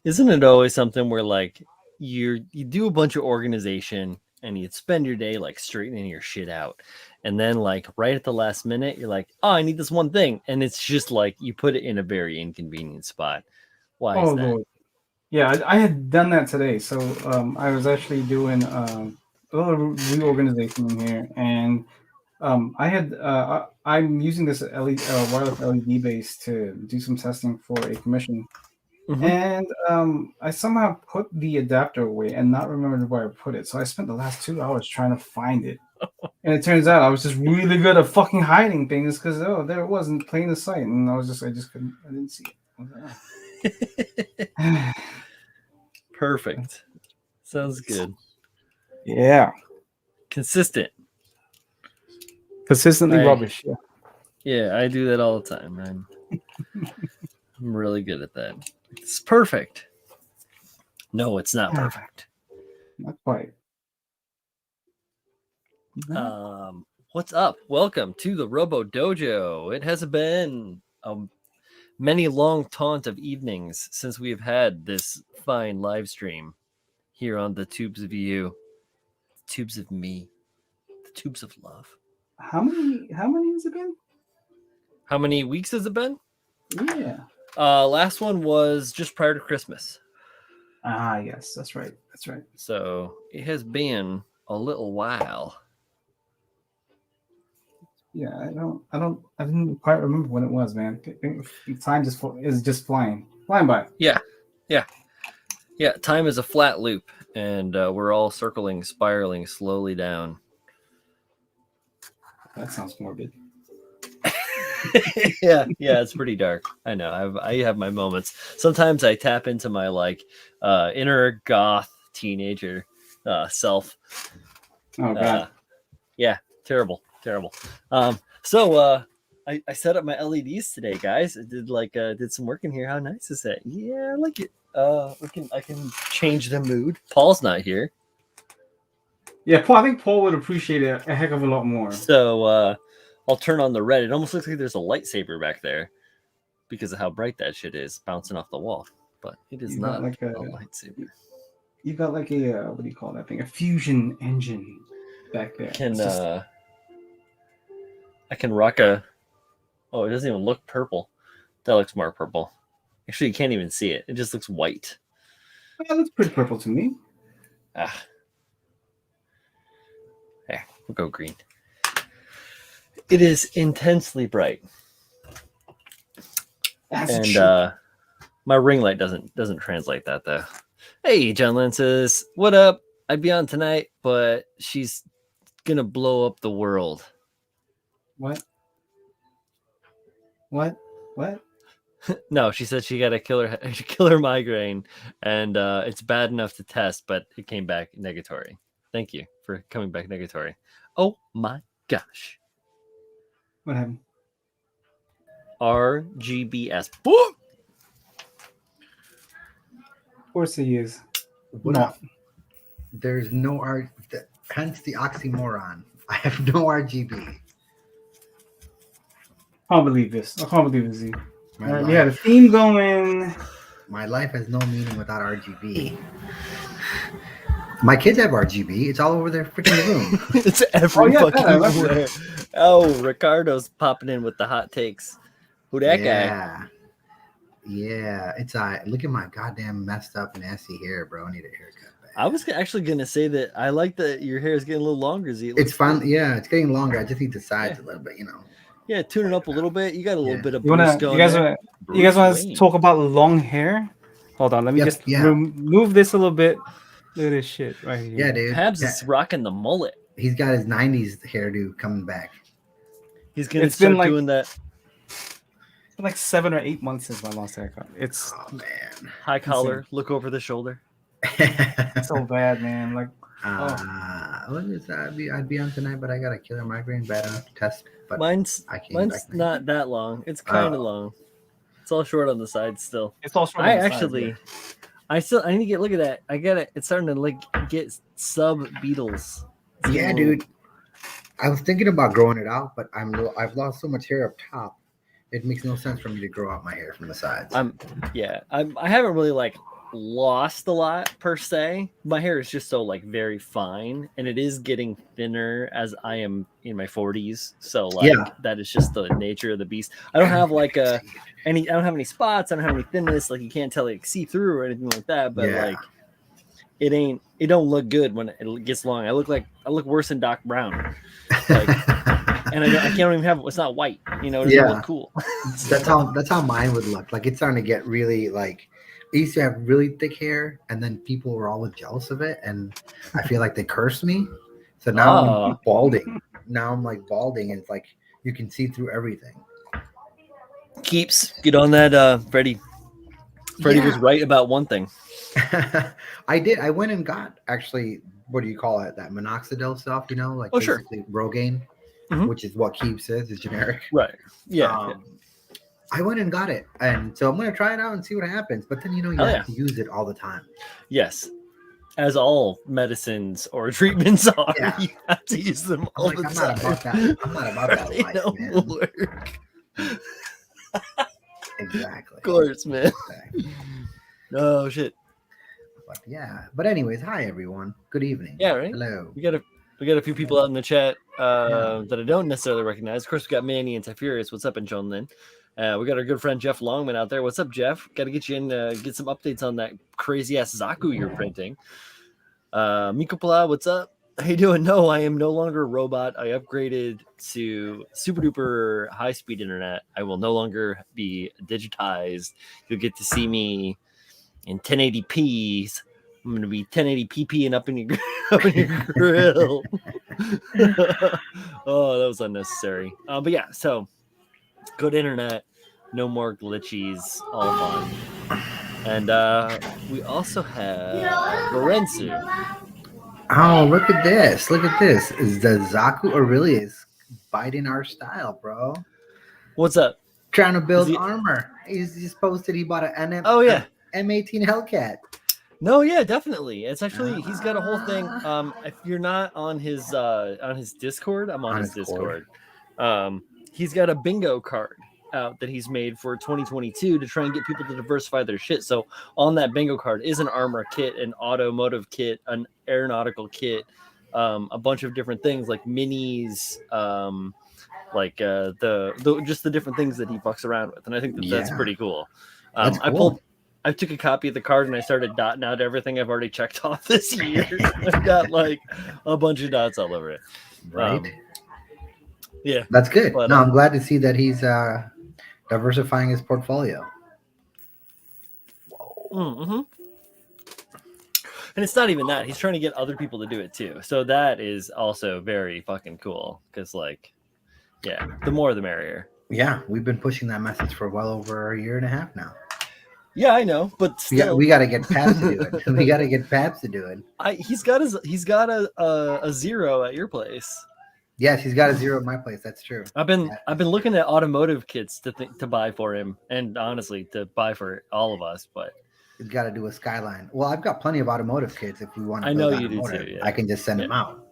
Isn't it always something where like you do a bunch of organization and you'd spend your day like straightening your shit out, and then like right at the last minute you're like, oh, I need this one thing, and it's just like you put it in a very inconvenient spot. Why Oh is that? Lord. Yeah, I had done that today. So I was actually doing a little reorganization in here, and I'm using this LED, wireless LED base to do some testing for a commission, Mm-hmm. and I somehow put the adapter away and not remembered where I put it. So I spent the last 2 hours trying to find it, and it turns out I was just really good at fucking hiding things because there it was in plain sight, and I just couldn't, I didn't see it. I was like, oh. Perfect. Sounds good. Yeah, Consistent. consistently rubbish. Yeah. Yeah, I do that all the time. I'm really good at that. It's perfect. No, it's not perfect. Not quite. What's up? Welcome to the Robo-Dojo. It has been many long taunt of evenings since we have had this fine live stream here on the tubes of you, the tubes of me, the tubes of love. How many has it been? How many weeks has it been? Yeah. Last one was just prior to Christmas. Ah, yes, that's right. That's right. So it has been a little while. Yeah, I didn't quite remember when it was, man. Time is just flying by. Yeah. Time is a flat loop, and we're all circling, spiraling slowly down. That sounds morbid. yeah, it's pretty dark. I know. I have my moments. Sometimes I tap into my like inner goth teenager self. Oh god. Yeah, terrible. So I set up my LEDs today, guys. I did some work in here. How nice is that? Yeah, I like it. I can change the mood. Paul's not here. Yeah, Paul. I think Paul would appreciate it a heck of a lot more. So I'll turn on the red. It almost looks like there's a lightsaber back there because of how bright that shit is bouncing off the wall. But it is not like a lightsaber. You got like a what do you call that thing? A fusion engine back there. I can rock a. Oh, it doesn't even look purple. That looks more purple. Actually, you can't even see it. It just looks white. That looks pretty purple to me. There, we'll go green. It is intensely bright. And my ring light doesn't translate that though. Hey, John Lynn says, "What up? I'd be on tonight, but she's gonna blow up the world." What? No, she said she got a killer migraine, and it's bad enough to test, but it came back negatory. Thank you for coming back negatory. Oh my gosh! What happened? RGBS. Of course he is. What up? There's no R. Hence the oxymoron. I have no RGB. I can't believe this. Z. We had a theme going. My life has no meaning without RGB. My kids have RGB. It's all over their freaking room. It's every fucking. Oh, Ricardo's popping in with the hot takes. Who that guy? Yeah. It's look at my goddamn messed up nasty hair, bro. I need a haircut. I was actually gonna say that I like that your hair is getting a little longer. Z. It's fun. Yeah, it's getting longer. I just need the sides a little bit, you know. Yeah, tune it up a little bit. You got a little bit of you guys want to talk about long hair? Hold on, let me just move this a little bit. Look at this shit right here. Yeah, dude. Habs is rocking the mullet. He's got his 90s hairdo coming back. He's gonna start doing that. It's been like 7 or 8 months since my last haircut. It's man. High collar, look over the shoulder. It's so bad, man. Like I'd be on tonight, but I got a killer migraine bad enough to test. But mine's not that long. It's kind of long. It's all short on the sides still. It's all short. I need to get look at that. I get it. It's starting to like get sub beetles. Yeah, dude. I was thinking about growing it out, but I've lost so much hair up top. It makes no sense for me to grow out my hair from the sides. I haven't really like lost a lot per se. My hair is just so like very fine, and it is getting thinner as I am in my 40s. So like Yeah. that is just the nature of the beast. I don't have like I don't have any spots. I don't have any thinness. Like you can't tell like see through or anything like that. But Yeah. like it don't look good when it gets long. I look worse than Doc Brown. Like, and I can't even have it's not white. You know, it doesn't look cool. That's how mine would look. Like it's starting to get really like. I used to have really thick hair, and then people were always jealous of it, and I feel like they cursed me. So now I'm balding. Now I'm like balding, and it's like you can see through everything. Keeps get on that, Freddie. Freddie was right about one thing. I did. I went and got actually. What do you call it? That minoxidil stuff, you know, like basically Rogaine, which is what Keeps is generic. Right. Yeah. I went and got it, and so I'm going to try it out and see what happens. But then, you know, you have to use it all the time. Yes. As all medicines or treatments are, you have to use them all the time. I'm not about that life, man. Work. Exactly. Of course, man. Exactly. Oh, shit. But anyways, hi, everyone. Good evening. Yeah, right? Hello. We got a few people out in the chat that I don't necessarily recognize. Of course, we got Manny and Typhurius. What's up, and John Lynn? We got our good friend Jeff Longman out there. What's up, Jeff? Got to get you in, get some updates on that crazy ass Zaku you're printing. Miko Pala, what's up? How you doing? No, I am no longer a robot. I upgraded to super duper high speed internet. I will no longer be digitized. You'll get to see me in 1080p. I'm going to be 1080p and up in your grill. Oh, that was unnecessary. But yeah, so good internet, no more glitchies, all fun. And we also have Lorenzo. Oh, look at this. Look at this. Is the Zaku Aurelius biting our style, bro? What's up? Trying to build armor. He's posted he bought an M18 Hellcat. No, yeah, definitely. It's actually he's got a whole thing. If you're not on his Discord, I'm on his Discord. He's got a bingo card out that he's made for 2022 to try and get people to diversify their shit. So on that bingo card is an armor kit, an automotive kit, an aeronautical kit, a bunch of different things like minis, like the just the different things that he fucks around with, and I think that's pretty cool. That's cool. I took a copy of the card and I started dotting out everything I've already checked off this year. I've got like a bunch of dots all over it. Right. Yeah. That's good. But, I'm glad to see that he's diversifying his portfolio. Mm-hmm. And it's not even that. He's trying to get other people to do it too. So that is also very fucking cool. Because like, yeah, the more the merrier. Yeah, we've been pushing that message for well over a year and a half now. Yeah, I know, but still, we got to get Pabs to do it. We got to get Pabs to do it. He's got a 0 at your place. Yes, he's got a 0 at my place. That's true. I've been looking at automotive kits to buy for him, and honestly, to buy for all of us. But he's got to do a Skyline. Well, I've got plenty of automotive kits. If we want to, I know you do too. Yeah. I can just send them out.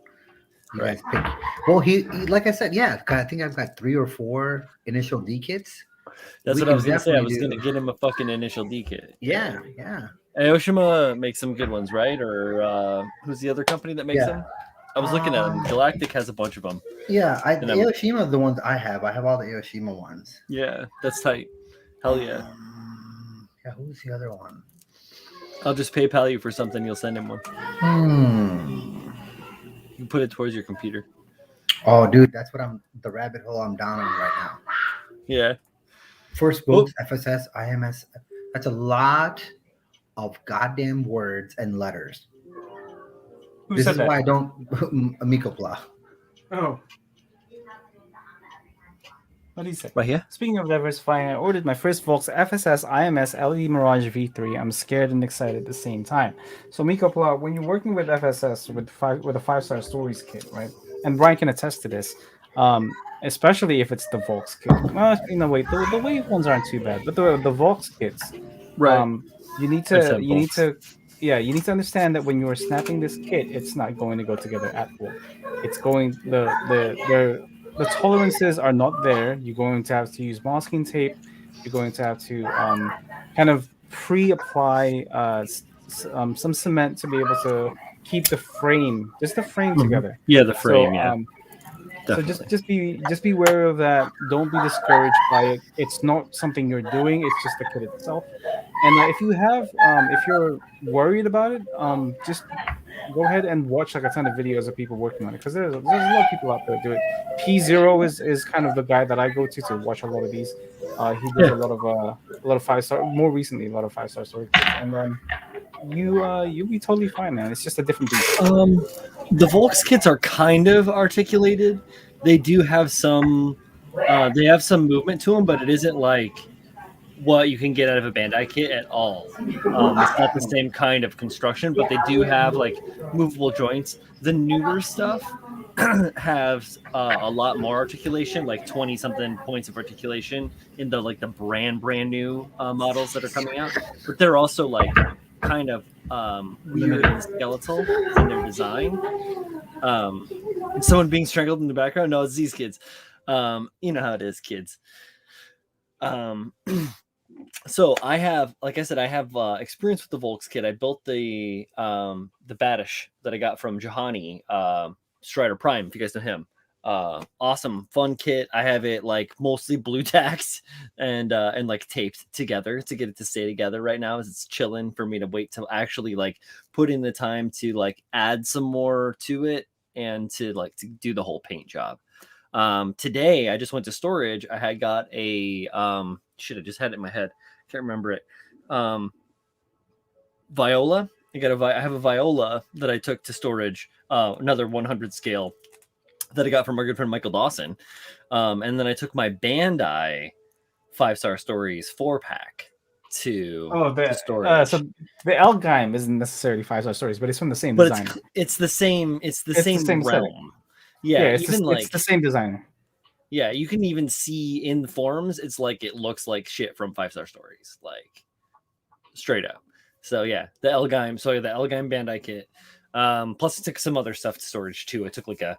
You guys pick. Well, he like I said, yeah. I think I've got 3 or 4 initial D kits. That's what I was gonna say. I was gonna get him a fucking initial D kit. Yeah. Aoshima makes some good ones, right? Or who's the other company that makes them? I was looking at them. Galactic has a bunch of them. Yeah, Aoshima are the ones I have. I have all the Aoshima ones. Yeah, that's tight. Hell yeah. Yeah, who's the other one? I'll just PayPal you for something. You'll send him one. You can put it towards your computer. Oh, dude, that's what the rabbit hole I'm down on right now. Yeah. First books, FSS, IMS. That's a lot of goddamn words and letters. This is why I don't Amico Pla. Oh. What do you say? Right here. Speaking of diversifying, I ordered my first Volks FSS IMS LED Mirage V3. I'm scared and excited at the same time. So Miko Pla, when you're working with FSS with a 5-star stories kit, right? And Brian can attest to this. Especially if it's the Volks kit. Well, wait, the wave ones aren't too bad, but the Volks kits, right? You need to understand that when you are snapping this kit, it's not going to go together at all. It's going the tolerances are not there. You're going to have to use masking tape. You're going to have to kind of pre-apply some cement to be able to keep the frame, just the frame together. Yeah, the frame. So Yeah, so definitely. just be aware of that. Don't be discouraged by it. It's not something you're doing. It's just the kit itself. And if you're worried about it, just go ahead and watch like a ton of videos of people working on it, because there's a lot of people out there do it. P0 is kind of the guy that I go to watch a lot of these. He does Yeah. a lot of 5-star, more recently a lot of 5-star story kits, and you'll be totally fine, man. It's just a different beast. The Volks kits are kind of articulated. They do have some. They have some movement to them, but it isn't like what you can get out of a Bandai kit at all. It's not the same kind of construction, but they do have like movable joints. The newer stuff has a lot more articulation, like 20 something points of articulation in the like the brand new models that are coming out. But they're also like kind of weird and skeletal in their design. Someone being strangled in the background. No, it's these kids. You know how it is, kids. So I have, like I said, I have experience with the Volks kit. I built the Badish that I got from Jahani, Strider Prime, if you guys know him. Awesome, fun kit. I have it like mostly blue tacked and like taped together to get it to stay together right now, as it's chilling for me to wait to actually like put in the time to like add some more to it and to like to do the whole paint job. Today I just went to storage. I had got a shit, I just had it in my head. Can't remember it. Viola. I have a viola that I took to storage. Another 100 scale that I got from our good friend Michael Dawson. And then I took my Bandai 5-star stories 4-pack to storage. So the Elgheim isn't necessarily 5-star stories, but it's from the same but designer. It's the same same realm. setting. Yeah, it's the same designer. Yeah, you can even see in the forums, it's like it looks like shit from 5-star stories, like straight up. So yeah, the Elgheim Bandai kit. Plus I took some other stuff to storage too. I took like a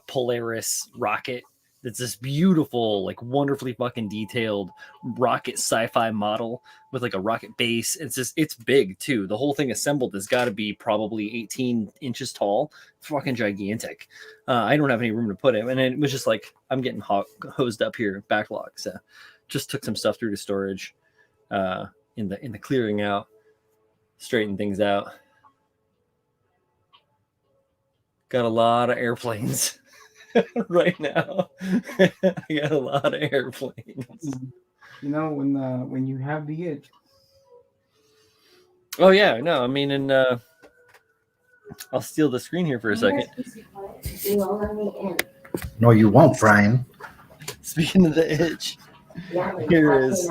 Polaris rocket that's this beautiful, like wonderfully fucking detailed rocket sci-fi model with like a rocket base. It's big too. The whole thing assembled has got to be probably 18 inches tall. Fucking gigantic. I don't have any room to put it, and it was just like I'm getting hosed up here, backlog. So just took some stuff through to storage in the clearing out, straighten things out. Got a lot of airplanes right now. I got a lot of airplanes. You know, when you have the itch. Oh yeah, no, I mean, and I'll steal the screen here for a second. No, you won't, Brian. Speaking of the itch, here's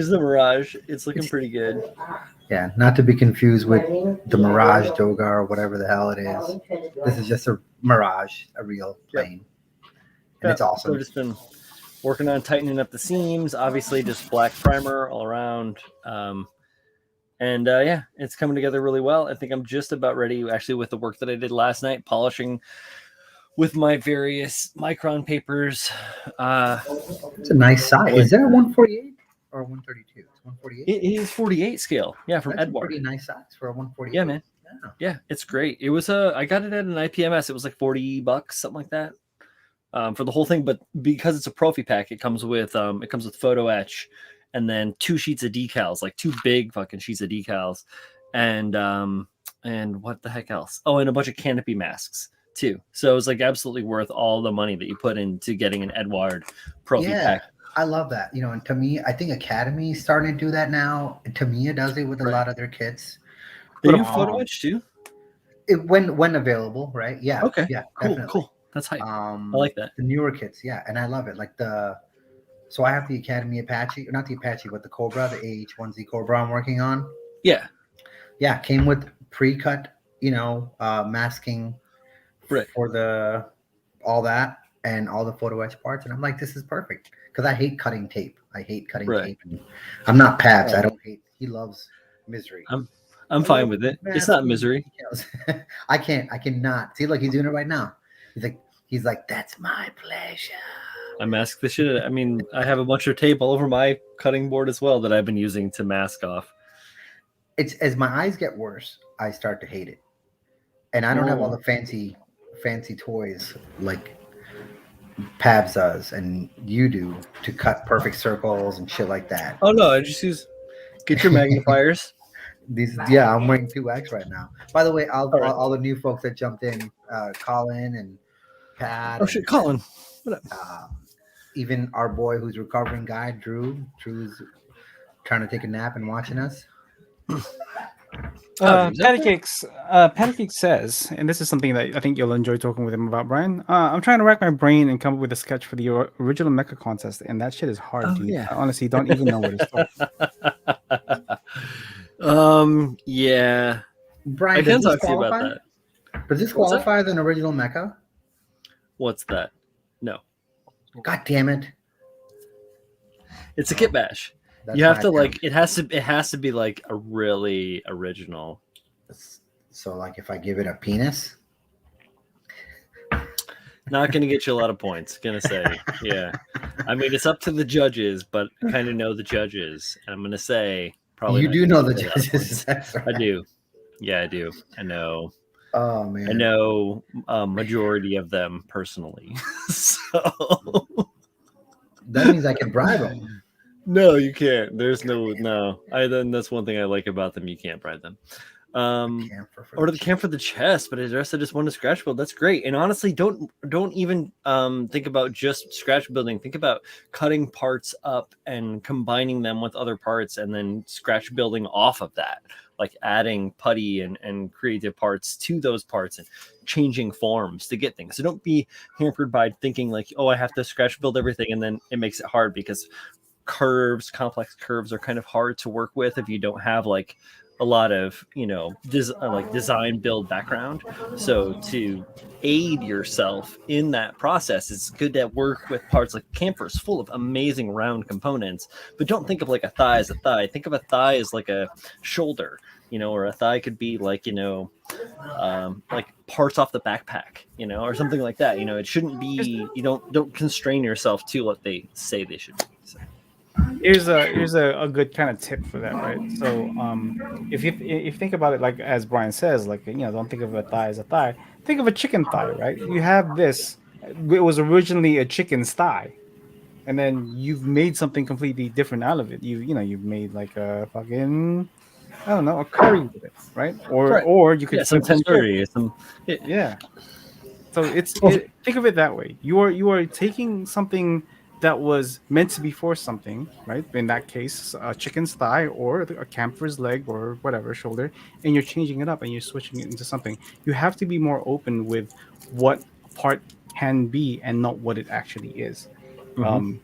the Mirage. It's looking pretty good. Yeah, not to be confused with the Mirage Doga or whatever the hell it is. This is just a Mirage, a real plane. And it's awesome. So I've just been working on tightening up the seams. Obviously, just black primer all around. And yeah, it's coming together really well. I think I'm just about ready, actually, with the work that I did last night, polishing with my various micron papers. It's a nice size. Is that a 148 or 132? It's 148. It is 48 scale. Yeah, from That's Edward. a pretty nice size for a 148. Yeah, man. Yeah, it's great. It was I got it at an IPMS. It was like $40, something like that, for the whole thing. But because it's a Profi pack, it comes with photo etch, and then 2 sheets of decals, like 2 big fucking sheets of decals, and what the heck else? Oh, and a bunch of canopy masks too. So it was like absolutely worth all the money that you put into getting an Edward Profi pack. I love that. You know, and to me, I think Academy is starting to do that now. Tamiya does it with a lot of their kits. They do photo etch too? When available, right? Yeah. Okay. Yeah. Cool. Definitely. Cool. That's hype. I like that. The newer kits, yeah, and I love it. Like so I have the Academy Apache, not the Apache, but the Cobra, the AH-1Z Cobra I'm working on. Yeah. Yeah, came with pre-cut, masking for all that and all the photo etch parts, and I'm like, this is perfect because I hate cutting tape. I hate cutting tape. And I'm not Pabs. I don't hate. He loves misery. I'm fine with it. It's not misery. I cannot. See, look, he's doing it right now. He's like, that's my pleasure. I mask the shit. I mean, I have a bunch of tape all over my cutting board as well that I've been using to mask off. It's as my eyes get worse, I start to hate it. And I don't have all Oh. the fancy toys like Pabs does and you do to cut perfect circles and shit like that. Oh no, I just use get your magnifiers. Yeah, I'm wearing 2X right now. By the way, All right. all the new folks that jumped in, Colin and Pat, Oh and shit, Colin. What up? even our boy who's recovering guy, Drew. Drew's trying to take a nap and watching us. Patty Cake says, and this is something that I think you'll enjoy talking with him about, Brian. I'm trying to rack my brain and come up with a sketch for the original Mecha contest, and that shit is hard, Oh, dude. yeah. I honestly don't even know where to start. Yeah. Brian, I can does this talk to you about qualify? that. Does this What's that? qualify as an original Mecha? What's that? No. God damn it! It's a kit bash. That's You have my to like attempt. it has to be like a really original. So, like, if I give it a penis, Not gonna get you a lot of points, gonna say. Yeah. I mean it's up to the judges, but I kinda know the judges. And I'm gonna say probably you not do gonna know the get you a lot of judges. points. That's right. I do. Yeah, I do. I know. Oh man. I know a majority of them personally. So That means I can bribe them. no, you can't. There's no. Then that's one thing I like about them. You can't bribe them. Or the camp for the chest, but the rest I just want to scratch build. That's great. And honestly, don't even think about just scratch building. Think about cutting parts up and combining them with other parts, and then scratch building off of that, like adding putty and creative parts to those parts and changing forms to get things. So don't be hampered by thinking like, oh, I have to scratch build everything, and then it makes it hard because complex curves are kind of hard to work with if you don't have like a lot of like design build background. So to aid yourself in that process, it's good to work with parts like camphor is full of amazing round components, but don't think of like a thigh as a thigh. Think of a thigh as like a shoulder, or a thigh could be like like parts off the backpack, or something like that. It shouldn't be, you don't constrain yourself to what they say they should be. So. Here's a good kind of tip for that, right? So if you think about it like as Brian says, like don't think of a thigh as a thigh. Think of a chicken thigh, right? You have this. It was originally a chicken's thigh, and then you've made something completely different out of it. You've made like a fucking, I don't know, a curry with it, right? Or you could some flip the script. tandoori, Yeah. So Oh. think of it that way. You are taking something that was meant to be for something, right? In that case, a chicken's thigh or a camphor's leg or whatever shoulder, and you're changing it up and you're switching it into something. You have to be more open with what a part can be and not what it actually is. Um,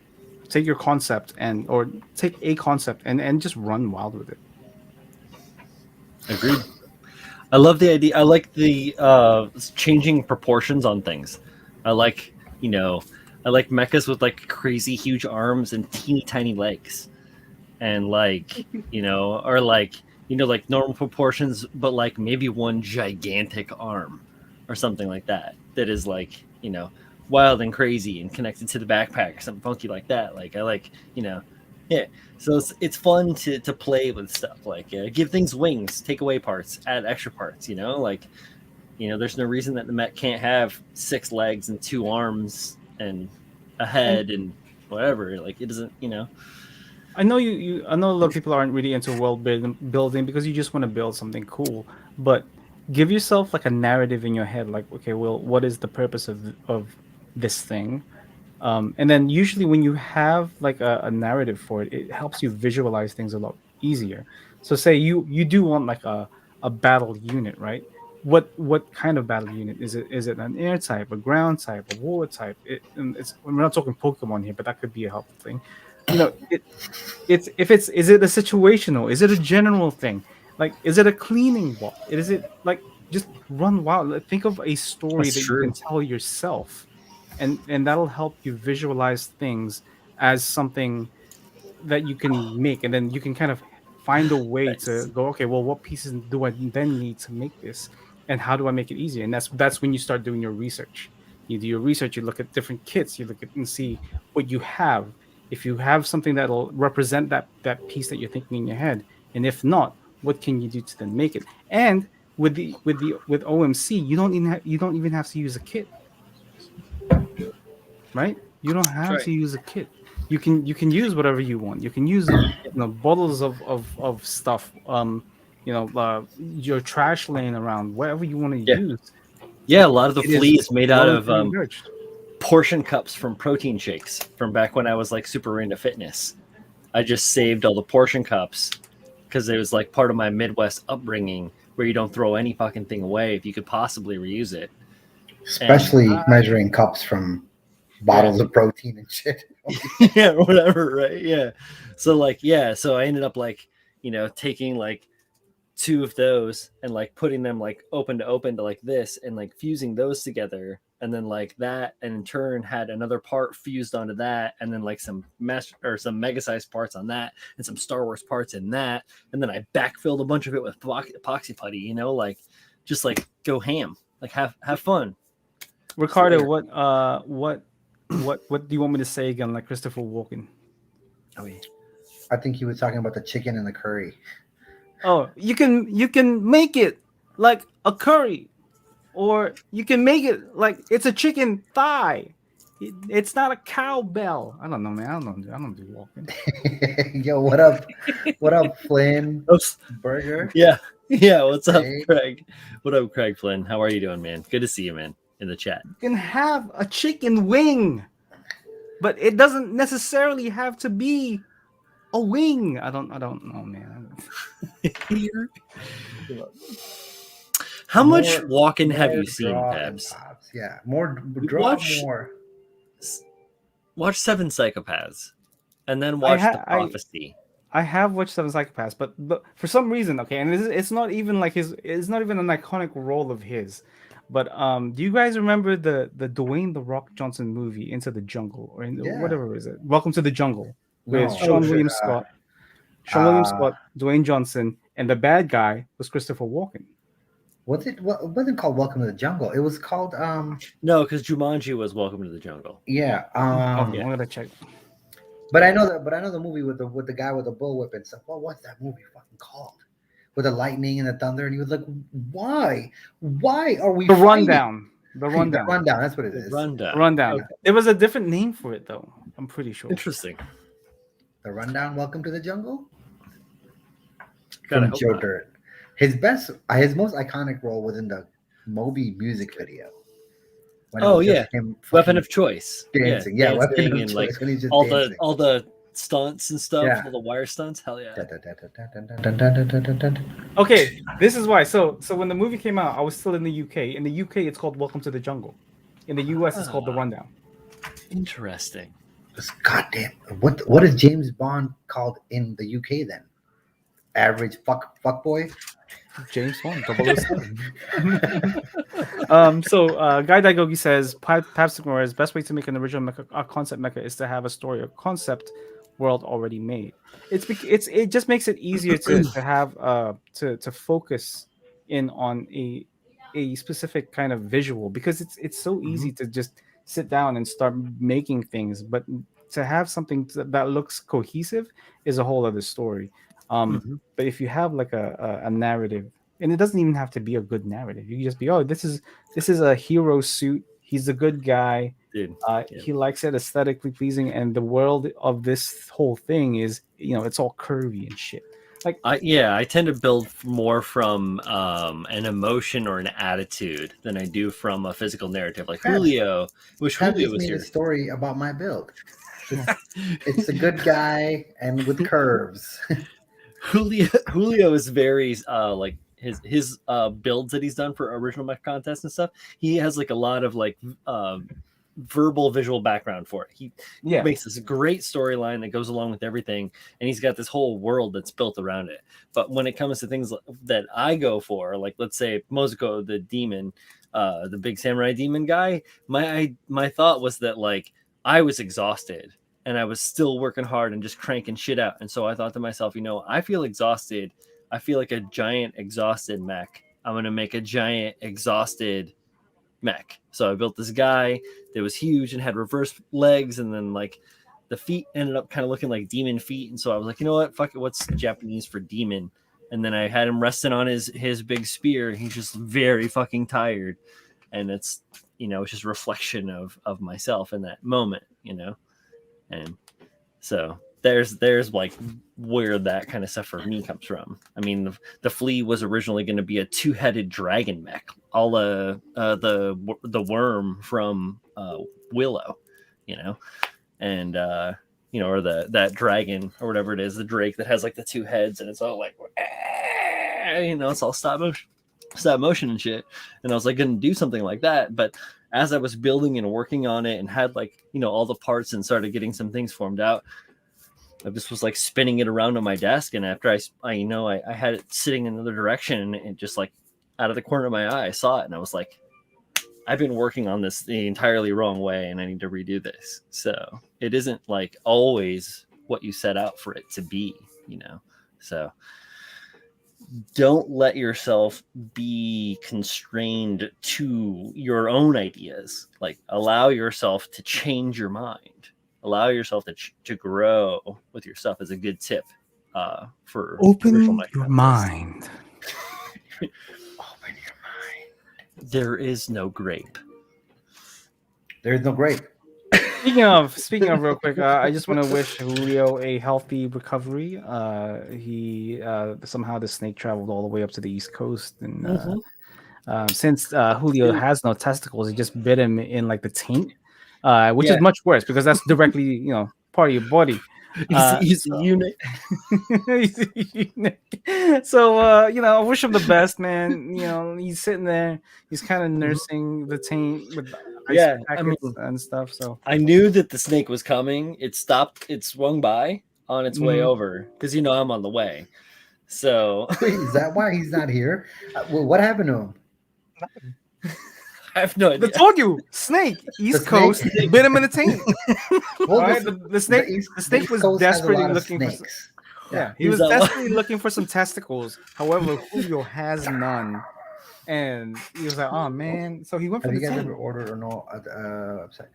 take your concept or take a concept and just run wild with it. Agreed. I love the idea. I like the changing proportions on things. I like mechas with like crazy huge arms and teeny tiny legs, and like or like like normal proportions, but like maybe one gigantic arm or something like that. That is like wild and crazy and connected to the backpack, something funky like that. Like I like yeah. So it's fun to play with stuff like give things wings, take away parts, add extra parts. There's no reason that the mech can't have 6 legs and 2 arms and a head and whatever. Like it doesn't. I know I know a lot of people aren't really into building because you just want to build something cool, but give yourself like a narrative in your head, like, okay, well, what is the purpose of this thing? And then usually when you have like a narrative for it, it helps you visualize things a lot easier. So say you do want like a battle unit, right? What kind of battle unit is it? Is it an air type, a ground type, a water type? We're not talking Pokemon here, but that could be a helpful thing. It's is it a situational? Is it a general thing? Like, is it a cleaning bot? Is it like just run wild? Like, think of a story That's that you can true. tell yourself, and that'll help you visualize things as something that you can make, and then you can kind of find a way to Nice. go. Okay, well, what pieces do I then need to make this, and how do I make it easier? And that's when you start doing your research. You do your research. You look at different kits. You look at and see what you have. If you have something that'll represent that piece that you're thinking in your head, and if not, what can you do to then make it? And with OMC, you don't even have to use a kit, right? You don't That's have right. to use a kit. You can use whatever you want. You can use bottles of stuff. Your trash laying around, whatever you want to Yeah. use. Yeah, a lot of the It is fleas made out of voluntarily encouraged. portion cups from protein shakes from back when I was like super into fitness. I just saved all the portion cups because it was like part of my Midwest upbringing where you don't throw any fucking thing away if you could possibly reuse it. Especially measuring cups from bottles of protein and shit. Yeah, or whatever, right? Yeah. So like, yeah, so I ended up like, taking like 2 of those and like putting them like open to like this and like fusing those together, and then like that, and in turn had another part fused onto that, and then like some mesh or some mega sized parts on that, and some Star Wars parts in that, and then I backfilled a bunch of it with epoxy putty, like just like go ham, like have fun. Ricardo, So, what do you want me to say again, like Christopher Walken? oh yeah. I think he was talking about the chicken and the curry. Oh, you can make it like a curry, or you can make it like it's a chicken thigh. It's not a cowbell. I don't know, man. I don't do walking. Yo, what up? What up, Flynn? Oops. Burger? Yeah. What's up, Hey. Craig? What up, Craig Flynn? How are you doing, man? Good to see you, man, in the chat. You can have a chicken wing, but it doesn't necessarily have to be a wing. I don't know, man. How much walking have you seen, draw Pabs? and pops. Yeah, more draw, more. Watch Seven Psychopaths, and then watch The Prophecy. I have watched Seven Psychopaths, but for some reason, okay, and it's not even like it's not even an iconic role of his. But do you guys remember the Dwayne The Rock Johnson movie, Into the Jungle, or whatever is it? Welcome to the Jungle, with Sean William Scott, Dwayne Johnson, and the bad guy was Christopher Walken. It wasn't called Welcome to the Jungle. It was called No, because Jumanji was Welcome to the Jungle. Yeah. I'm gonna check. But I know the movie with the guy with the bullwhip and stuff. What's that movie fucking called? With the lightning and the thunder, and he was like, "Why? Why are we?" The Rundown. The Rundown. The Rundown. That's what it is. Rundown. Okay. There was a different name for it, though. I'm pretty sure. Interesting. The Rundown. Welcome to the Jungle. From Joe Dirt. His most iconic role was in the Moby music video. Oh yeah, Weapon of Choice. Dancing. Yeah, Weapon of and Choice. Like all the stunts and stuff, all the wire stunts. Hell yeah. Okay, this is why. So when the movie came out, I was still in the UK. In the UK, it's called Welcome to the Jungle. In the US, it's called The Rundown. Interesting. Goddamn. What is James Bond called in the UK then? Average fuck boy? James Bond, 007. So Guy Daigogi says, Pabst Signora's best way to make an original concept mecha is to have a story or concept world already made. It just makes it easier to have to focus in on a specific kind of visual, because it's so easy to just sit down and start making things, but to have something that looks cohesive is a whole other story. But if you have like a narrative, and it doesn't even have to be a good narrative, you can just be, oh, this is a hero suit, he's a good guy, dude. He likes it, aesthetically pleasing, and the world of this whole thing is, it's all curvy and shit. Like I tend to build more from an emotion or an attitude than I do from a physical narrative. Like Julio, Julio was here. A story about my build. It's a good guy and with curves. Julio is very like his builds that he's done for original mech contests and stuff. He has like a lot of like verbal visual background for it. He makes this great storyline that goes along with everything, and he's got this whole world that's built around it. But when it comes to things that I go for, like let's say Mozuko the demon, the big samurai demon guy, my thought was that like I was exhausted and I was still working hard and just cranking shit out. And so I thought to myself, I feel exhausted. I feel like a giant exhausted mech. I'm going to make a giant exhausted, mech. So I built this guy that was huge and had reverse legs, and then like the feet ended up kind of looking like demon feet. And so I was like, you know what, fuck it, what's Japanese for demon? And then I had him resting on his big spear. He's just very fucking tired, and it's, you know, it's just a reflection of myself in that moment, you know. And so there's like where that kind of stuff for me comes from. I mean, the flea was originally going to be a 2-headed dragon mech, all the worm from Willow, you know, and you know, or that dragon or whatever it is, the drake that has like the 2 heads, and it's all like, you know, it's all stop motion and shit. And I was like going to do something like that, but as I was building and working on it and had like, you know, all the parts and started getting some things formed out, I just was like spinning it around on my desk, and after I you know, I had it sitting in another direction, and it just like out of the corner of my eye I saw it, and I was like, I've been working on this the entirely wrong way, and I need to redo this. So it isn't like always what you set out for it to be, you know. So don't let yourself be constrained to your own ideas. Like, allow yourself to change your mind. Allow yourself to grow with your stuff is a good tip for Open your mind. Open your mind. There is no grape. There's no grape. Speaking of real quick, I just want to wish Julio a healthy recovery. He somehow the snake traveled all the way up to the East Coast, and since Julio has no testicles, it just bit him in like the taint, which is much worse because that's directly, you know, part of your body. He's a unit. He's a unit. So you know, I wish him the best, man. You know, he's sitting there, he's kind of nursing the taint with ice packets and stuff. So I knew that the snake was coming. It stopped. It swung by on its way over because, you know, I'm on the way. So Wait, is that why he's not here? Well, what happened to him? I have no idea. I told you, snake, East Coast, bit him in the taint. Well, Right? The snake was desperately looking for. He was desperately looking for some testicles. However, Julio has none, and he was like, "Oh man!" So he went for Have the you guys taint. ever ordered or no? Website?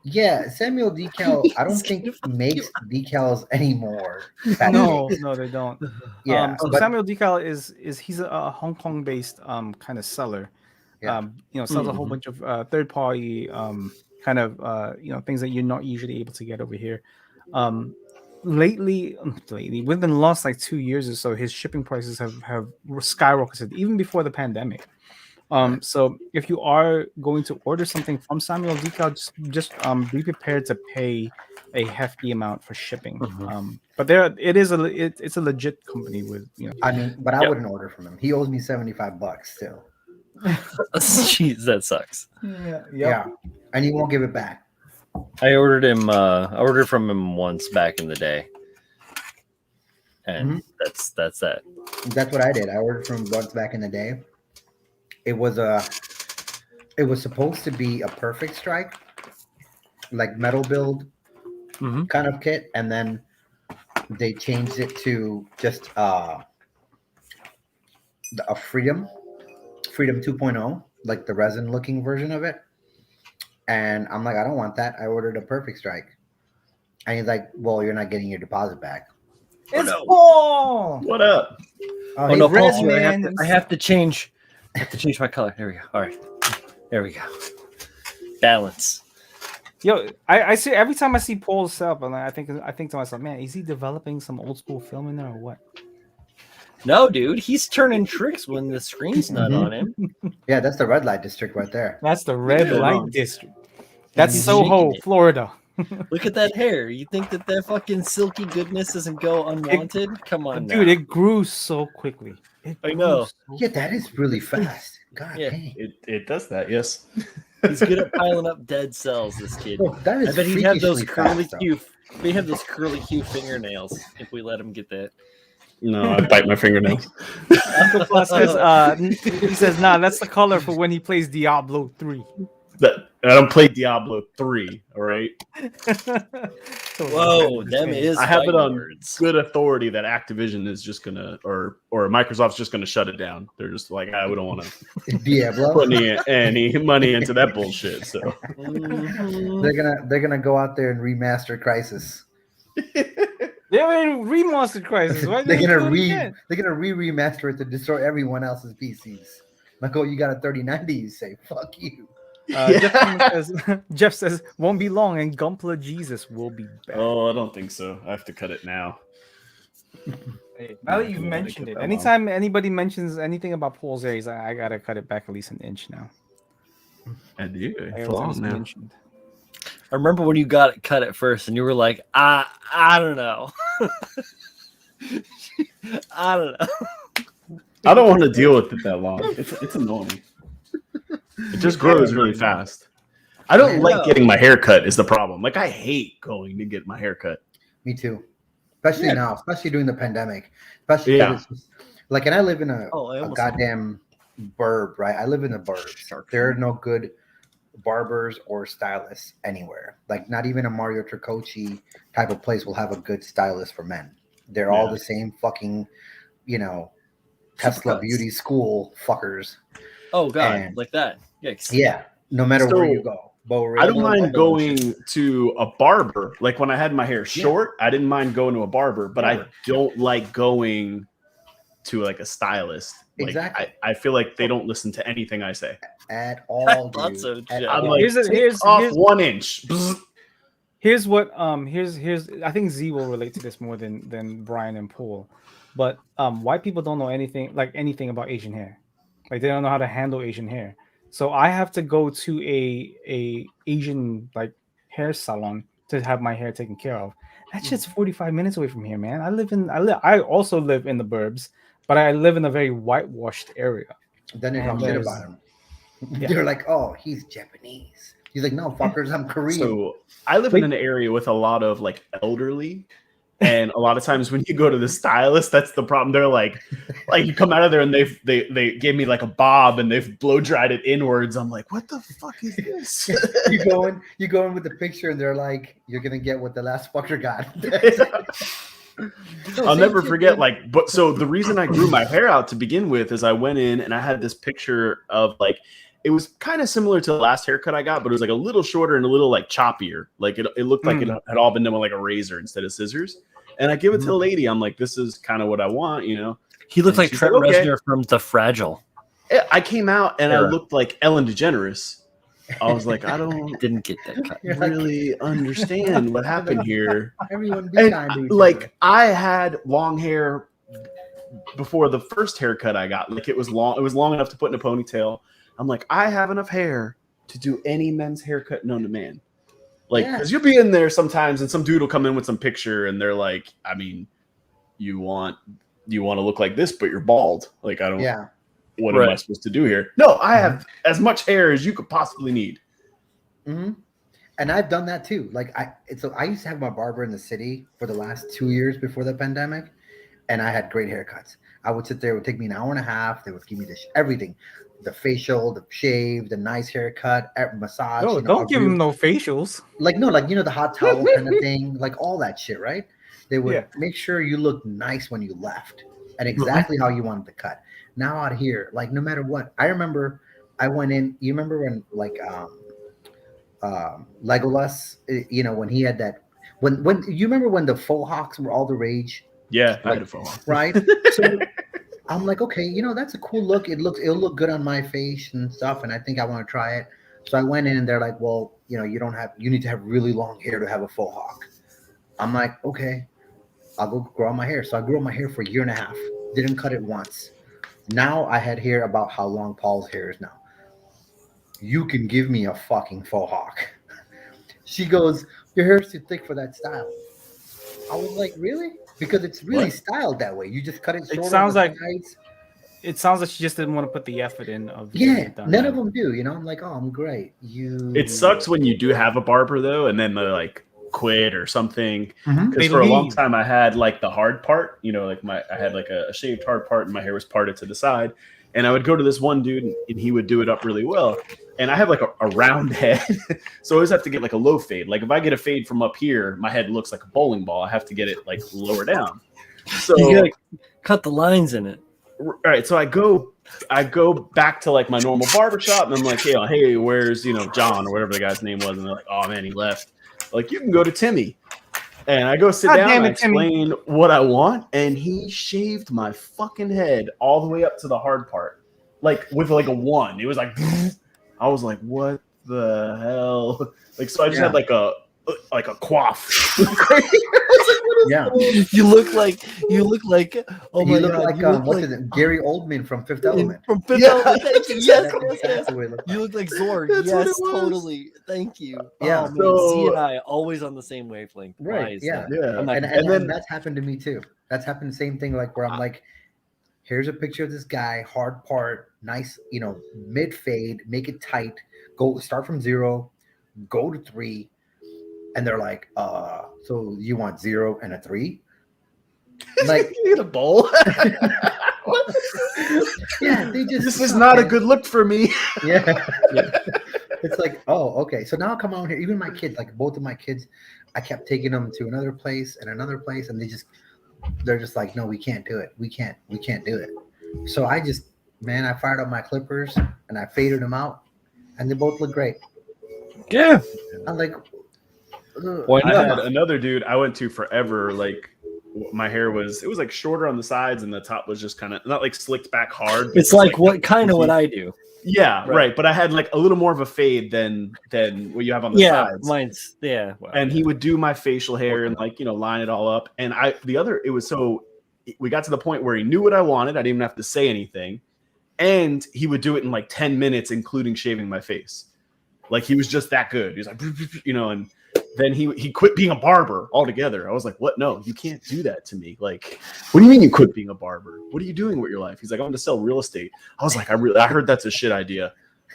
Yeah, Samuel Decal. I don't think makes decals anymore. No, they don't. Yeah, so but- Samuel Decal is he's a Hong Kong based kind of seller. Yeah. You know, sells a whole bunch of third party kind of you know, things that you're not usually able to get over here. Lately within the last like 2 years or so, his shipping prices have skyrocketed even before the pandemic. So if you are going to order something from Samuel Decal, just be prepared to pay a hefty amount for shipping. But it's a legit company with, you know. I mean, but I wouldn't order from him. He owes me $75 still. Jeez, that sucks. Yeah, and he won't give it back. I ordered him. I ordered from him once back in the day, and that's that. That's what I did. I ordered from once back in the day. It was supposed to be a perfect strike, like metal build kind of kit, and then they changed it to just a Freedom 2.0, like the resin looking version of it. And I'm like, I don't want that. I ordered a perfect strike. And he's like, well, you're not getting your deposit back. It's Paul. What up? Oh, no, red, Paul, man. I have to change. I have to change my color. There we go. All right, there we go. Balance. Yo, I see every time I see Paul's stuff, and I think to myself, man, is he developing some old school film in there or what? No, dude, he's turning tricks when the screen's not on him. Yeah, that's the red light district right there. That's the red light district. That's Soho, Florida. Look at that hair. You think that fucking silky goodness doesn't go unwanted? Come on, dude, now. it grew so quickly. I know. Yeah, that is really fast. God dang. It does that, yes. He's good at piling up dead cells. This kid. Well, that is I bet he'd have those freakishly curly fast, though. Q. He'd have those curly Q fingernails if we let him get that. No, I bite my fingernails. Uncle Plus says, he says, nah, that's the color for when he plays Diablo 3. That I don't play Diablo 3. All right. Whoa, them is I have it fighting on words. good authority that Activision is just gonna or Microsoft's just gonna shut it down. They're just like, we don't want to Diablo. put any money into that bullshit. So Mhm. They're gonna go out there and remaster Crisis. They already remastered Crisis. Why They're did they gonna do it again? remaster it to destroy everyone else's PCs. Like, oh, you got a 3090, you say, fuck you. Jeff says, won't be long and Gumpler Jesus will be back. Oh, I don't think so. I have to cut it now. Hey, now that you've Yeah, mentioned cut it, that anytime anybody mentions anything about Paul's areas, I gotta cut it back at least an inch now. I do. I It's always long now. mentioned. I remember when you got it cut at first, and you were like, I don't know. I don't know. I don't want to deal with it that long. It's annoying. It just grows really fast. I don't like getting my hair cut is the problem. Like, I hate going to get my hair cut. Me too. Especially now, especially during the pandemic. Especially because it's just, like, and I live in a goddamn burb, right? I live in the burbs. There are no good barbers or stylists anywhere. Like, not even a Mario Tricoci type of place will have a good stylist for men. They're all the same fucking, Tesla beauty school fuckers. Oh god, like that. Yikes. Yeah, no matter where you go. I don't mind going to a barber. Like when I had my hair short, I didn't mind going to a barber, but I don't like going to like a stylist. Like, exactly. I feel like they don't listen to anything I say at all. I thought so, I'm like, here's off 1 inch. Here's what here's I think Z will relate to this more than Brian and Paul. But white people don't know anything about Asian hair. Like, they don't know how to handle Asian hair. So I have to go to a Asian like hair salon to have my hair taken care of. That shit's 45 minutes away from here, man. I also live in the burbs, but I live in a very whitewashed area. Then they talk shit about him. They're like, oh, he's Japanese. He's like, no, fuckers, I'm Korean. So I live in an area with a lot of like elderly. And a lot of times when you go to the stylist, that's the problem. They're like you come out of there and they gave me like a bob and they've blow dried it inwards. I'm like, what the fuck is this? you go in with the picture and they're like, you're gonna get what the last fucker got. I'll never forget. So the reason I grew my hair out to begin with is I went in and I had this picture of like, it was kind of similar to the last haircut I got, but it was like a little shorter and a little like choppier. Like it looked like it had all been done with like a razor instead of scissors. And I give it to the lady. I'm like, this is kind of what I want, He looked like Trent Reznor from The Fragile. I came out and I looked like Ellen DeGeneres. I was like, didn't get that cut. Really understand what happened here. Everyone be kind to each other. I had long hair before the first haircut I got. Like, it was long. It was long enough to put in a ponytail. I'm like, I have enough hair to do any men's haircut known to man. Like, because you'll be in there sometimes and some dude will come in with some picture and they're like, I mean, you want to look like this, but you're bald. Like, I don't, what am I supposed to do here? No, I have as much hair as you could possibly need. Mm-hmm. And I've done that too. Like, I used to have my barber in the city for the last 2 years before the pandemic, and I had great haircuts. I would sit there, it would take me an hour and a half. They would give me everything. The facial, the shave, the nice haircut, massage. No, don't give them no facials. Like, no, like, the hot towel kind of thing, like all that shit, right? They would make sure you looked nice when you left and exactly how you wanted to cut. Now out here, like, no matter what, I remember I went in, you remember when like Legolas, when he had that, when you remember when the faux hawks were all the rage? Yeah, I had a faux hawk. Right? So I'm like, okay, that's a cool look. It'll look good on my face and stuff, and I think I want to try it. So I went in and they're like, well, you need to have really long hair to have a faux hawk. I'm like, okay, I'll go grow my hair. So I grew my hair for a year and a half. Didn't cut it once. Now I had hair about how long Paul's hair is now. You can give me a fucking faux hawk. She goes, your hair's too thick for that style. I was like, really? Because it's really styled that way. You just cut it short. It sounds like she just didn't want to put the effort in. None of them do. I'm like, oh, I'm great. It sucks when you do have a barber though, and then they're like, quit or something. Mhm. Because They for a long leave. time I had like the hard part, like I had like a shaved hard part and my hair was parted to the side. And I would go to this one dude and he would do it up really well. And I have like a round head. So I always have to get like a low fade. Like if I get a fade from up here, my head looks like a bowling ball. I have to get it like lower down. So You gotta cut the lines in it. all right, so I go back to like my normal barbershop and I'm like, hey, where's John or whatever the guy's name was? And they're like, oh man, he left. Like, you can go to Timmy. And I go sit God down damn and I it, Timmy. explain what I want, and he shaved my fucking head all the way up to the hard part. Like with like a 1. It was like I was like, what the hell? Like, so I just had like a quaff. Yeah. You look like oh You my look god, like you look what's like his name? Gary Oldman from Fifth Element. from Fifth Yeah. Element. Thank you. That's Yes, That's yes, exactly yes. what he looked You like. look like Zorg. That's what Yes, it was. totally. Thank you. Yeah. Oh man, So- Z and I always on the same wavelength. Why Right, is yeah. that? Yeah. I'm not And, gonna- and, then- and that's happened to me too. That's happened the same thing, like where I'm like, here's a picture of this guy, hard part, nice, mid fade, make it tight, go start from 0, go to 3, and they're like, so you want 0 and a 3? Like, You get a bowl. yeah, they just This is not a good look for me. Yeah. It's like, oh, okay. So now I come out here, even my kids, like both of my kids, I kept taking them to another place, and they're just like, no, we can't do it. We can't do it. So I fired up my clippers and I faded them out, and they both look great. Yeah. I'm like, Why I not? had another dude I went to forever. Like my hair was like shorter on the sides and the top was just kind of not like slicked back hard. but It's just, like what kind of what I do. Yeah, Right. right. But I had like a little more of a fade than what you have on the Yeah, sides. mine's well, And he would do my facial hair and like line it all up. And we got to the point where he knew what I wanted. I didn't even have to say anything. And he would do it in like 10 minutes, including shaving my face. Like he was just that good. He was like, and then he quit being a barber altogether. I was like, what? No, you can't do that to me. Like, what do you mean you quit being a barber? What are you doing with your life? He's like, I'm going to sell real estate. I was like, I heard that's a shit idea.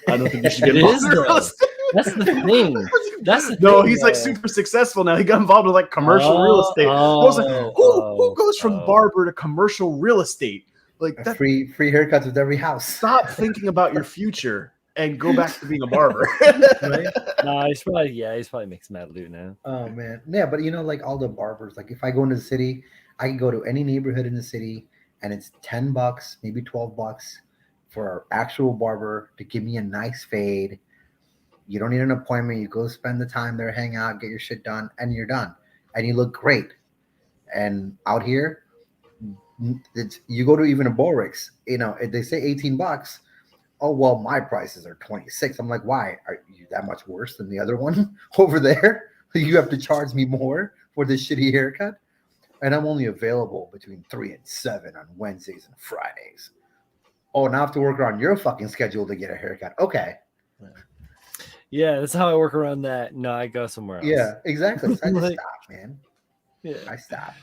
I don't think you should get It involved is, in real though. estate. That's the thing. That's the No, thing, he's like though. super successful now. He got involved with like commercial real estate. I was like, who goes from barber to commercial real estate? Like that. free haircuts with every house. Stop thinking about your future and go back to being a barber. Right? Nah, he's probably makes mad loot now. Oh man, yeah, but like all the barbers, like if I go into the city, I can go to any neighborhood in the city, and it's $10, maybe $12 for an actual barber to give me a nice fade. You don't need an appointment. You go spend the time there, hang out, get your shit done, and you're done, and you look great. And out here, you go to even a Borix, if they say $18. Oh, well, my prices are 26. I'm like, why? Are you that much worse than the other one over there? You have to charge me more for this shitty haircut? And I'm only available between 3 and 7 on Wednesdays and Fridays. Oh, now I have to work around your fucking schedule to get a haircut. Okay. Yeah, that's how I work around that. No, I go somewhere else. Yeah, exactly. So I just Like- stop, man. Yeah. I stop.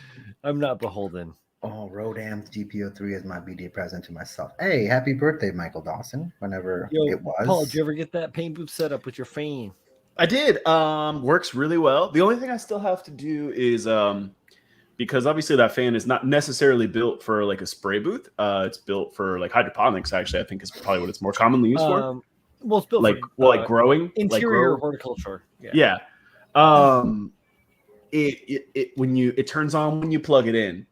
I'm not beholden. Oh, Rodam's GPO3 is my BD present to myself. Hey, happy birthday, Michael Dawson, whenever it was. Paul, did you ever get that paint booth set up with your fan? I did. Works really well. The only thing I still have to do is because obviously that fan is not necessarily built for like a spray booth. It's built for like hydroponics. Actually, I think is probably what it's more commonly used for. Well, it's built Like for like growing, interior like horticulture. Yeah. It turns on when you plug it in.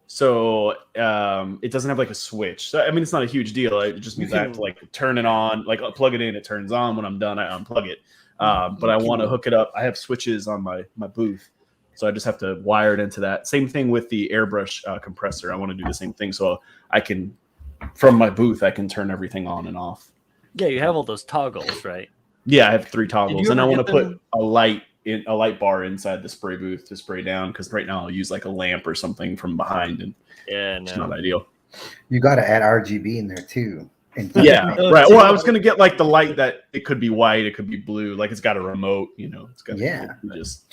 So it doesn't have like a switch. So I mean, it's not a huge deal. It just means I have to like turn it on, like plug it in. It turns on. When I'm done, I unplug it. But I want to hook it up. I have switches on my booth, so I just have to wire it into that. Same thing with the airbrush compressor. I want to do the same thing, so I can from my booth I can turn everything on and off. Yeah, you have all those toggles, right? Yeah, I have 3 toggles, and I ever want to get put a light bar inside the spray booth to spray down, because right now I'll use like a lamp or something from behind, and Yeah, it's not no. ideal. You got to add RGB in there too. Yeah, right. Well, I was gonna get like the light that it could be white, it could be blue, like it's got a remote, it's got just,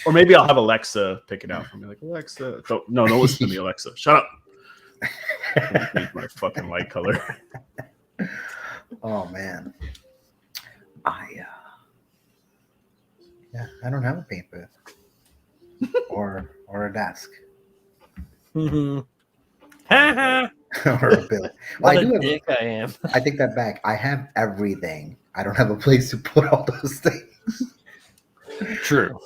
or maybe I'll have Alexa pick it out for me, like Alexa. Don't listen to me, Alexa. Shut up. Change my fucking light color. Oh man, I don't have a paint booth. or a desk Mhm. or a bill. Well, What I a do have. dick I am. I take that back. I have everything. I don't have a place to put all those things. True.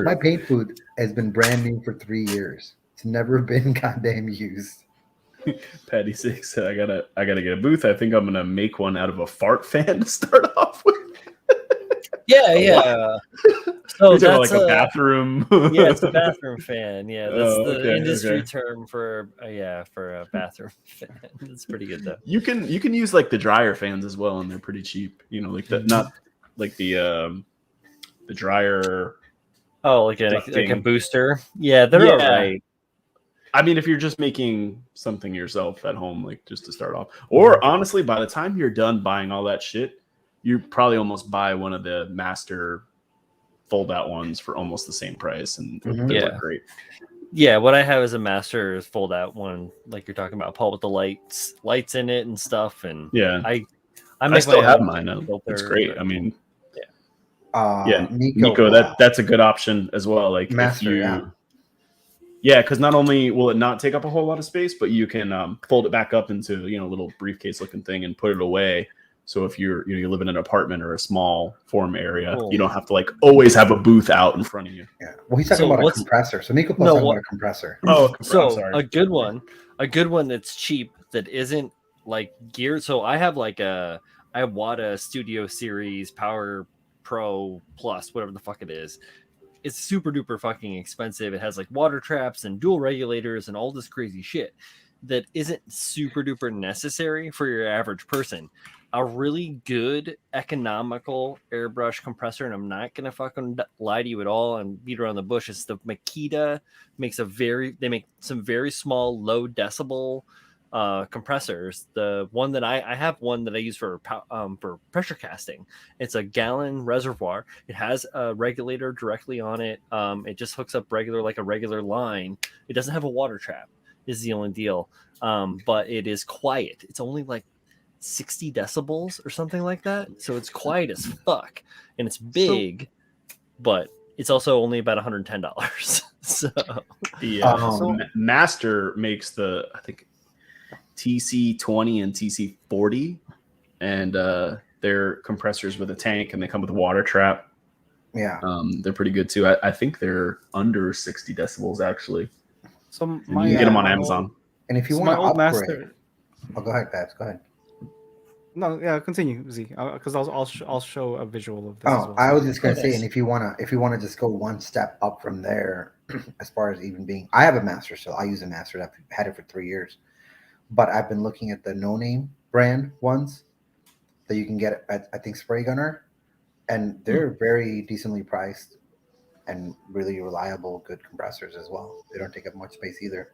My paint booth has been brand new for 3 years. It's never been goddamn used. Patty Six said, I gotta get a booth. I think I'm gonna make one out of a fart fan to start off with. Yeah, A yeah. So You're talking about that's like a bathroom. yeah, it's a bathroom fan. Yeah, that's Oh, the okay, industry okay. term for for a bathroom fan. It's pretty good though. You can use like the dryer fans as well, and they're pretty cheap. You know, like the not like the dryer Oh, like a ducting. booster. Yeah, they're Yeah. all right. I mean, if you're just making something yourself at home, like just to start off, or honestly, by the time you're done buying all that shit, you probably almost buy one of the master fold-out ones for almost the same price, and they look great. Yeah, what I have is a master fold out one, like you're talking about, Paul, with the lights in it and stuff. And yeah, I I still have mine. It's great. But, I mean, Yeah, Nico, that's a good option as well. Like master, if you, yeah, because not only will it not take up a whole lot of space, but you can fold it back up into a little briefcase looking thing and put it away. So if you live in an apartment or a small form area, you don't have to like always have a booth out in front of you. Yeah. Well, he's talking about a compressor. So Nico talking about a compressor. Oh, so I'm sorry. a good one that's cheap that isn't like geared. So I have like a Iwata Studio Series Power Pro Plus, whatever the fuck it is. It's super duper fucking expensive. It has like water traps and dual regulators and all this crazy shit that isn't super duper necessary for your average person. A really good economical airbrush compressor, and I'm not gonna fucking lie to you at all and beat around the bush. It's the Makita they make some very small low decibel compressors. The one that I have one that I use for pressure casting. It's a gallon reservoir. It has a regulator directly on it. It just hooks up like a regular line. It doesn't have a water trap. Is the only deal. But it is quiet. It's only like 60 decibels or something like that. So it's quiet as fuck, and it's big, but it's also only about $110. So the Master makes the, I think, TC20 and TC40, and they're compressors with a tank, and they come with a water trap. Yeah, they're pretty good too. I think they're under 60 decibels actually. So you can get them on Amazon. And if you want to upgrade, go ahead, Babs. Go ahead. No, yeah, continue, Z, because I'll show a visual of this. Oh, as well. I was just gonna say, and if you wanna just go one step up from there, as far as even being, I have a master still. I use a master. I've had it for 3 years, but I've been looking at the no name brand ones that you can get at, I think, Spray Gunner, and they're very decently priced and really reliable, good compressors as well. They don't take up much space either.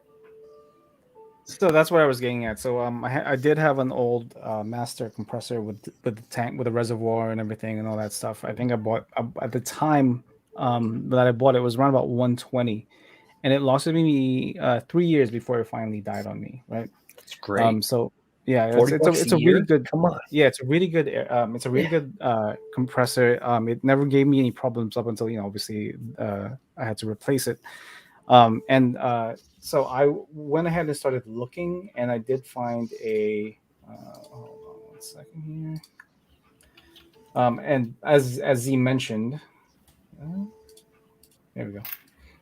So that's what I was getting at. So I did have an old master compressor with the tank, with a reservoir and everything and all that stuff. I think I bought at the time that I bought it was around about 120, and it lasted me 3 years before it finally died on me. Right. It's great. So yeah, it's a really good. Come on. Yeah, it's a really good. It's a really good compressor. It never gave me any problems up until obviously I had to replace it. So I went ahead and started looking, and I did find a. Hold on 1 second here. And as Z mentioned, there we go.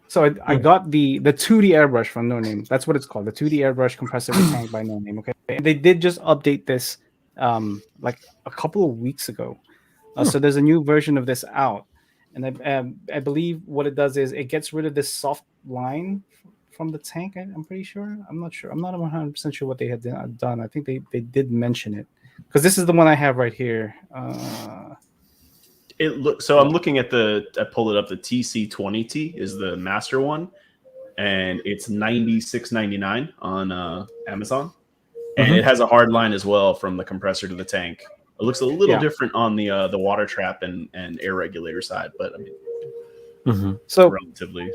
So I got the 2D airbrush from No Name. That's what it's called, the 2D airbrush compressor with tank by No Name. Okay, and they did just update this like a couple of weeks ago. So there's a new version of this out, and I believe what it does is it gets rid of this soft line from the tank. I'm pretty sure. I'm not sure. I'm not 100% sure what they had done. I think they did mention it, because this is the one I have right here. So I'm looking at I pulled it up. The TC20T is the master one, and it's $96.99 on Amazon, and it has a hard line as well from the compressor to the tank. It looks a little different on the water trap and air regulator side, but I mean, so relatively.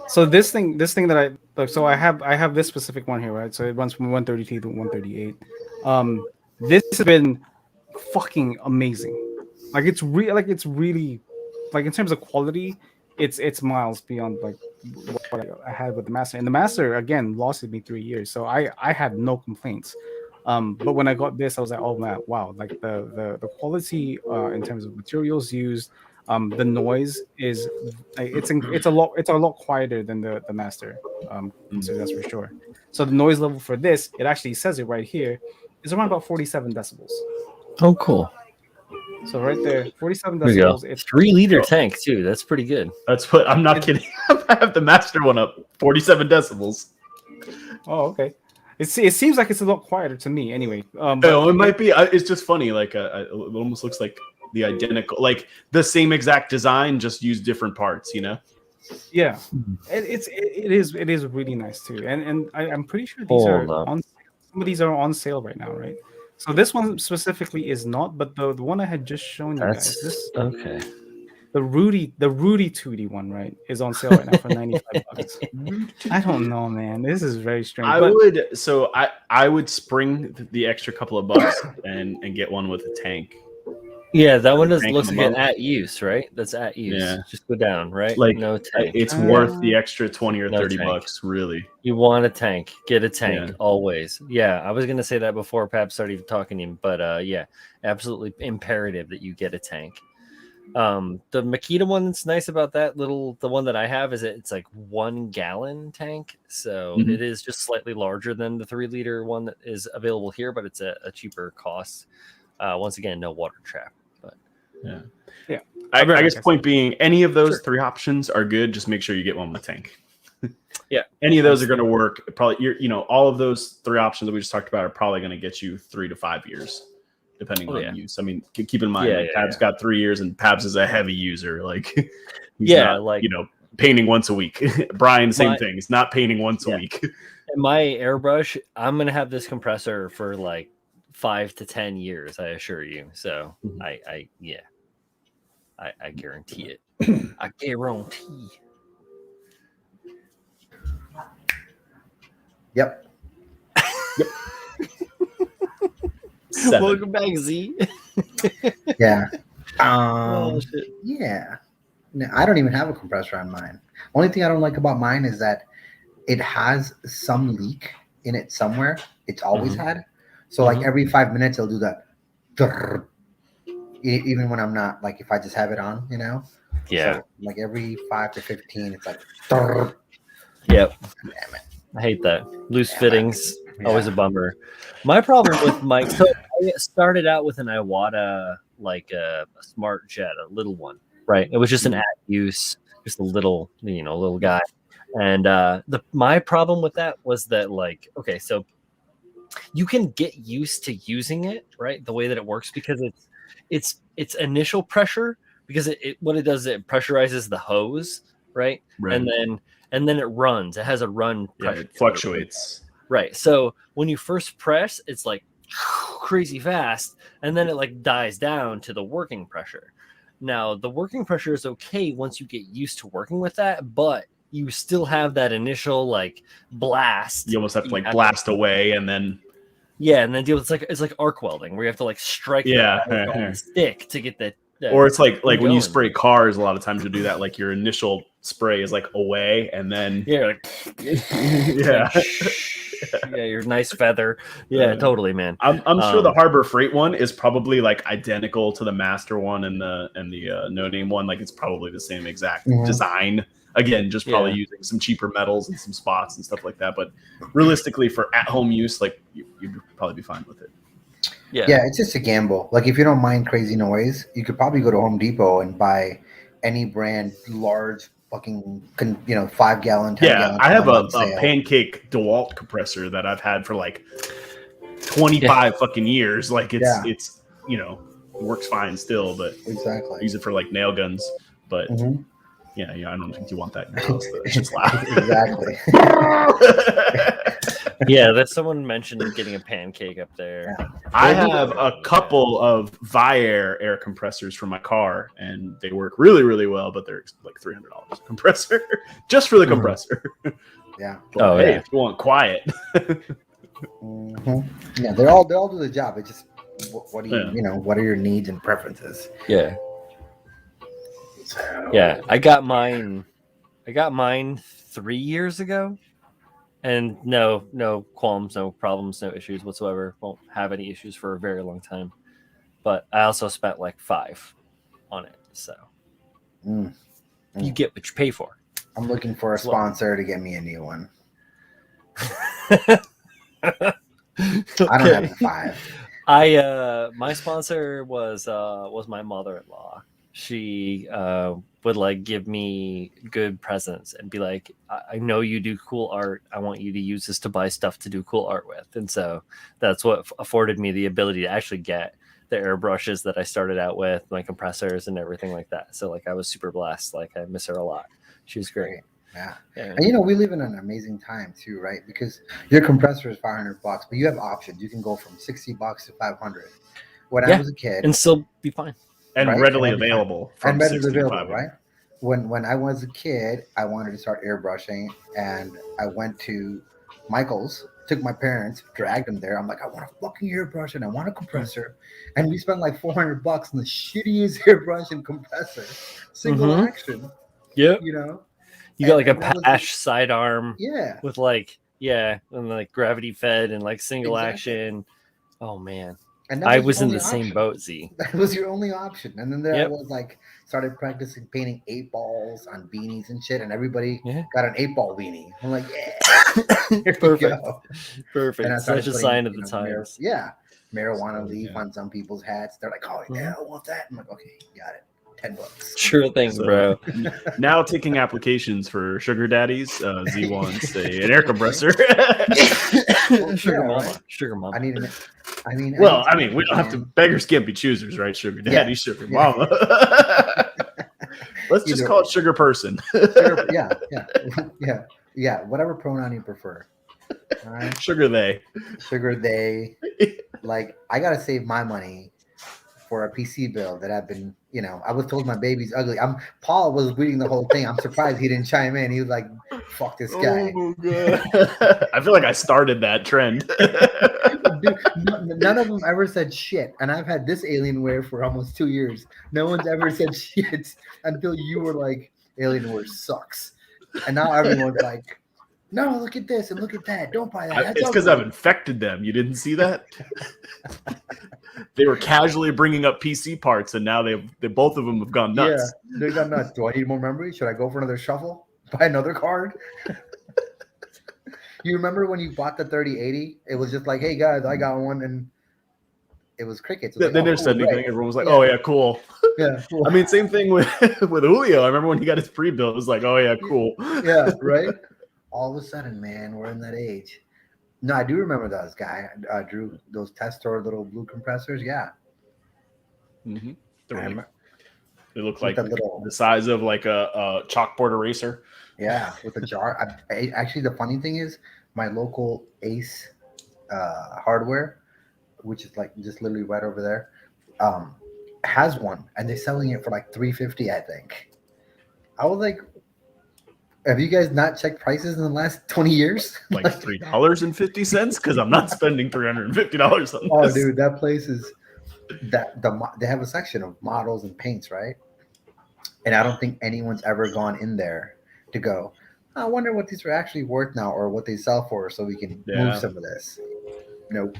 So this thing that I look, so I have this specific one here, right? So it runs from 132 to 138. This has been fucking amazing. Like it's really like in terms of quality, it's miles beyond like what I had with the master. And the master again lasted me 3 years, so I had no complaints. But when I got this, I was like, oh man, wow! Like the quality in terms of materials used, the noise is it's a lot quieter than the master. So that's for sure. So the noise level for this, it actually says it right here, is around about 47 decibels. Oh, cool. So right there, 47 There you go. decibels. It's 3-liter tank too. That's pretty good. That's what I'm not kidding. I have the master one up, 47 decibels. oh okay. It seems like it's a lot quieter to me anyway. Oh, it might be. It's just funny. Like it almost looks like the identical, like the same exact design, just use different parts. You know? Yeah, it is really nice too, and I'm pretty sure these are on sale. Some of these are on sale right now, right? So this one specifically is not, but the one I had just shown you guys, this okay. the Rudy Tooty one, right, is on sale right now for $95. I don't know, man. This is very strange. I would spring the extra couple of bucks and get one with a tank. Yeah, that one looks Tank like on an the at use, right? That's at use. Yeah. Just go down, right? Like no tank. it's worth the extra 20 or 30 tank. bucks, really. You want a tank, get a tank Yeah. always. Yeah, I was gonna say that before Pap started even talking to him, but yeah, absolutely imperative that you get a tank. The Makita one that's nice about the one that I have is it's like 1 gallon tank, so Mhm. it is just slightly larger than the 3-liter one that is available here, but it's a cheaper cost. Once again, no water trap. yeah. I guess point it. being, any of those three options are good. Just make sure you get one with a tank. Yeah, any of those are going to work. Probably, all of those three options that we just talked about are probably going to get you 3 to 5 years, depending on use. I mean, keep in mind, Pab's got 3 years, and Pab's is a heavy user. Like, he's not, painting once a week. Brian, same thing. He's not painting once a week. And my airbrush, I'm gonna have this compressor for like 5 to 10 years. I assure you. So I guarantee it. I guarantee. Yep. Welcome back, Z. Yeah. Shit. Yeah. No, I don't even have a compressor on mine. Only thing I don't like about mine is that it has some leak in it somewhere. It's always had. So like every 5 minutes it'll do that. Even when I'm not, like if I just have it on, Yeah. So, like every 5 to 15, it's like. Yep. Damn it. I hate that. Loose fittings, always a bummer. My problem with my so I started out with an Iwata, like a smart jet, a little one, right? It was just an at use, just a little, little guy. And my problem with that was that, like, okay, so you can get used to using it, right? The way that it works, because it's initial pressure, because what it does is it pressurizes the hose, right? And then it runs. It has a run pressure. It fluctuates. Right. So when you first press, it's like crazy fast, and then it like dies down to the working pressure. Now, the working pressure is okay once you get used to working with that, but you still have that initial like blast. You almost have to like blast away and then and then deal with it's like arc welding, where you have to like strike the stick to get that. Or it's like when you spray cars, a lot of times you do that. Like your initial spray is like away, and then yeah, your nice feather. Yeah, totally, man. I'm sure the Harbor Freight one is probably like identical to the Master one and the No Name one. Like it's probably the same exact design. Again, just probably using some cheaper metals and some spots and stuff like that. But realistically, for at-home use, like you'd probably be fine with it. Yeah, it's just a gamble. Like if you don't mind crazy noise, you could probably go to Home Depot and buy any brand large fucking 5 gallon, 10 gallon. I have a Pancake DeWalt compressor that I've had for like 25 fucking years. Like it's works fine still, but exactly use it for like nail guns. But I don't think you want that in your house. It's just loud. Exactly. That's someone mentioned getting a pancake up there. I have a couple of Viair air compressors for my car, and they work really, really well, but they're like $300 a compressor just for the compressor. Yeah. Well, if you want quiet. Yeah, they all do the job. It just what do you what are your needs and preferences? Yeah. Yeah, I got mine 3 years ago, and no qualms, no problems, no issues whatsoever. Won't have any issues for a very long time. But I also spent like 5 on it, so Mm. you get what you pay for. I'm looking for a As well. sponsor to get me a new one. Okay. I don't have the 5. My sponsor was my mother-in-law. She would like give me good presents and be like, I know you do cool art. I want you to use this to buy stuff to do cool art with. And so that's what afforded me the ability to actually get the airbrushes that I started out with, my compressors and everything like that. So like I was super blessed. Like I miss her a lot. She was great. Yeah. And, And you know, we live in an amazing time too, right? Because your compressor is $500, but you have options. You can go from $60 to $500. When I was a kid, and still be fine. And right? readily And every time. available from and readily 60 to available, 500. right? When I was a kid, I wanted to start airbrushing, and I went to Michael's, took my parents, dragged them there. I'm like, I want a fucking airbrush and I want a compressor, and we spent like $400 on the shittiest airbrush and compressor, single action. Yep. You know, You got like a and that was- patch sidearm yeah. with like and like gravity fed and like single Exactly. action. Oh man. And that I your was in only the same option. boat, Z. That was your only option. And then there I Yep. was like, started practicing painting 8 balls on beanies and shit, and everybody Yeah. got an 8-ball beanie. I'm like, yeah, here we Perfect. go. Perfect. And I started Such a putting, sign of you the know, times. marijuana So, leaf yeah. on some people's hats. They're like, oh yeah, I want that. I'm like, okay, got it. $10. Sure thing, So- bro. Now taking applications for sugar daddies. Z wants an air compressor. Sugar yeah, mama. right? Sugar mama. Well, I mean, we don't have to. Beggars can't be choosers, right? Sugar daddy, Yeah. sugar Yeah. mama. Let's just Either call or. it sugar person. Yeah. Whatever pronoun you prefer. All right. Sugar they. Sugar they. Like, I gotta save my money for a PC bill that I've been, you know, I was told my baby's ugly. Paul was reading the whole thing. I'm surprised he didn't chime in. He was like, fuck this guy. Oh, God. I feel like I started that trend. Dude, none of them ever said shit. And I've had this Alienware for almost 2 years. No one's ever said shit until you were like, Alienware sucks. And now everyone's like, no, look at this and look at that. Don't buy that. That's It's because ugly. I've infected them. You didn't see that? They were casually bringing up PC parts, and now they both of them have gone nuts. Yeah, they got nuts. Do I need more memory? Should I go for another shuffle? Buy another card? You remember when you bought the 3080? It was just like, hey guys, I got one, and it was crickets. It was They like, never oh, said cool, anything. great. Everyone was like, Yeah. "Oh yeah, cool." Yeah, cool. I mean, same thing with Julio. I remember when he got his pre-built. It was like, "Oh yeah, cool." Yeah, right. All of a sudden, man, we're in that age. No, I do remember those guy Drew, those Testor little blue compressors. Yeah, Mm-hmm. I They look With like that little- the size of like a chalkboard eraser. yeah, with the jar. Actually, the funny thing is, my local Ace hardware, which is like just literally right over there, has one, and they're selling it for like $350, I think. I was like, have you guys not checked prices in the last 20 years? Like $3.50 because I'm not spending $350 on Oh, this. dude, that place is they have a section of models and paints, right? And I don't think anyone's ever gone in there to go, I wonder what these are actually worth now or what they sell for, so we can Yeah. move some of this. Nope.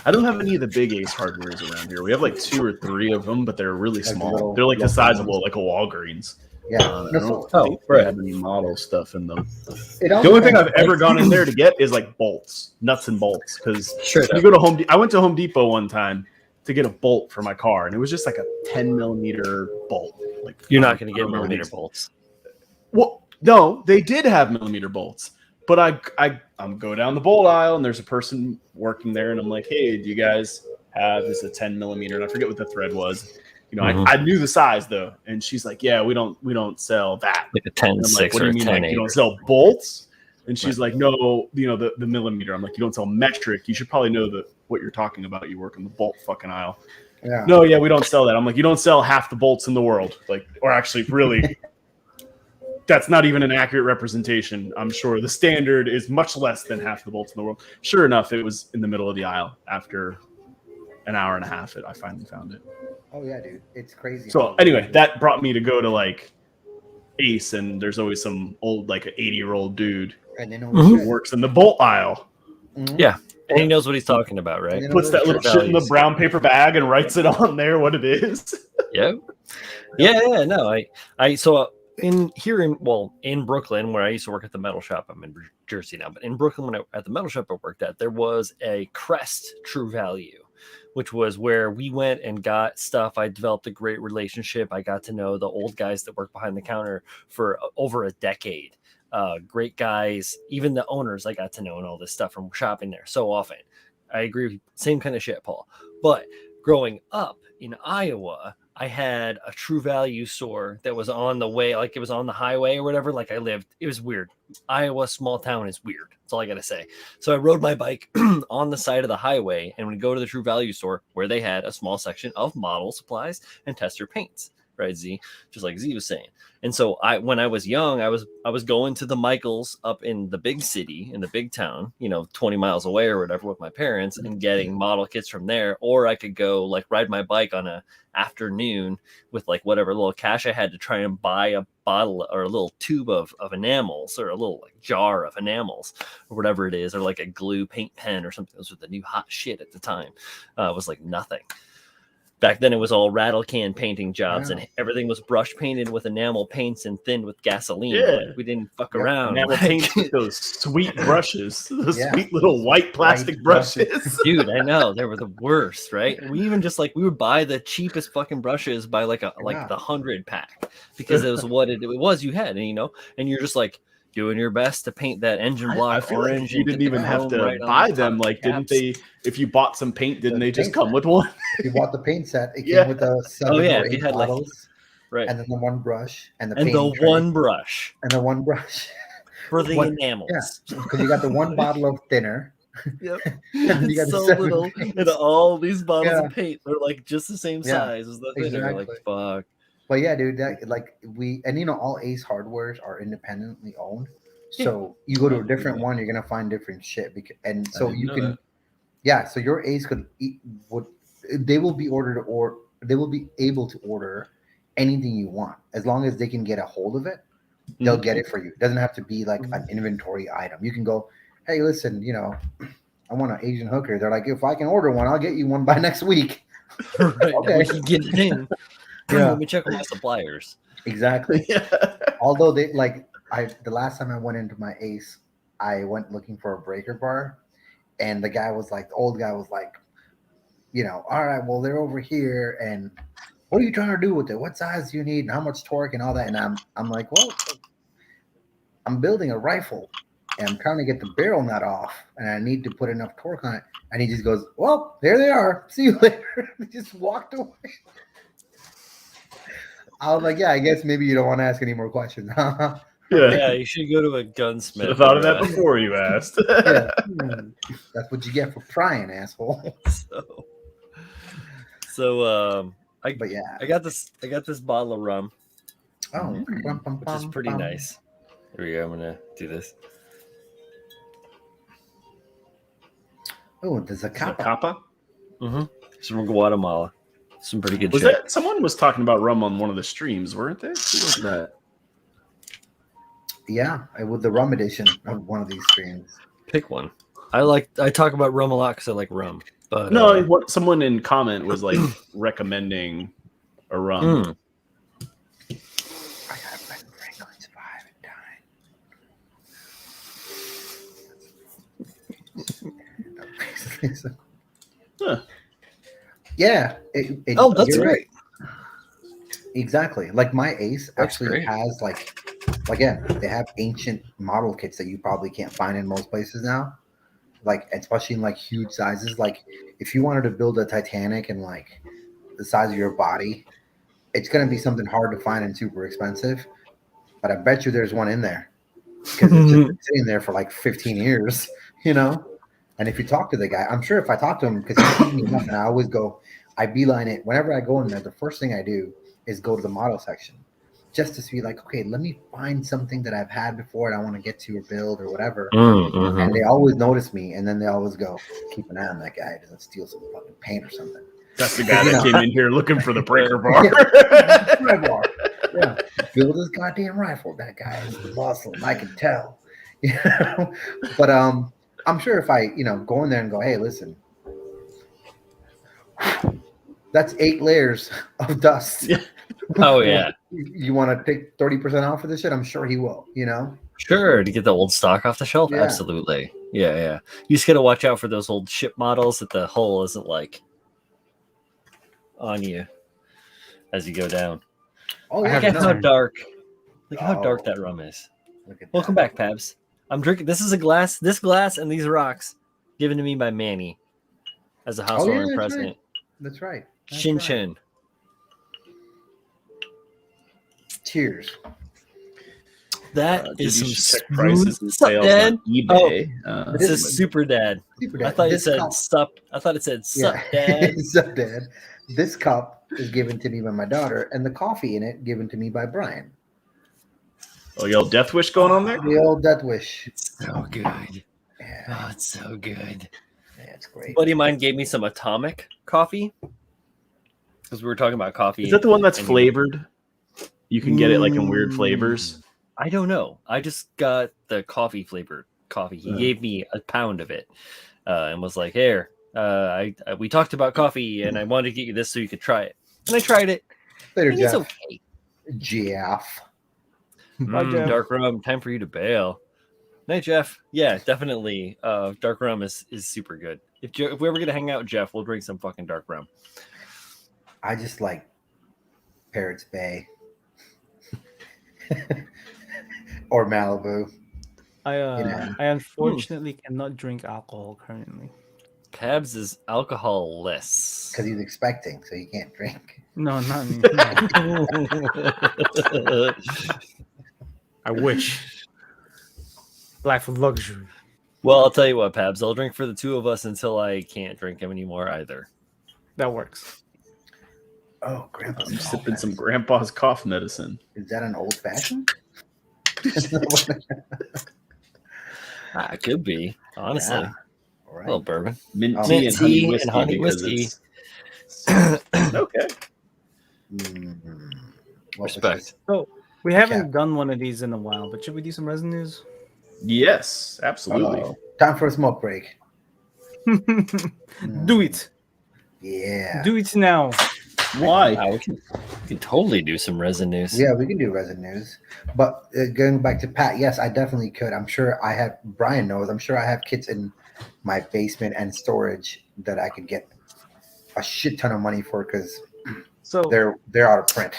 I don't have any of the big Ace hardwares around here. We have like 2 or 3 of them, but they're really Like small. little They're like the local size of ones. like a Walgreens. Yeah. I don't Oh, think right. they have any model stuff in them. It The also only thing depends, I've ever like- gone in there to get is like bolts, nuts and bolts. Because Sure. you go to Home. I went to Home Depot one time to get a bolt for my car, and it was just like a 10 millimeter bolt. Like You're not going to I get don't know what it millimeter is. bolts. Well, no, they did have millimeter bolts, but I'm go down the bolt aisle and there's a person working there, and I'm like, hey, do you guys have this a 10 millimeter? And I forget what the thread was. You know, Mhm. I knew the size though, and she's like, yeah, we don't sell that. Like a And I'm 10.6 like, what do or you a mean? 10.8. Like, you don't sell bolts? And she's like, no, you know, the millimeter. I'm like, you don't sell metric. You should probably know what you're talking about. You work in the bolt fucking aisle. Yeah. No, yeah, we don't sell that. I'm like, you don't sell half the bolts in the world. Like, or actually, really, that's not even an accurate representation. I'm sure the standard is much less than half the bolts in the world. Sure enough, it was in the middle of the aisle. After an hour and a half, I finally found it. Oh yeah, dude, it's crazy. So how- anyway, that brought me to go to like Ace, and there's always some old, like an 80-year-old dude and they know Mhm. his who works in the bolt aisle. Mhm. Yeah, and he knows what he's talking about, right? You know, Puts that little True shit in the values. brown paper bag and writes it on there what it is. Yep. Yeah. No, I so in Brooklyn, where I used to work at the metal shop. I'm in Jersey now, but in Brooklyn, at the metal shop I worked at, there was a Crest True Value, which was where we went and got stuff. I developed a great relationship. I got to know the old guys that work behind the counter for over a decade. Great guys, even the owners I got to know, and all this stuff from shopping there so often. I agree with you. Same kind of shit, Paul. But growing up in Iowa, I had a True Value store that was on the way, like it was on the highway or whatever. Like I lived, it was weird. Iowa, small town, is weird. That's all I got to say. So I rode my bike on the side of the highway and would go to the True Value store where they had a small section of model supplies and tester paints. Right, Z, just like Z was saying. And so when I was young, I was going to the Michaels up in the big city, in the big town, 20 miles away or whatever, with my parents, and getting model kits from there. Or I could go like ride my bike on a afternoon with like whatever little cash I had to try and buy a bottle or a little tube of enamels, or a little like jar of enamels or whatever it is, or like a glue paint pen or something. Those were the new hot shit at the time. It was like nothing. Back then, it was all rattle can painting jobs, and everything was brush painted with enamel paints and thinned with gasoline. Yeah. Like, we didn't fuck around. Enamel paints with those sweet brushes, those Yeah. sweet little white plastic White brushes. Dude, I know they were the worst, right? We even just we would buy the cheapest fucking brushes by the 100 pack, because it was what it was you had, and you're just like doing your best to paint that engine block I feel orange. like you and didn't get the even have chrome to right on buy the them. top Like, didn't caps. they? If you bought some paint, didn't The they just paint come set. with one? If you bought the paint set, it Yeah. came with the 7 Oh, yeah, or if you 8 had, bottles, Right, and then the one brush and the and paint the tray, one brush and the one brush for the One- enamels. because you got the one bottle of thinner. Yep. And then you got It's the so 7 little, paints. and all these bottles Yeah. of paint, they're like just the same Yeah, size as the thinner. Like, exactly. fuck. But yeah, dude, that all Ace hardwares are independently owned. So you go to I a didn't know different that. one, you're gonna find different shit. And I so didn't you know can, that. yeah. So your Ace they will be ordered, or they will be able to order anything you want as long as they can get a hold of it. They'll Mhm. get it for you. It doesn't have to be like an inventory item. You can go, hey, listen, I want an Asian hooker. They're like, if I can order one, I'll get you one by next week. Right. Okay. We can get it in. Yeah. Let me check with my suppliers. Exactly. Yeah. Although the last time I went into my Ace, I went looking for a breaker bar, and the old guy was like, all right, well, they're over here, and what are you trying to do with it? What size do you need, and how much torque and all that? And I'm like, well, I'm building a rifle, and I'm trying to get the barrel nut off, and I need to put enough torque on it. And he just goes, well, there they are. See you later. He just walked away. I was like, yeah, I guess maybe you don't want to ask any more questions. Yeah. Yeah, you should go to a gunsmith. Should have thought of or, that before you asked. Yeah. That's what you get for prying, asshole. So But yeah. I got this bottle of rum, Oh, which is pretty nice. Here we go. I'm gonna do this. Oh, there's a copper. Kappa? Mm-hmm. It's from Guatemala. Some pretty good Was shit. that someone was talking about rum on one of the streams, weren't they? Who was that? Yeah, with the rum edition of one of these streams. Pick one. I talk about rum a lot because I like rum. But No, someone in comment was like recommending a rum. I got Ben Franklin's 5 and dime. Huh. Yeah. that's you're great. right. Exactly. Like my Ace That's actually great. has again, they have ancient model kits that you probably can't find in most places now. Like, especially in like huge sizes. Like if you wanted to build a Titanic and like the size of your body, it's going to be something hard to find and super expensive. But I bet you there's one in there because it's just been sitting there for like 15 years, And if you talk to the guy, I'm sure if I talk to him, because he keeps me up, and I always go, I beeline it. Whenever I go in there, the first thing I do is go to the model section just to see like, okay, let me find something that I've had before and I want to get to or build or whatever. Mm-hmm. And they always notice me, and then they always go, keep an eye on that guy. He doesn't steal some fucking paint or something. That's the guy You that know. came in here looking for the breaker bar. Rifle. Yeah, build his goddamn rifle. That guy is muscle. I can tell. You know? But I'm sure if I go in there and go, hey, listen, that's 8 layers of dust. Yeah. Oh yeah, You want to take 30% off for this shit? I'm sure he will. sure. To get the old stock off the shelf, Yeah. absolutely. Yeah. You just gotta watch out for those old ship models that the hull isn't like on you as you go down. Oh Look yeah, at how no. dark. Look how dark Oh. that rum is. Look at Welcome that. back, Pabs. I'm drinking. This is a glass. This glass and these rocks given to me by Manny as a Oh housewarming yeah, that's present. right. That's right. That's Chin right. chin. Cheers. That Dude, is you some should check smooth- prices and Sup, sales Dad? on eBay. It says super dad. Super I Dad. thought it This said cup, sup. I thought it said sup, yeah. dad. Sup, Dad. This cup is given to me by my daughter, and the coffee in it given to me by Brian. Oh, you old death wish going on there? The old death wish. It's so good. Yeah, Oh, it's so good. it's A great. buddy of mine gave me some atomic coffee because we were talking about coffee. Is that the one that's and flavored? You can get it like in weird flavors. I don't know. I just got the coffee flavored coffee. He gave me a pound of it and was like, "Here, we talked about coffee, and I wanted to get you this so you could try it." And I tried it. Later, And it's Jeff. okay. Jeff. Bye, Jeff. Dark rum. Time for you to bail. Night, Jeff. Yeah, definitely. Dark rum is super good. If we're ever gonna hang out, Jeff, we'll drink some fucking dark rum. I just like Parrots Bay or Malibu. I Yeah. I unfortunately cannot drink alcohol currently. Pabs is alcohol-less. Because he's expecting, so he can't drink. No, not me. No. I wish. Life of luxury. Well, I'll tell you what, Pabs. I'll drink for the two of us until I can't drink him anymore either. That works. Oh, Grandpa's I'm sipping some grandpa's cough medicine. Is that an old fashioned? It could be, honestly. Yeah. All A right. little bourbon. Mint Oh. tea Mint and honey tea whiskey. and honey because whiskey. it's- okay. What was Respect. this? So we haven't Yeah. done one of these in a while, but should we do some resin news? Yes, absolutely. Uh-oh. Time for a smoke break. Do it. Yeah. Do it now. Why? We can totally do some resin news. Yeah, we can do resin news. But going back to Pat, yes, I definitely could. I'm sure I have, Brian knows, I'm sure I have kits in my basement and storage that I could get a shit ton of money for because So they're out of print.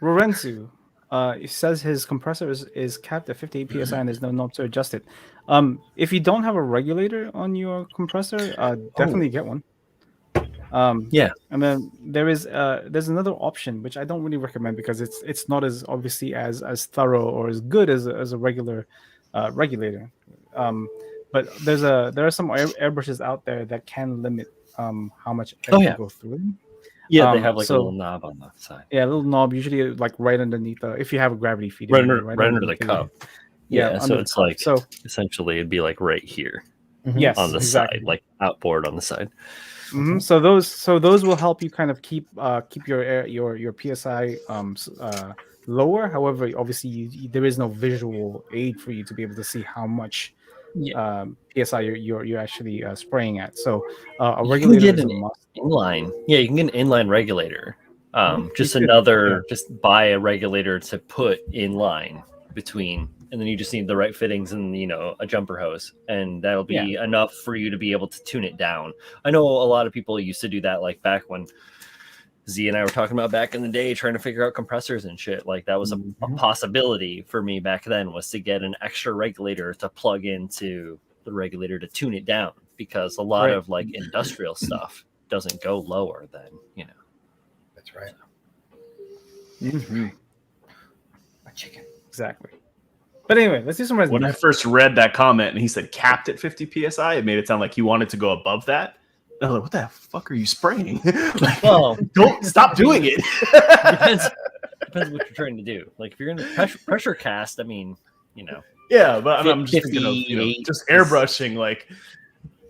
Lorenzo, it says his compressor is capped at 58 psi and there's no knob to adjust it. If you don't have a regulator on your compressor, definitely get one. Yeah. And then there's another option which I don't really recommend because it's not as obviously as thorough or as good as a regular regulator. But there are some airbrushes out there that can limit how much air can go through them. Yeah, they have like a so- little knob on the side. Yeah, a little knob, usually like right underneath if you have a gravity feed. Right anyway, under the underneath cup. Yeah, Yeah, so under the it's cup. like So essentially it'd be like right here yes, on the exactly. side, like outboard on the side. So those will help you kind of keep your psi lower. However, obviously there is no visual aid for you to be able to see how much psi you're actually spraying at. So a You can regulator get is a an must. inline. Yeah, you can get an inline regulator. Just You could, another, just buy a regulator to put in line between, and then you just need the right fittings and a jumper hose, and that'll be enough for you to be able to tune it down. I know a lot of people used to do that, like back when Z and I were talking about back in the day, trying to figure out compressors and shit. Like that was a possibility for me back then, was to get an extra regulator to plug into the regulator to tune it down, because a lot of like industrial stuff doesn't go lower than That's right. A chicken. Exactly. But anyway, let's do some resin. When I first read that comment and he said capped at 50 psi, it made it sound like he wanted to go above that. And I was like, what the fuck are you spraying? Like, Well, don't stop doing it. depends what you're trying to do. Like if you're going to pressure cast, I mean, Yeah, but I'm just thinking of 58 just airbrushing. Like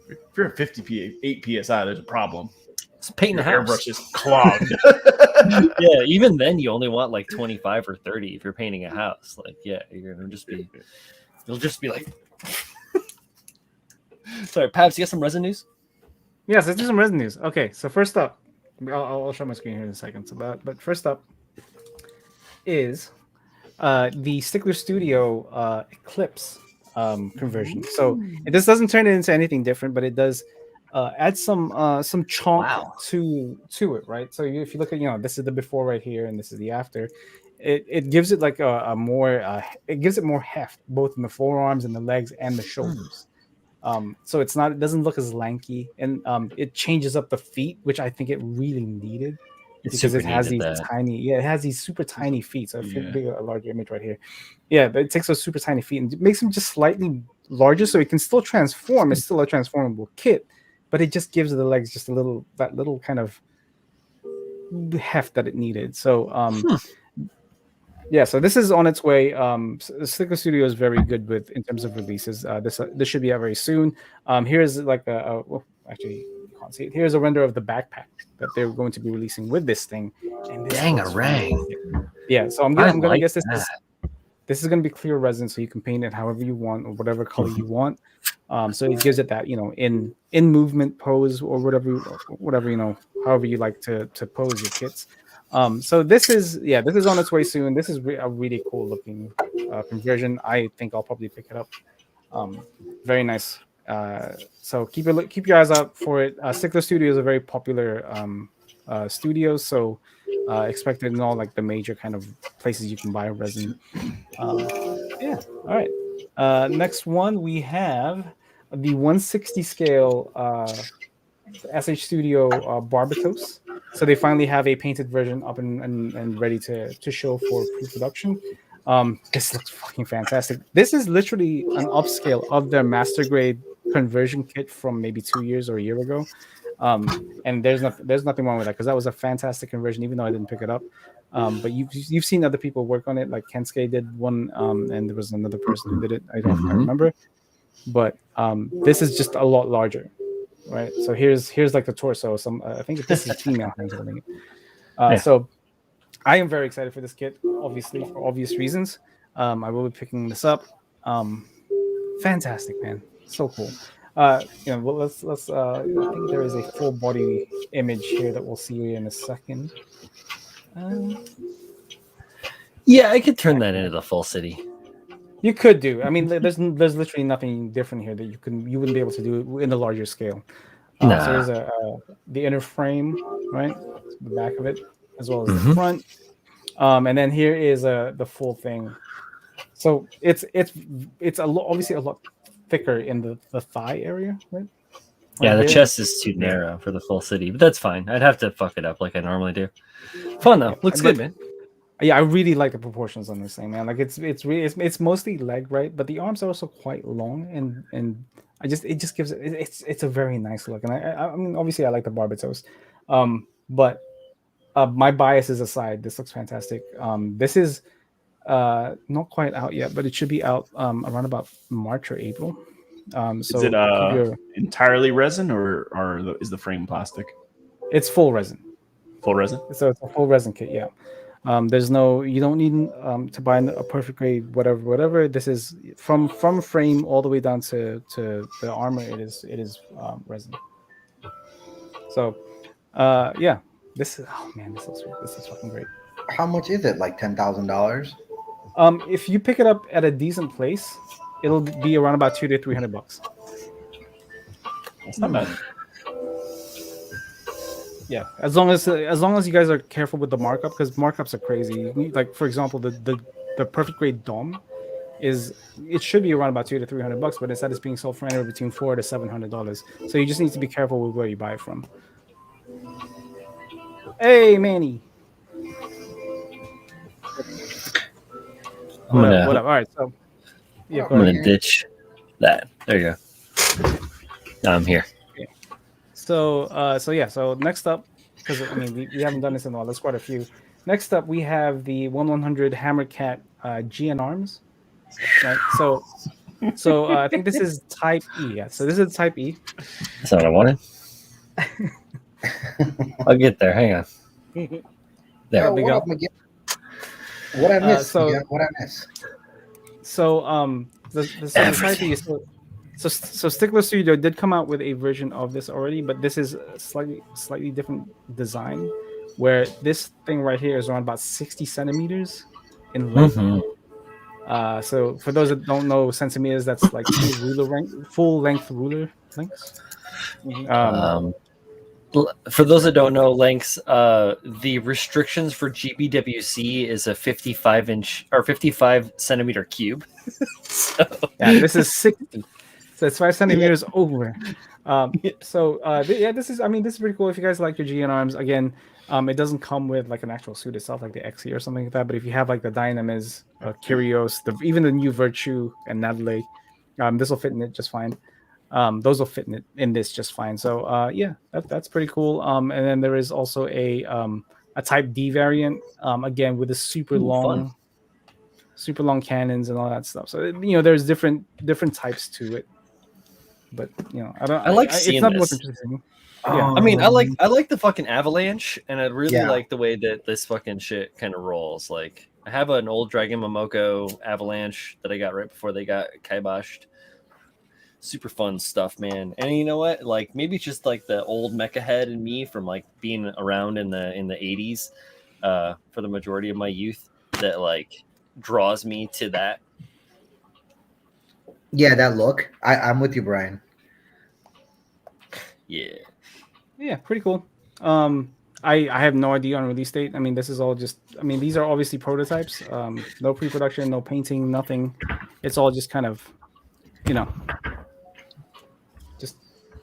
if you're at 58 psi, there's a problem. It's painting Your a house. hairbrush is clogged. Yeah, even then you only want like 25 or 30 if you're painting a house. Like, yeah, you're gonna just be, you'll just be like. Sorry, Pabs, you got some resin news? Yes, let's do some resin news. Okay, so first up, I'll show my screen here in a second. So, but first up is the Stickler Studio Eclipse conversion. So this doesn't turn it into anything different, but it does add some chunk to it, right? So if you look at, this is the before right here, and this is the after. It gives it like a more it gives it more heft both in the forearms and the legs and the shoulders. So it doesn't look as lanky, and it changes up the feet, which I think it really needed. Because it has these it has these super tiny feet. So if you big a larger image right here, but it takes those super tiny feet and makes them just slightly larger, so it can still transform. It's still a transformable kit, but it just gives the legs just that little kind of heft that it needed. So so this is on its way. Stickler Studio is very good in terms of releases. This should be out very soon. Here's like actually you can't see it. Here's a render of the backpack that they're going to be releasing with this thing. And this yeah. So I'm gonna guess this is gonna be clear resin, so you can paint it however you want or whatever color you want. So it gives it that in movement pose or whatever however you like to pose your kits. So this is on its way soon. This is a really cool looking conversion. I think I'll probably pick it up. Very nice. So keep your eyes out for it. Stickler Studio is a very popular studio, so expect it in all like the major kind of places you can buy resin. All right. Next one we have the 160 scale SH Studio Barbatos. So they finally have a painted version up and ready to show for pre-production. This looks fucking fantastic. This is literally an upscale of their master grade conversion kit from maybe 2 years or a year ago. And there's nothing wrong with that, because that was a fantastic conversion, even though I didn't pick it up. But you've seen other people work on it, like Kensuke did one, and there was another person who did it. I remember. But this is just a lot larger. Right, so here's like the torso. I think this is female hands holding it. So I am very excited for this kit, obviously for obvious reasons. I will be picking this up. Fantastic, man, so cool. Let's. I think there is a full body image here that we'll see in a second. Yeah, I could turn that into the full city. You could do. I mean, there's literally nothing different here that you wouldn't be able to do in the larger scale. So there's the inner frame, right, the back of it, as well as the front, and then here is the full thing. So it's obviously a lot thicker in the thigh area, right? Yeah, the chest is too narrow for the full city, but that's fine. I'd have to fuck it up like I normally do. Fun though, looks good, man. Yeah, I really like the proportions on this thing, man. Like it's mostly leg, right? But the arms are also quite long, and it just gives it's a very nice look. And I mean, obviously I like the Barbatos, but my biases aside, this looks fantastic. This is not quite out yet, but it should be out around about March or April. So is it entirely resin or is the frame plastic? It's full resin. Full resin? So it's a full resin kit, yeah. You don't need to buy a perfect grade whatever. This is from frame all the way down to the armor. It is resin. So this is this is fucking great. How much is it? Like $10,000? If you pick it up at a decent place, it'll be around about $200 to $300. That's not bad. Yeah, as long as you guys are careful with the markup, because markups are crazy. Like, for example, the perfect grade dome it should be around about $200 to $300, but instead it's being sold for anywhere between $400 to $700. So you just need to be careful with where you buy it from. Hey, Manny. All right, so I'm gonna ditch that. There you go. Now I'm here. So next up, because I mean we haven't done this in a while. There's quite a few. Next up, we have the 1/100 Hammercat GN arms. Right. So I think this is Type E. Yeah. So this is Type E. That's not what I wanted. I'll get there. Hang on. There. Oh, we what go. up, Miguel? What I miss? So- Miguel? What I miss? So the site that you so Stickler Studio did come out with a version of this already, but this is a slightly different design, where this thing right here is around about 60 centimeters in length. Mhm. So for those that don't know centimeters, that's like full length ruler lengths. For those that don't know lengths, the restrictions for GBWC is a 55-inch or 55 centimeter cube. So, Yeah, this is 60. So it's 5 centimeters over. This is, I mean, this is pretty cool. If you guys like your GN arms, again, it doesn't come with like an actual suit itself, like the XE or something like that. But if you have like the Dynamis, Kyrios, even the new Virtue and Nadle, this will fit in it just fine. Those will fit in this just fine. So that's pretty cool. And then there is also a Type D variant, again with a super long cannons and all that stuff. So there's different types to it. But I like seeing it's not this. what's interesting. Yeah, I mean, I like the fucking avalanche, and I really Yeah. like the way that this fucking shit kind of rolls. Like, I have an old Dragon Momoko avalanche that I got right before they got kiboshed. Super fun stuff, man. And you know what? Like, maybe it's just like the old mecha head in me from like being around in the 80s for the majority of my youth that like draws me to that. Yeah, that look. I'm with you, Brian. Yeah, pretty cool. I have no idea on release date. I mean, this is all just. I mean, these are obviously prototypes. No pre-production, no painting, nothing. It's all just kind of, just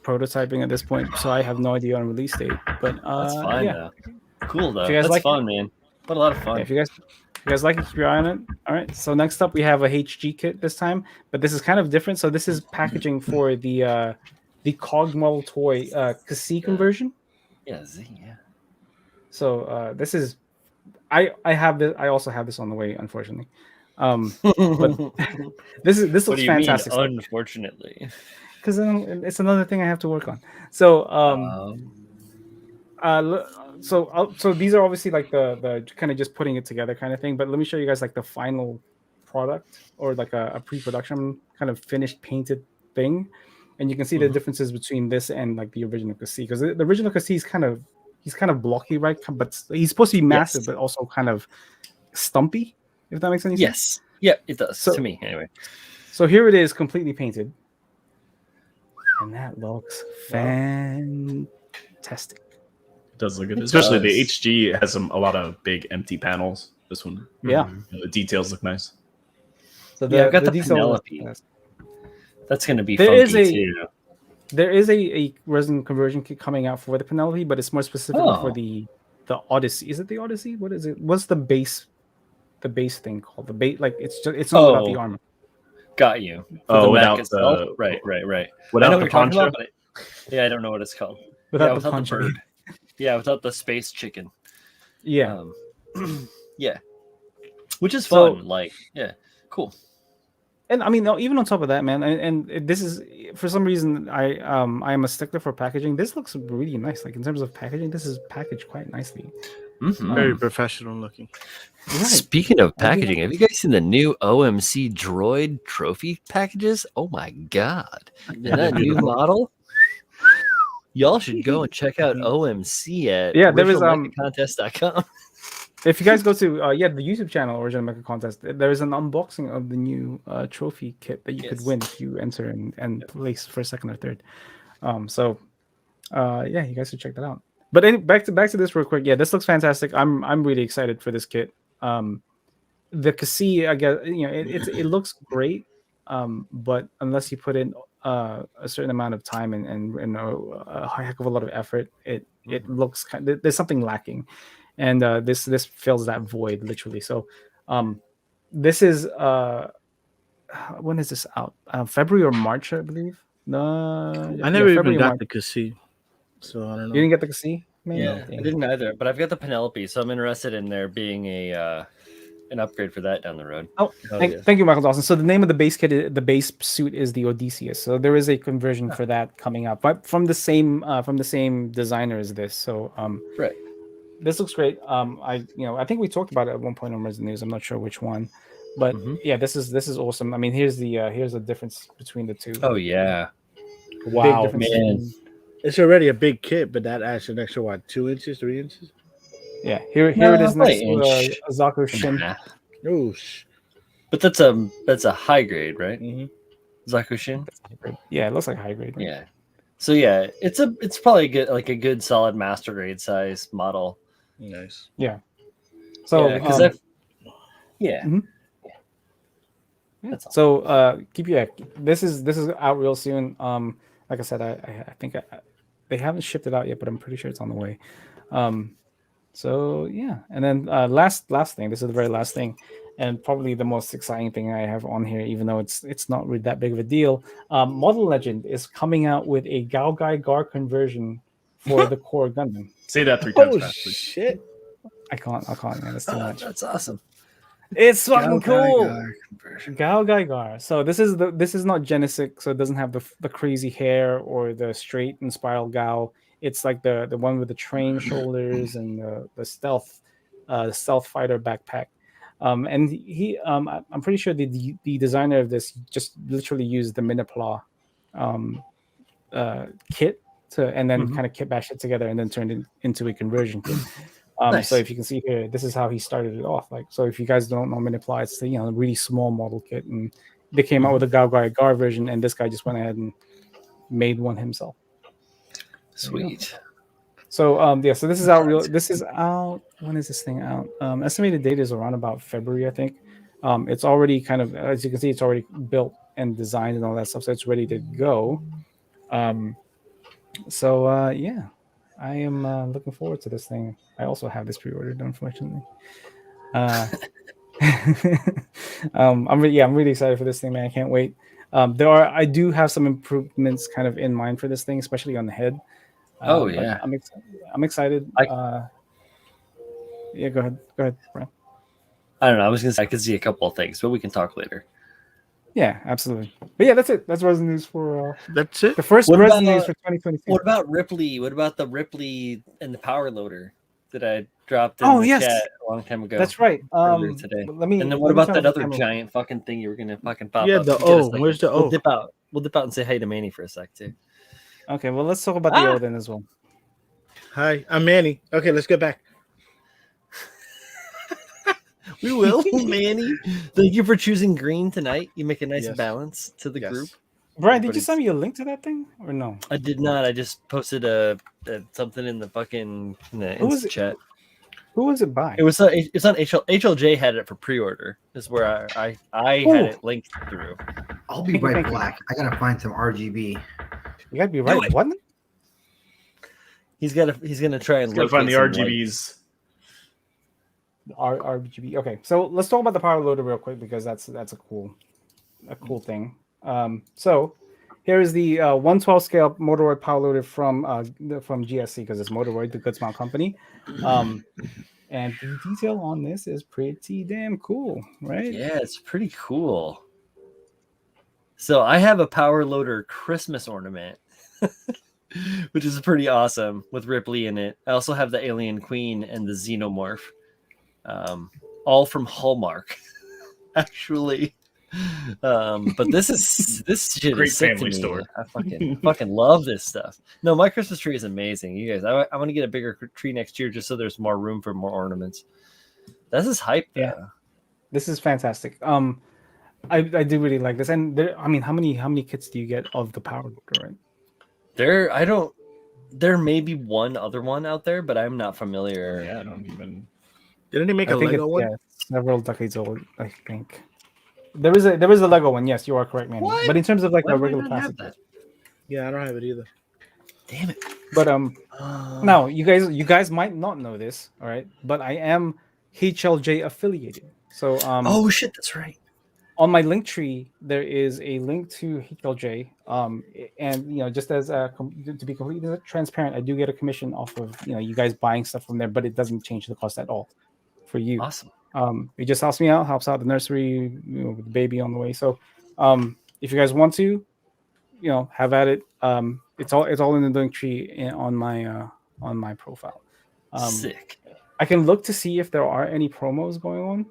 prototyping at this point. So I have no idea on release date. But That's fine though. Cool though. If you guys That's like fun, man. What a lot of fun. Yeah, if you guys like it, keep your eye on it. All right. So next up, we have a HG kit this time, but this is kind of different. So this is packaging for the Cog Model Toy Kasi conversion. Yeah. So this is, I have this. I also have this on the way, unfortunately. But this looks What do you fantastic. mean, unfortunately? Because it's another thing I have to work on. So so these are obviously like the kind of just putting it together kind of thing. But let me show you guys like the final product, or like a pre-production kind of finished painted thing, and you can see the differences between this and like the original Kasi, because the original Kasi is kind of blocky, right? But he's supposed to be massive, Yes. but also kind of stumpy, if that makes any sense. Yes. Yeah, it does So- to me anyway. So here it is, completely painted, and that looks fantastic. It does look good. It Especially the does. HG has a lot of big empty panels. This one, Yeah. the details look nice. So Yeah, I've got the detail Penelope. That's going to be There funky is a- too. There is a resin conversion kit coming out for the Penelope, but it's more specifically for Oh. the Odyssey. Is it the Odyssey? What is it? What's the base thing called? The base, like it's not without the armor. Got you. For Oh, the without mech itself? the- Right. I know Without what the you're talking poncho. about, but I don't know what it's called. Without the without poncho. bird. Yeah, without the space chicken. Yeah. Yeah. Which is So- fun. Like, yeah, cool. And I mean, even on top of that, man, and this is, for some reason, I am a stickler for packaging. This looks really nice. Like in terms of packaging, this is packaged quite nicely. Mhm. Very professional looking. Right. Speaking of I do packaging, have you guys seen the new OMC Droid trophy packages? Oh my god! And that new model. Y'all should go and check out OMC at Yeah, there is, originalmechacontest.com. If you guys go to the YouTube channel Original Mecha Contest, there is an unboxing of the new trophy kit that you could Yes. win if you enter and place for second or third. Yeah, you guys should check that out. But back to this real quick. Yeah, this looks fantastic. I'm really excited for this kit. The Kasi, I guess, it looks great. But unless you put in a certain amount of time and a heck of a lot of effort, it looks there's something lacking. And this fills that void literally. So this is when is this out? February or March, I believe. No, I never even February or got March. the Kasi, so I don't know. You didn't get the Kasi? Man, Yeah, I didn't either. But I've got the Penelope, so I'm interested in there being an an upgrade for that down the road. Oh, thank you, Michael Dawson. So the name of the base kit, the base suit is the Odysseus. So there is a conversion for that coming up, but from the same designer as this. So Right. this looks great. I think we talked about it at one point on Resident News. I'm not sure which one, but yeah, this is awesome. I mean, here's the difference between the two. Oh yeah. Big difference. man. It's already a big kit, but that adds an extra what, 2 inches, 3 inches? Yeah, here it is next to Zaku Shin. Oh, but that's a high grade, right? Mm-hmm. Zakushin. Yeah, it looks like high grade. Right? Yeah. So yeah, it's probably a good solid master grade size model. Nice. Yeah. So yeah. That's so this is out real soon. Like I said, I think they haven't shipped it out yet, but I'm pretty sure it's on the way. So yeah, and then last thing. This is the very last thing, and probably the most exciting thing I have on here, even though it's not really that big of a deal. Model Legend is coming out with a Gaogai Gar conversion for the core Gundam. Say that 3 times Oh fast, please. shit! I can't. Man, that's too much. That's awesome. It's fucking cool. Conversion. Gaogai Gar. So this is not Genesis, so it doesn't have the crazy hair or the straight and spiral Gao. It's like the one with the train shoulders and the stealth fighter backpack. And he I'm pretty sure the designer of this just literally used the Minipla kit and then kind of kit bash it together and then turned it into a conversion kit. Nice. So if you can see here, this is how he started it off. Like, so if you guys don't know Minipla, it's a really small model kit, and they came out with a Gaogai Gar version, and this guy just went ahead and made one himself. Sweet. So so this is out. This is out. When is this thing out? Estimated date is around about February, I think. It's already kind of, as you can see, it's already built and designed and all that stuff, so it's ready to go. Yeah, I am looking forward to this thing. I also have this pre-ordered, unfortunately. I'm really excited for this thing, man. I can't wait. I do have some improvements kind of in mind for this thing, especially on the head. Yeah. I'm excited. Yeah, go ahead, Brian. I don't know. I was gonna say I could see a couple of things, but we can talk later. Yeah, absolutely. But yeah, that's it. That's Resident News for That's it. the first What Resident about, News for 2022. What about Ripley? What about the Ripley and the power loader that I dropped in the yes. chat a long time ago? That's right. Earlier today. And then what about that other giant fucking thing you were gonna fucking pop Yeah, up? the Give us a O. second. Where's the O? We'll dip out and say hi to Manny for a sec too. Okay, well, let's talk about the O then as well. Hi, I'm Manny. Okay, let's get back. We will, Manny. Thank you for choosing green tonight. You make a nice Yes. balance to the Yes. group. Brian, did you send me a link to that thing or no? I did not. I just posted something in the fucking Who was Insta it? chat. Who was it by? It's on HLJ had it for pre-order. This is where I had it linked through. I'll be right back. I gotta find some RGB. You gotta be right. What? He's gonna try and Gotta find the locate some RGBs. RGB. Okay, so let's talk about the power loader real quick because that's a cool thing. So here is the 1/12 scale Motoroid power loader from GSC because it's Motoroid, the Goods Mount company. And the detail on this is pretty damn cool, right? Yeah, it's pretty cool. So I have a power loader Christmas ornament, which is pretty awesome with Ripley in it. I also have the Alien Queen and the Xenomorph, all from Hallmark, actually. But this shit Great is sick family to me. store. I fucking love this stuff. No, my Christmas tree is amazing. You guys, I want to get a bigger tree next year just so there's more room for more ornaments. This is hype. Yeah, this is fantastic. I do really like this, and how many kits do you get of the power loader? Right? There may be one other one out there, but I'm not familiar. Yeah, I don't even. Didn't he make a Lego one? Yeah, several decades old, I think. There is a Lego one. Yes, you are correct, man. What? But in terms of like Why a do I regular not plastic, have that? Yeah, I don't have it either. Damn it. but now you guys might not know this, all right? But I am HLJ affiliated. So oh shit, that's right. on my link tree there is a link to HLJ. And just as to be completely transparent, I do get a commission off of you guys buying stuff from there, but it doesn't change the cost at all for you. Awesome. It just helps me out, helps out the nursery, with the baby on the way. So if you guys want to, have at it. It's all in the link tree on my profile. Sick. I can look to see if there are any promos going on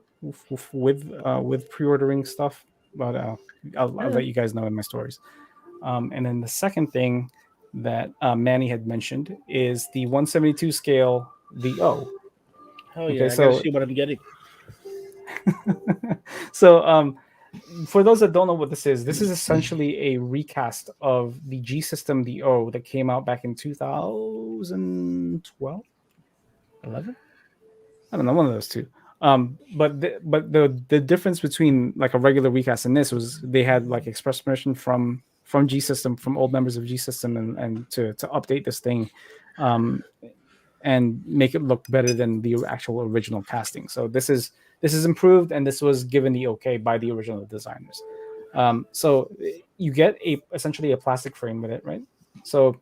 with pre-ordering stuff, but I'll let you guys know in my stories. And then the second thing that Manny had mentioned is the 172 scale, the O. Hell Okay, yeah, I so- gotta see what I'm getting. So for those that don't know what this is essentially a recast of the G System, the O, that came out back in 2012, 11. I don't know, one of those two. But the difference between like a regular recast and this was they had like express permission from G System, from old members of G System, and to update this thing, and make it look better than the actual original casting. So this is improved, and this was given the okay by the original designers. So you get essentially a plastic frame with it, right? So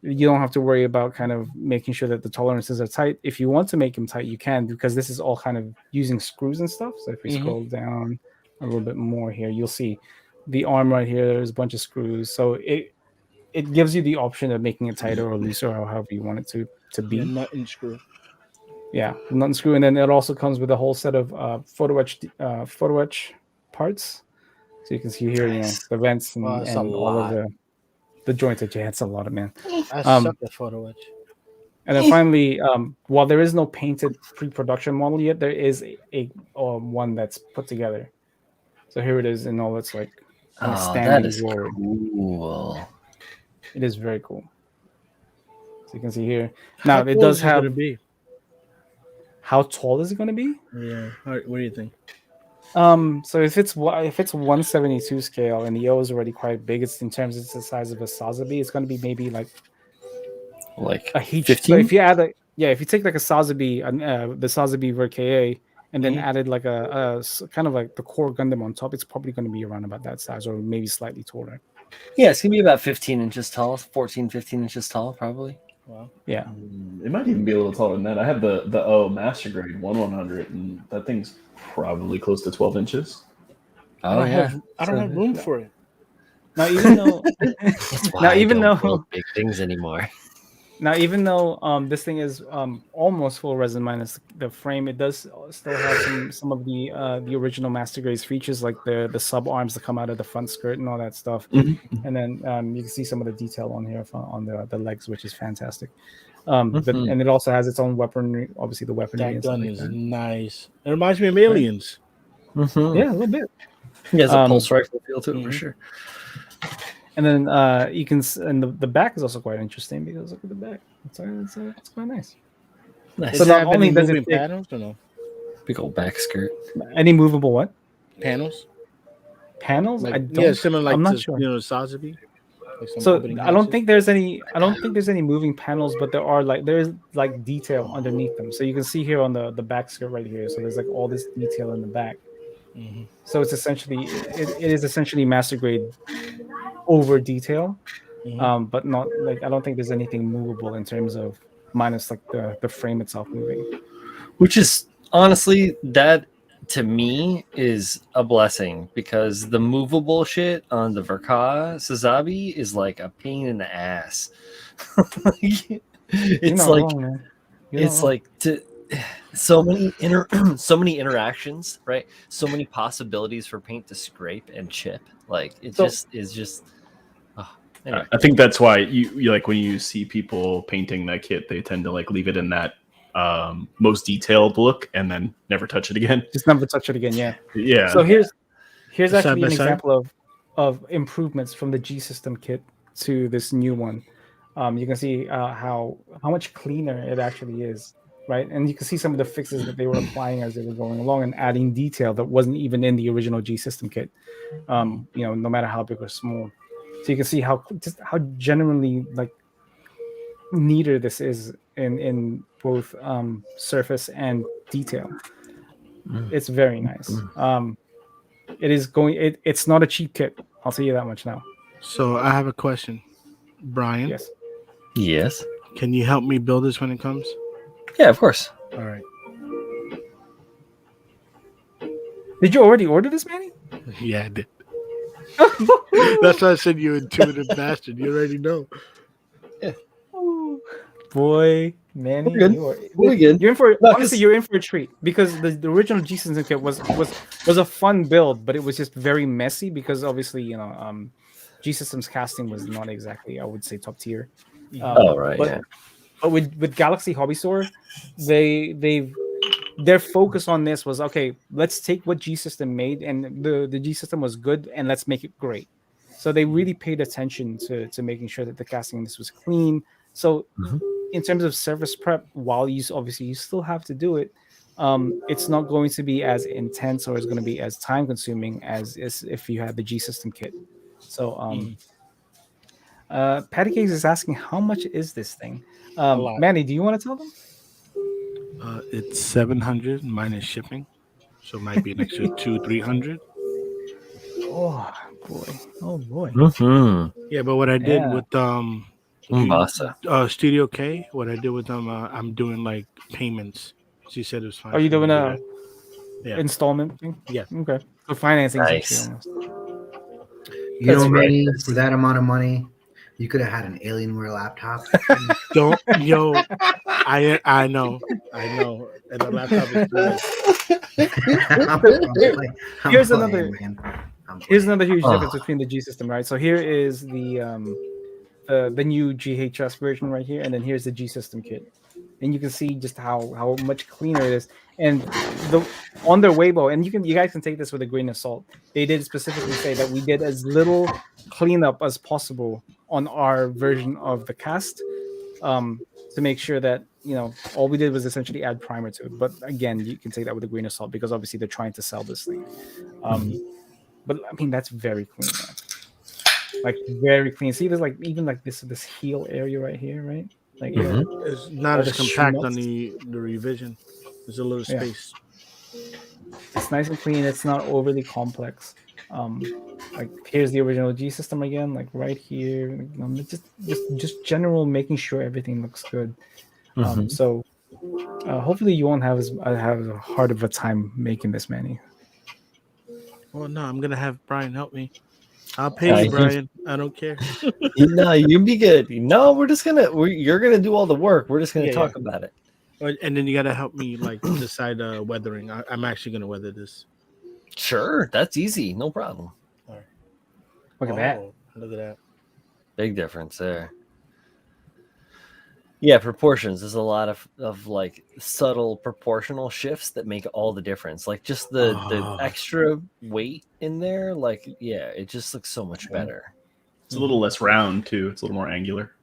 you don't have to worry about kind of making sure that the tolerances are tight. If you want to make them tight, you can, because this is all kind of using screws and stuff. So if we scroll down a little bit more here, you'll see the arm right here. There's a bunch of screws. So it gives you the option of making it tighter or looser, or however you want it to be. Yeah, nut and screw. Yeah, nut and screw. And then it also comes with a whole set of photo etch parts. So you can see here, the vents and, Wow, that's a and all of lot. the jointed. Yeah, it's a lot of, man. I suck at photo etch. And then finally, while there is no painted pre-production model yet, there is a one that's put together. So here it is in all its like kind of standing that is glory. cool. It is very cool. So you can see here. Now How it tall does is have. gonna be? How tall is it going to be? Yeah. What do you think? So if it's 172 scale and the O is already quite big, it's in terms it's the size of a Sazabi, it's going to be maybe like a heat. 15? So if you add if you take like a Sazabi, the Sazabi Vert KA, and then added like a kind of like the core Gundam on top, it's probably going to be around about that size, or maybe slightly taller. Yeah, it's gonna be about 15 inches tall, 14, 15 inches tall, probably. Wow. Yeah. It might even be a little taller than that. I have the O Master Grade 100, and that thing's probably close to 12 inches. Oh, I don't have room for it. Now even though That's why now I even don't though build big things anymore. Now, even though this thing is almost full resin minus the frame, it does still have some of the original Master Grade's features, like the sub arms that come out of the front skirt and all that stuff. And then you can see some of the detail on here on the legs, which is fantastic. And it also has its own weaponry, obviously the weaponry. That and stuff gun like is that. nice. It reminds me of Aliens. Yeah, a little bit. He has a pulse rifle feel to it for sure. And then you can, and the back is also quite interesting because look at the back. It's quite nice. Nice. Does So it not have only any does it moving take panels or no? Big old back skirt. any movable what Panels? panels, Like, I don't. yeah, similar like I'm not to, sure. Sazabi. Like some So opening I don't hatches? think there's any. I don't think there's any moving panels, but there is like detail underneath them. So you can see here on the back skirt right here. So there's like all this detail in the back. So it's essentially it is essentially Master Grade over detail, but not like I don't think there's anything movable in terms of minus like the frame itself moving. Which is honestly, that to me is a blessing, because the movable shit on the Verka Sazabi is like a pain in the ass. It's like wrong, man. it's like so many interactions, right? So many possibilities for paint to scrape and chip. Like it just is just. Anyway. I think that's why you like when you see people painting that kit, they tend to like leave it in that most detailed look and then never touch it again. Just never touch it again. Yeah. Yeah. So here's Side actually by an side? example of improvements from the G System kit to this new one. You can see how much cleaner it actually is, right? And you can see some of the fixes that they were applying as they were going along and adding detail that wasn't even in the original G System kit. No matter how big or small. So you can see how genuinely like neater this is in both surface and detail. It's very nice. It's not a cheap kit. I'll tell you that much now. So I have a question, Brian. Yes. Yes. Can you help me build this when it comes? Yeah, of course. All right. Did you already order this, Manny? Yeah, I did. That's why I said you intuitive bastard. You already know. Boy, Manny, We're good. you are We're good. you're in for No, honestly, 'cause- you're in for a treat because the original G System kit was a fun build, but it was just very messy because obviously G System's casting was not exactly, I would say, top tier. Oh, right, But yeah. but with Galaxy Hobby Store, their focus on this was okay. Let's take what G System made, and the G System was good, and let's make it great. So they really paid attention to making sure that the casting in this was clean. So Mhm. in terms of service prep, while you obviously you still have to do it, it's not going to be as intense or it's going to be as time consuming as if you had the G System kit. So Patty Cakes is asking how much is this thing? A lot. Manny, do you want to tell them? It's 700 minus shipping, so it might be an extra 200-300. Oh boy, oh boy. Mhm. Yeah, but what I did Yeah. with Mombasa. Studio K, what I did with them, I'm doing like payments. She said it was fine. Are you for me doing to do a that. Yeah. installment thing? Yes. Okay. So financing essentially Nice. almost. You That's know, right, Manny, that's- for that amount of money, you could have had an Alienware laptop. Don't I know, and the laptop is good. Here's another- man. I'm Here's playing. another huge Oh. difference between the G System, right? So here is the new GHS version right here, and then here's the G System kit, and you can see just how much cleaner it is. And on their Weibo, and you guys can take this with a grain of salt. They did specifically say that we did as little cleanup as possible on our version of the cast, to make sure that all we did was essentially add primer to it. But again, you can take that with a grain of salt because obviously they're trying to sell this thing. But I mean that's very clean, man. Like very clean. See, there's like even like this heel area right here, right? Like Yeah, it's not all as the compact on schmutz. the revision. There's a little Yeah. space. It's nice and clean. It's not overly complex. Like here's the original G System again, like right here. Just general making sure everything looks good. Mhm. So hopefully you won't have have a hard of a time making this, Manny. Well, no, I'm gonna have Brian help me. I'll pay you, he- Brian. I don't care. No, you be good. No, you're gonna do all the work. We're just gonna Yeah, talk about it. And then you gotta help me like decide weathering. I'm actually gonna weather this. Sure, that's easy. No problem. Look at that. Oh, look at that. Big difference there. Yeah, proportions. There's a lot of like subtle proportional shifts that make all the difference. Like just the Oh. extra weight in there. Like yeah, it just looks so much better. It's a little less round too. It's a little more angular.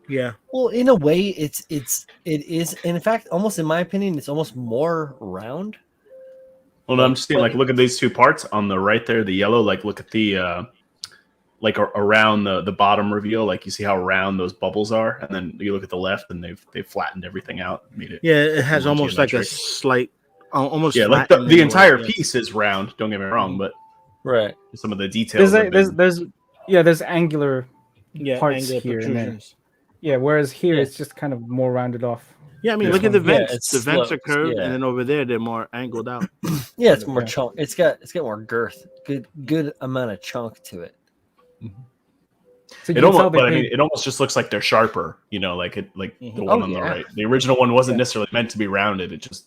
Yeah. Well, in a way, it is. In fact, almost in my opinion, it's almost more round. Well, no, I'm just saying, like, look at these two parts on the right there, the yellow. Like, look at the around the bottom reveal. Like, you see how round those bubbles are, and then you look at the left, and they've flattened everything out. Made it. Yeah, it has more almost like a geometric. slight, almost Yeah, like flattened the in a way, entire yeah. piece is round. Don't get me wrong, but Right. some of the details. There's angular Yeah, parts angular here and there. protrusions. Yeah, whereas here Yeah. it's just kind of more rounded off. Yeah, I mean, Yeah. look at the Yeah, vents. it's The vents are slopes, curved, yeah. and then over there they're more angled out. Yeah, it's more Yeah. chunk. It's got more girth. Good amount of chunk to it. So you It can tell almost, they but I mean, paid- it almost just looks like they're sharper. You know, like the one Oh, on the yeah. right. The original one wasn't Yeah. necessarily meant to be rounded. It just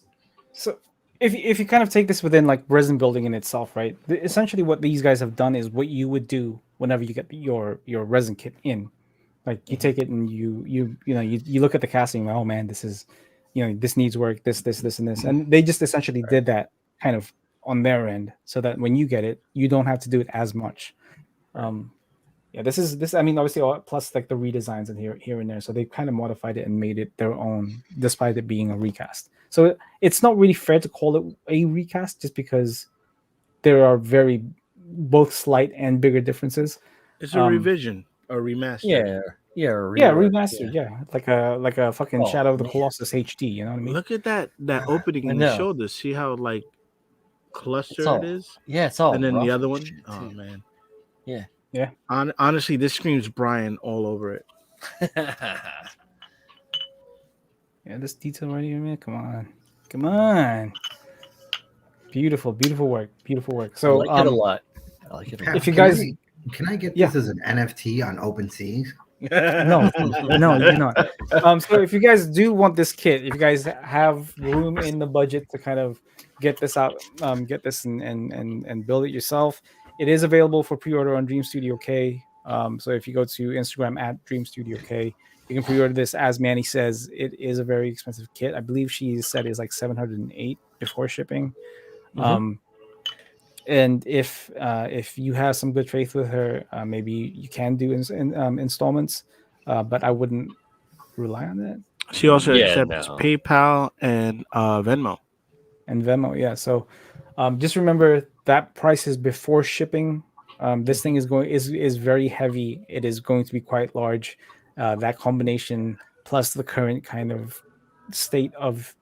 So if you kind of take this within like resin building in itself, right? Essentially, what these guys have done is what you would do whenever you get your resin kit in. Like you take it and you look at the casting. Oh man, this is, this needs work. This and this, and they just essentially did that kind of on their end, so that when you get it, you don't have to do it as much. Yeah, this. I mean, obviously, plus like the redesigns and here and there. So they kind of modified it and made it their own, despite it being a recast. So it's not really fair to call it a recast, just because there are both slight and bigger differences. It's a revision, a remaster. Yeah. Yeah, rework, remastered. Yeah, like a fucking Oh, Shadow of the man. Colossus HD. You know what I mean? Look at that opening I in the know. shoulders. See how like clustered all- it is, Yeah, it's all. and then the rough other and one. shit, Oh too. man. Yeah. Yeah. Honestly, this screams Brian all over it. Yeah, this detail right here, man. Come on. Beautiful work. I So like it a lot. I like it a Pat, lot. If you can guys- can I get Yeah. this as an NFT on OpenSea? no, you do not. So if you guys do want this kit, if you guys have room in the budget to kind of get this out, get this and build it yourself, it is available for pre-order on Dream Studio K. So if you go to Instagram at Dream Studio K, you can pre-order this. As Manny says, it is a very expensive kit. I believe she said it's like 708 before shipping. Mhm. And if you have some good faith with her, maybe you can do installments, but I wouldn't rely on that. She also Yeah, accepts no. PayPal and Venmo. And Venmo, yeah. So just remember that price is before shipping. This thing is very heavy. It is going to be quite large. That combination plus the current kind of state of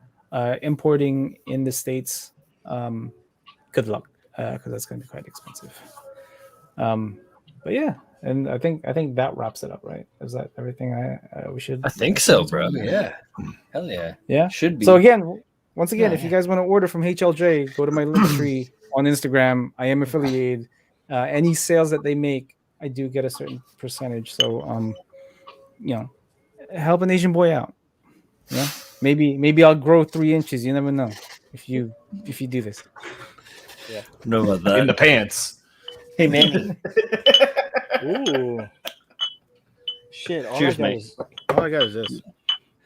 importing in the States, good luck, because that's going to be quite expensive. But yeah, and I think that wraps it up, right? Is that everything we should? I think so, bro. Yeah. Hell yeah. Yeah. Should be. So again, once again, Yeah, if you guys want to order from HLJ, go to my link tree on Instagram. I am affiliated. Any sales that they make, I do get a certain percentage. So help an Asian boy out. Yeah. Maybe I'll grow 3 inches. You never know if you do this. know about that. In the pants. Hey, Manny. Ooh. Shit. Cheers, mate. All I got is this.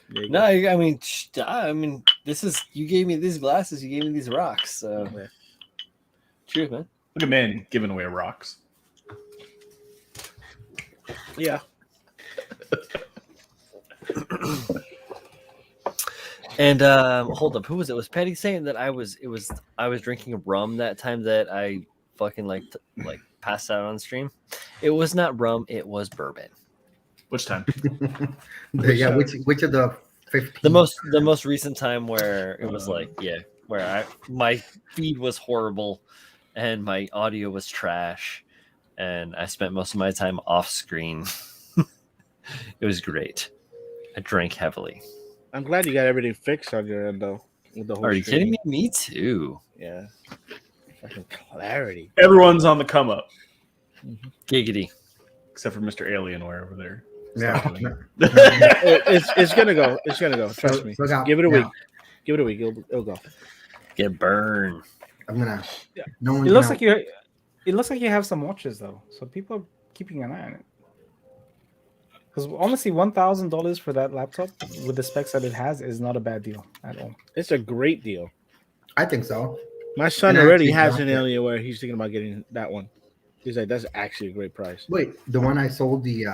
There you No, go. I mean, this is you gave me these glasses, you gave me these rocks. So, Yeah. cheers, man. Look at men giving away rocks. Yeah. And hold up, who was it? Was Patty saying that I was drinking rum that time that I fucking like passed out on stream? It was not rum, it was bourbon. Which time? Yeah, which of the 15? The most recent time where it was where my feed was horrible and my audio was trash and I spent most of my time off screen. It was great. I drank heavily. I'm glad you got everything fixed on your end, though. With the whole Are you stream. kidding me? Me too. Yeah. Fucking clarity. Everyone's on the come up, Giggity. except for Mr. Alienware over there. Yeah. It's gonna go. It's gonna go. Trust me. Look out. Give it a Yeah. week. Give it a week. It'll go. Get burned. I'm gonna. Yeah. No one. It looks like you have some watches though, so people are keeping an eye on it. Because honestly, $1,000 for that laptop with the specs that it has is not a bad deal at all. It's a great deal. I think so. My son And already actually has got an it. Alienware. He's thinking about getting that one. He's like, that's actually a great price. Wait, the one I sold the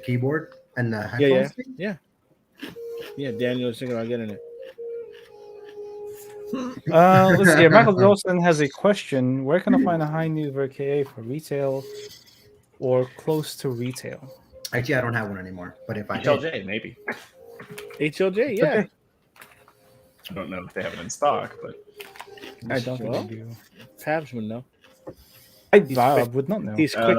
keyboard and the Yeah, headphones. yeah. Yeah, Daniel's thinking about getting it. Let's see. Michael Wilson has a question. Where can I find a high new VRKA for retail or close to retail? Actually, I don't have one anymore. But if I did, HLJ, maybe. HLJ, yeah. Okay. I don't know if they have it in stock, but I don't think Well, I do. Fabs would know. I would not know. He's quick.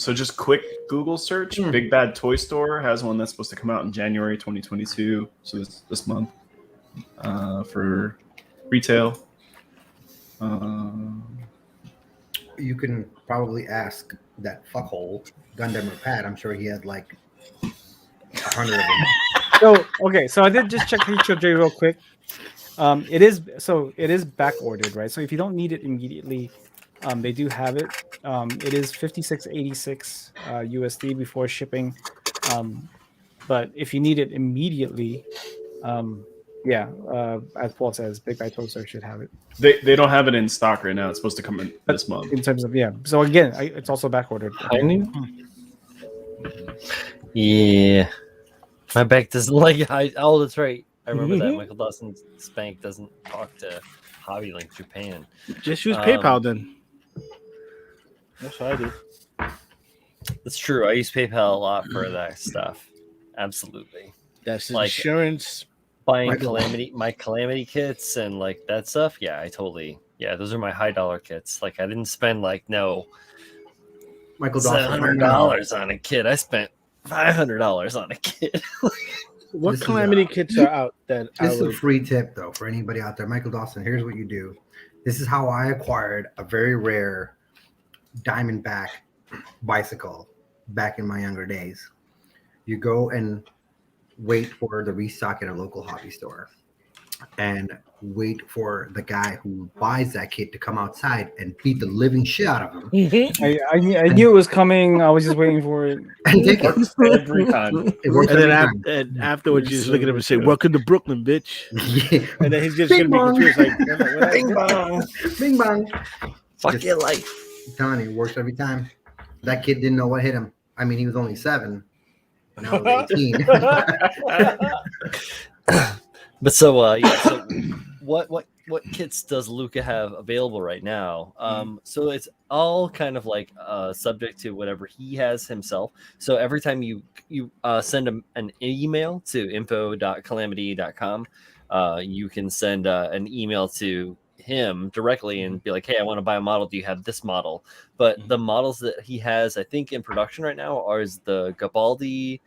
so just quick Google search. Big Bad Toy Store has one that's supposed to come out in January 2022, so this month, for retail. you can probably ask that fuckhole Gundam or Pat. I'm sure he had like 100 of them. So I did just check HLJ real quick. It is back ordered, right? So if you don't need it immediately, they do have it. It is 5686 USD before shipping. But if you need it immediately, as Paul says, Big Bad Toy Store should have it. They don't have it in stock right now. It's supposed to come in this month. In terms of So again, it's also back ordered. Yeah. My bank doesn't like it. Oh, that's right. I remember that. Michael Dawson's bank doesn't talk to HobbyLink Japan. Just use PayPal then. That's what I do. That's true. I use PayPal a lot for that stuff. Absolutely. That's Like- insurance. Buying Michael- calamity kits and like that stuff. Yeah, those are my high dollar kits. Like I didn't spend Michael Dawson. $700 on a kit. I spent $500 on a kit. What This is, calamity kits are out that I This is a would? free tip though for anybody out there. Michael Dawson, here's what you do. This is how I acquired a very rare Diamondback bicycle back in my younger days. You go and wait for the restock at a local hobby store and wait for the guy who buys that kit to come outside and beat the living shit out of him I knew it was coming. I was just waiting for it. and take it. Every time. It works And then every time. and afterwards, you just So look at him and say, true. "Welcome to Brooklyn, bitch." Yeah. And then he's just Bing gonna bong. be confused, like, Bing bong. Bing bong. Fuck Just- your life. I'm telling you, it works every time. That kid didn't know what hit him. I mean, he was only 7. Now he's 18. But so yeah, so what kits does Luca have available right now? So it's all kind of like subject to whatever he has himself. So every time you send him an email to info.calamity.com, you can send an email to him directly and be like, hey, I want to buy a model. Do you have this model? But the models that he has, I think, in production right now are the Gabaldi.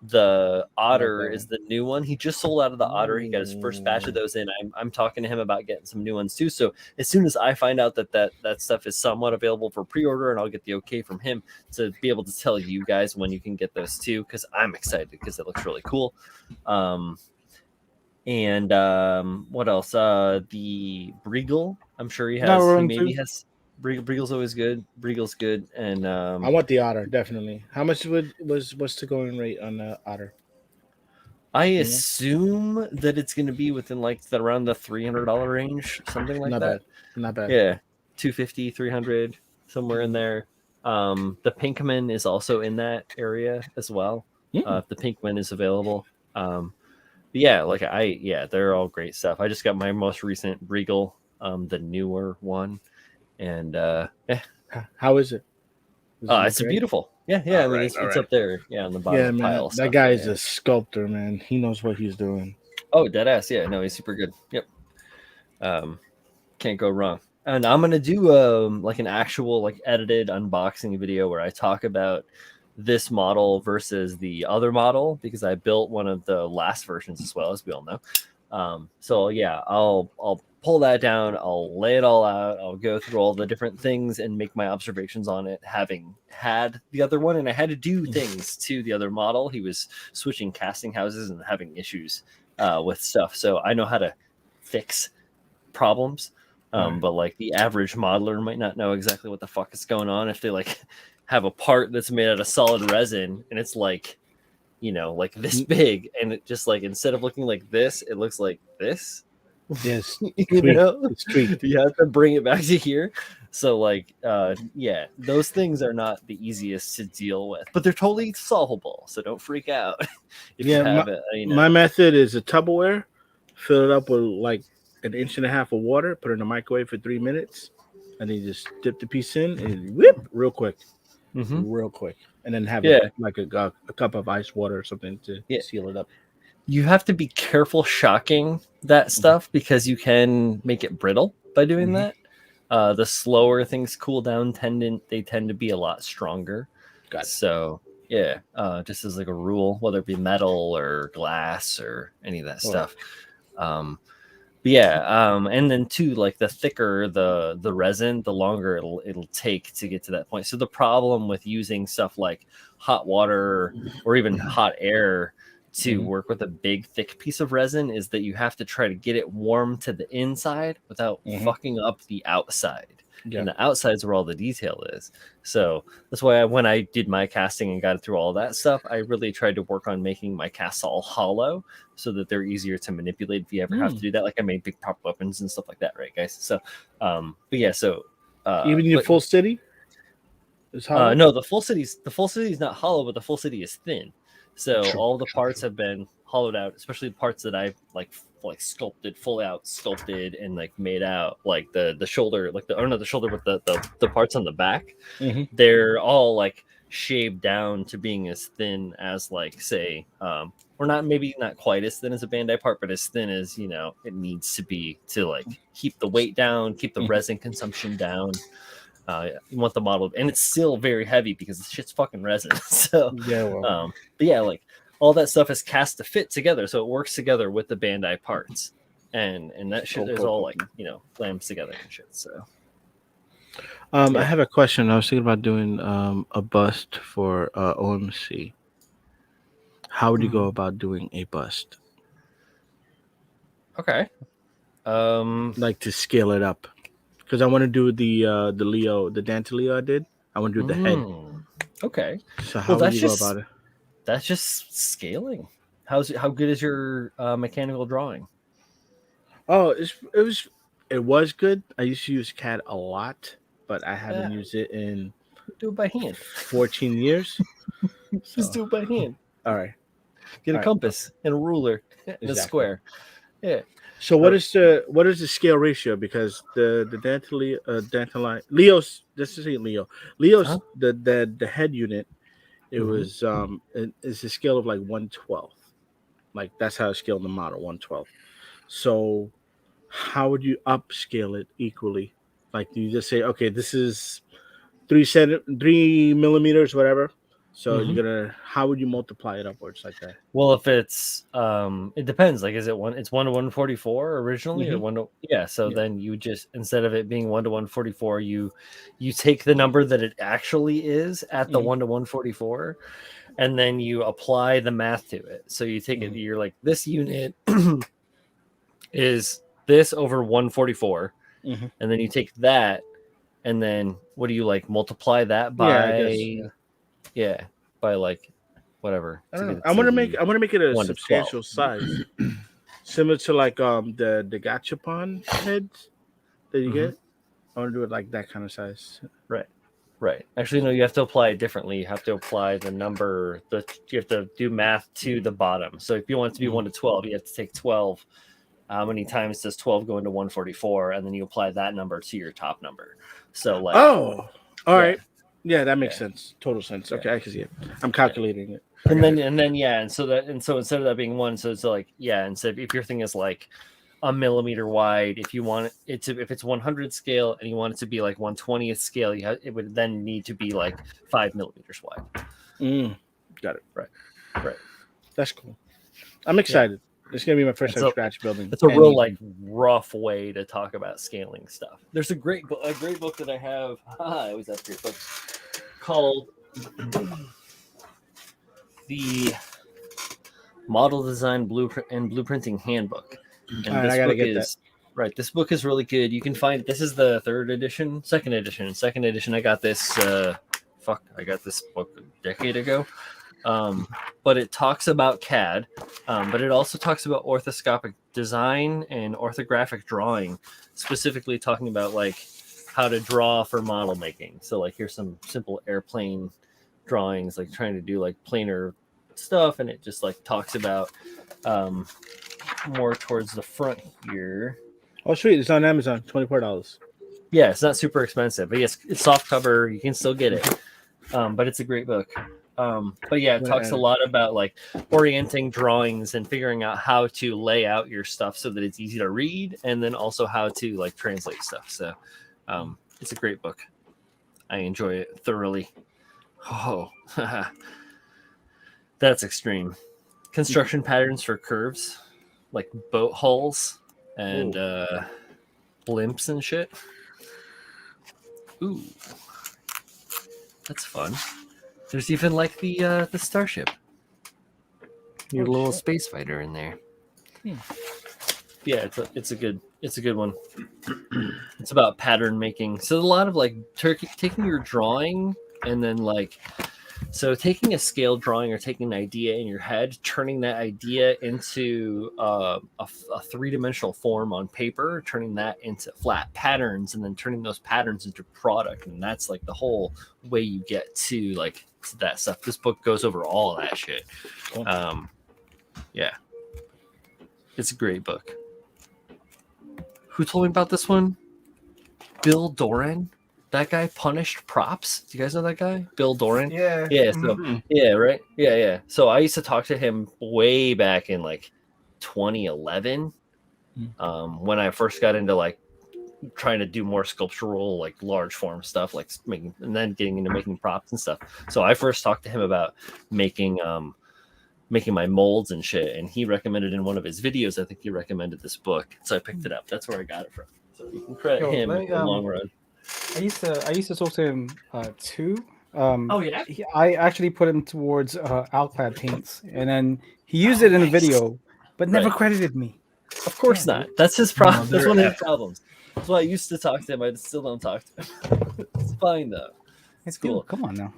The Otter is the new one. He just sold out of the Otter. He got his first batch of those in. I'm talking to him about getting some new ones too. So as soon as I find out that stuff is somewhat available for pre-order, and I'll get the okay from him to be able to tell you guys when you can get those too, because I'm excited because it looks really cool. And what else? The Briegel. I'm sure he has. Not He ruined maybe too. has. Briegel's always good. Briegel's good, and I want the Otter definitely. How much what's the going rate on the Otter? I assume that it's going to be within like around the $300 range, something like Not that. bad. Not bad. Yeah, 250, 300, somewhere in there. The Pinkman is also in that area as well. If the Pinkman is available. But yeah, they're all great stuff. I just got my most recent Briegel, the newer one, and How is it? it's beautiful. Yeah. I mean, Alright, it's up there. Yeah, on the bottom Yeah, of the man. pile. That stuff, guy is yeah. a sculptor, man. He knows what he's doing. Oh, dead ass. Yeah, no, he's super good. Yep. Can't go wrong. And I'm gonna do like an actual like edited unboxing video where I talk about this model versus the other model because I built one of the last versions as well, as we all know. So yeah, I'll pull that down. I'll lay it all out. I'll go through all the different things and make my observations on it, having had the other one. And I had to do things to the other model. He was switching casting houses and having issues with stuff. So I know how to fix problems. But like the average modeler might not know exactly what the fuck is going on if they like have a part that's made out of solid resin and it's like, like this big, and it just like instead of looking like this, it looks like this. Yes. It's tweaked. You have to bring it back to here. So like yeah, those things are not the easiest to deal with, but they're totally solvable. So don't freak out if you have it. My method is a Tupperware, fill it up with like an inch and a half of water, put it in the microwave for 3 minutes, and then you just dip the piece in and whip real quick, and then have like a cup of ice water or something to seal it up. You have to be careful shocking that stuff because you can make it brittle by doing that. The slower things cool down, they tend to be a lot stronger. Got it. So yeah, just as like a rule, whether it be metal or glass or any of that stuff. But yeah, and then too, like the thicker the resin, the longer it'll take to get to that point. So the problem with using stuff like hot water or even hot air to work with a big thick piece of resin is that you have to try to get it warm to the inside without fucking up the outside. And the outside's where all the detail is. So that's why when I did my casting and got through all that stuff, I really tried to work on making my casts all hollow so that they're easier to manipulate if you ever have to do that. Like I made big prop weapons and stuff like that, right, guys? So, but yeah, so even your full city is hollow. No, the full city is not hollow, but the full city is thin. So all the parts have been hollowed out, especially the parts that I've like sculpted, fully out sculpted and like made out, like the shoulder, like the shoulder with the parts on the back. They're all like shaved down to being as thin as like say or maybe not quite as thin as a Bandai part, but as thin as it needs to be to like keep the weight down, keep the resin consumption down. You want the model, and it's still very heavy because the shit's fucking resin. So but yeah, like all that stuff is cast to fit together, so it works together with the Bandai parts, and that shit is all like lambs together and shit. So I have a question. I was thinking about doing a bust for OMC. How would you go about doing a bust? okay, Like to scale it up, because I want to do the Leo, the Dante Leo I did. I want to do the head. Okay, So how would you go about it? That's just scaling. How good is your mechanical drawing? Oh, it was good. I used to use CAD a lot, but I haven't used it in Do it by hand. 14 years. Just do it by hand. All right. Get a compass and a ruler and a square. Yeah. So what is the scale ratio? Because the Dante Leo's, let's just say Leo's the head unit. It was it's a scale of like 1/12. Like that's how I scaled the model, 1/12. So how would you upscale it equally? Like, do you just say, okay, this is 3 millimeters, whatever? So how would you multiply it upwards like that? Well, if it's it depends. Like, is it it's 1 to 144 originally, or 1 to So then you just, instead of it being 1 to 144, you take the number that it actually is at the 1 to 144, and then you apply the math to it. So you take it. You're like, this unit is this over 144, and then you take that, and then what do you multiply that by? By like whatever. I don't know. I want to make it a substantial size, similar to like the gachapon heads that you get. I want to do it like that kind of size. Right. Actually, no. You have to apply it differently. You have to apply the number. You have to do math to the bottom. So if you want it to be 1 to 12, you have to take 12. How many times does 12 go into 144? And then you apply that number to your top number. So all right. Yeah, that makes sense. Total sense. Okay, I can see it. I'm calculating it. And so instead of that being 1, so it's instead, if your thing is like a millimeter wide, if you want it to, if it's 100 scale and you want it to be like 1/20th scale, it would then need to be like 5 millimeters wide. Got it. Right. That's cool. I'm excited. It's gonna be my first time scratch building. It's a real rough way to talk about scaling stuff. There's a great book that I have. I always have great books called the Model Design Blueprint and Blueprinting Handbook. And this book is really good. You can find, this is the second edition. I got this. I got this book a decade ago. But it talks about CAD, but it also talks about orthoscopic design and orthographic drawing, specifically talking about like how to draw for model making. So like, here's some simple airplane drawings, like trying to do like planar stuff, and it just like talks about more towards the front here. Oh, sweet! It's on Amazon, $24. Yeah, it's not super expensive, but yes, it's soft cover. You can still get it, but it's a great book. But yeah, it talks a lot about like orienting drawings and figuring out how to lay out your stuff so that it's easy to read, and then also how to like translate stuff. So it's a great book. I enjoy it thoroughly. Oh, that's extreme. Construction patterns for curves, like boat hulls and blimps and shit. Ooh, that's fun. There's even like the starship. Your little space fighter in there. Yeah, it's a good one. It's about pattern making. So a lot of like taking your drawing and then like, so taking a scale drawing or taking an idea in your head, turning that idea into a 3-dimensional form on paper, turning that into flat patterns, and then turning those patterns into product. And that's like the whole way you get to like to that stuff. This book goes over all of that shit. Cool. Yeah, it's a great book. Who told me about this one? Bill Doran. That guy Punished Props. Do you guys know that guy? Bill Doran? Yeah. Yeah. So yeah, right? Yeah. So I used to talk to him way back in like 2011. When I first got into like trying to do more sculptural, like large form stuff, like making, and then getting into making props and stuff. So I first talked to him about making making my molds and shit. And he recommended in one of his videos, I think he recommended this book, so I picked it up. That's where I got it from. So you can credit him in the long run. I used to talk to him too. Oh yeah. I actually put him towards Alclad paints, and then he used it in a video, but never credited me. Of course not. That's his problem. That's one of his problems. That's why I used to talk to him. I still don't talk to him. It's fine though. It's cool. Come on now.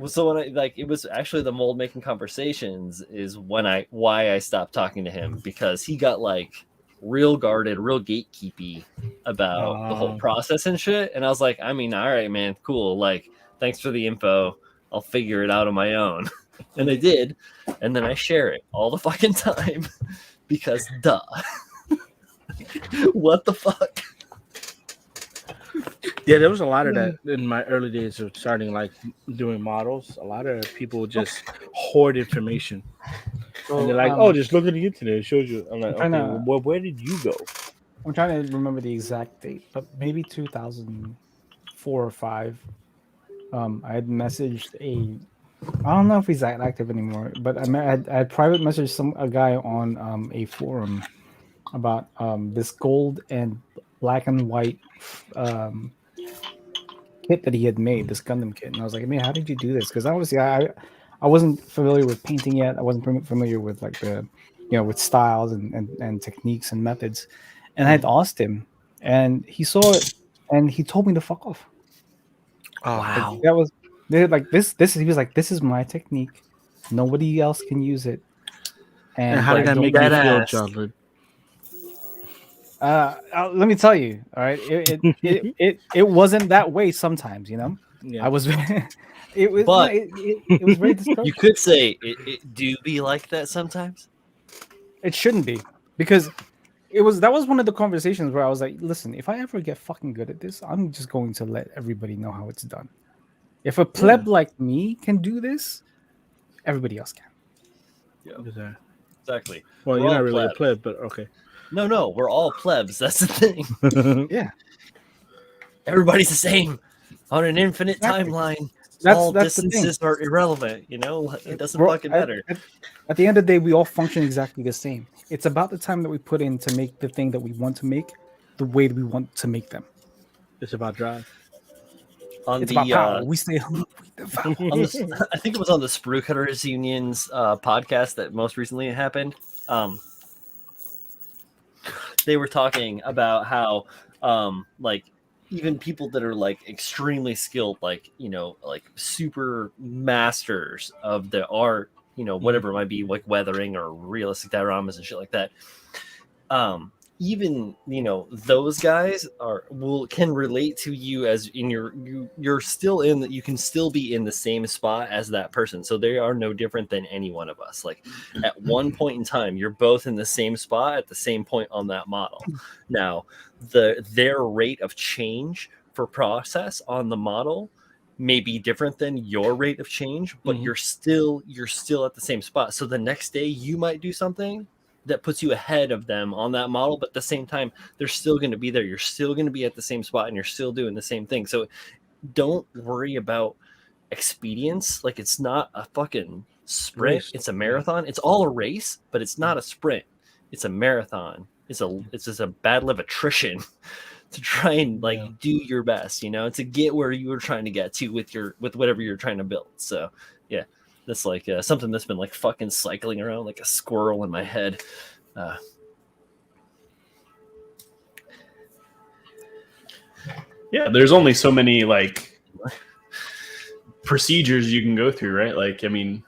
So when it was actually the mold making conversations is why I stopped talking to him, because he got like real guarded, real gatekeepy about the whole process and shit. And I was like, I mean, all right, man, cool. Like, thanks for the info. I'll figure it out on my own. And I did. And then I share it all the fucking time because duh. What the fuck? Yeah, there was a lot of that in my early days of starting like doing models. A lot of people just hoard information. And they're like, "Oh, just look at the internet; it shows you." I'm like, "Okay, well, where did you go?" I'm trying to remember the exact date, but maybe 2004 or 5. I had messaged I don't know if he's that active anymore, but I had private messaged a guy on a forum about this gold and black and white kit that he had made, this Gundam kit, and I was like, "Man, how did you do this?" Because obviously I wasn't familiar with painting yet. I wasn't familiar with like the, with styles and techniques and methods. And I had asked him, and he saw it, and he told me to fuck off. Oh, wow. That was like this. He was like, "This is my technique. Nobody else can use it." And how did that make you feel, Charlotte? Let me tell you. All right, it wasn't that way sometimes. Yeah. I was. It was, but it was very destructive. You could say it do be like that sometimes. It shouldn't be, because that was one of the conversations where I was like, listen, if I ever get fucking good at this, I'm just going to let everybody know how it's done. If a pleb like me can do this, everybody else can. Yeah, exactly. Well, you're not really a pleb, but okay. No, we're all plebs. That's the thing. Yeah. Everybody's the same on an infinite timeline. All distances are irrelevant, It doesn't fucking matter. At the end of the day, we all function exactly the same. It's about the time that we put in to make the thing that we want to make the way that we want to make them. It's about drive. It's about power. We stay hungry. I think it was on the Sprue Cutters Union's podcast that most recently happened. They were talking about how like even people that are like extremely skilled, like like super masters of the art, whatever it might be, like weathering or realistic dioramas and shit like that, even those guys can relate to you as in you're still in that, you can still be in the same spot as that person, so they are no different than any one of us. Like at one point in time, you're both in the same spot at the same point on that model. Now their rate of change for process on the model may be different than your rate of change, but you're still at the same spot. So the next day you might do something that puts you ahead of them on that model, but at the same time, they're still going to be there. You're still going to be at the same spot, and you're still doing the same thing. So don't worry about expedience. Like, it's not a fucking sprint. It's a marathon. It's all a race, but it's not a sprint. It's a marathon. It's just a battle of attrition to try and do your best, to get where you were trying to get to with whatever you're trying to build. So yeah. That's like something that's been like fucking cycling around like a squirrel in my head. Yeah, there's only so many like procedures you can go through, right? Like, I mean,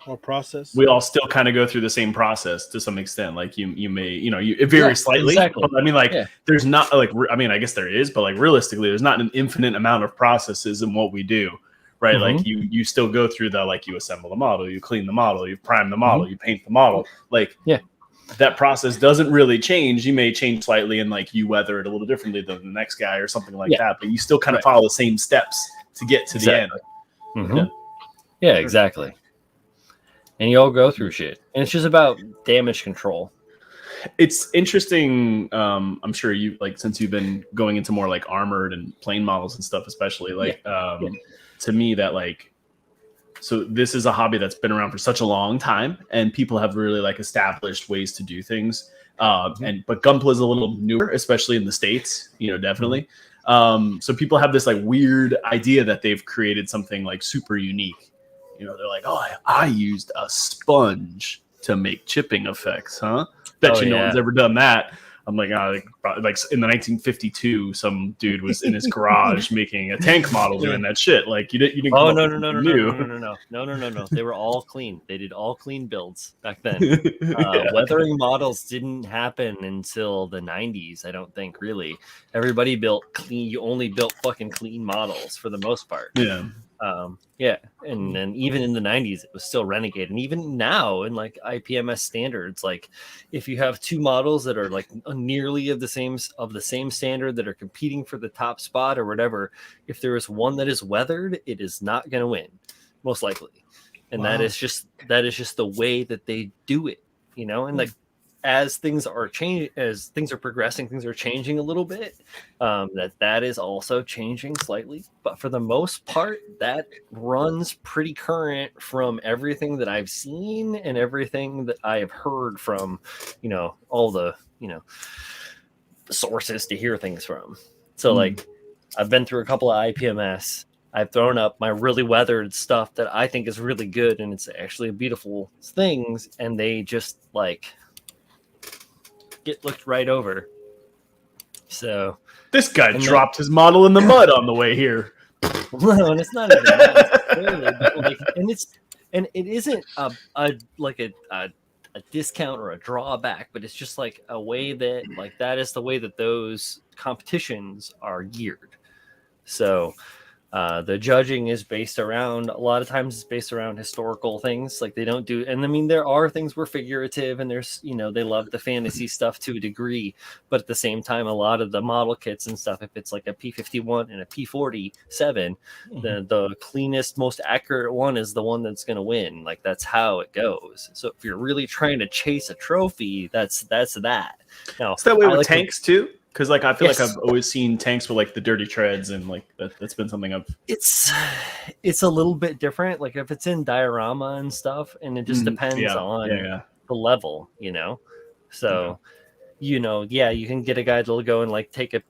or process. We all still kind of go through the same process to some extent. Like you may, it varies slightly. Exactly. But I mean, there's not like, I mean, I guess there is, but like realistically, there's not an infinite amount of processes in what we do. Right. Like you still go through you assemble the model, you clean the model, you prime the model, you paint the model. Like, that process doesn't really change. You may change slightly and like you weather it a little differently than the next guy or something like that, but you still kind of follow the same steps to get to the end. Yeah, exactly. And you all go through shit. And it's just about damage control. It's interesting. I'm sure you since you've been going into more like armored and plane models and stuff, especially to me that So this is a hobby that's been around for such a long time, and people have really like established ways to do things. But Gunpla is a little newer, especially in the States, definitely. So people have this like weird idea that they've created something like super unique. They're like, oh, I used a sponge to make chipping effects, huh? Bet no one's ever done that. I'm like, like in the 1952, some dude was in his garage making a tank model doing that shit. Like you didn't. Oh no! They were all clean. They did all clean builds back then. Weathering models didn't happen until the 90s. I don't think really. Everybody built clean. You only built fucking clean models for the most part. Yeah. And then even in the 90s it was still renegade, and even now in like IPMS standards, like if you have two models that are like nearly of the same standard that are competing for the top spot or whatever, if there is one that is weathered, it is not going to win most likely. And that is just the way that they do it, and like as things are progressing, things are changing a little bit. That is also changing slightly, but for the most part, that runs pretty current from everything that I've seen and everything that I have heard from, all the, sources to hear things from. So like, I've been through a couple of IPMS. I've thrown up my really weathered stuff that I think is really good, and it's actually beautiful things, and they just like get looked right over. So this guy dropped his model in the mud on the way here. No, and it's not even that. And it isn't a discount or a drawback, but it's just like a way that like that is the way that those competitions are geared. So the judging is based around, a lot of times it's based around historical things. Like they don't do, and I mean, there are things where figurative and there's, they love the fantasy stuff to a degree, but at the same time, a lot of the model kits and stuff, if it's like a P51 and a P47, the cleanest, most accurate one is the one that's going to win. Like that's how it goes. So if you're really trying to chase a trophy, that's that. Now, it's that way with tanks too. Because like I feel like I've always seen tanks with like the dirty treads, and like that's been something I've. It's a little bit different. Like if it's in diorama and stuff, and it just depends on the level, So, you can get a guy that'll go and like take a,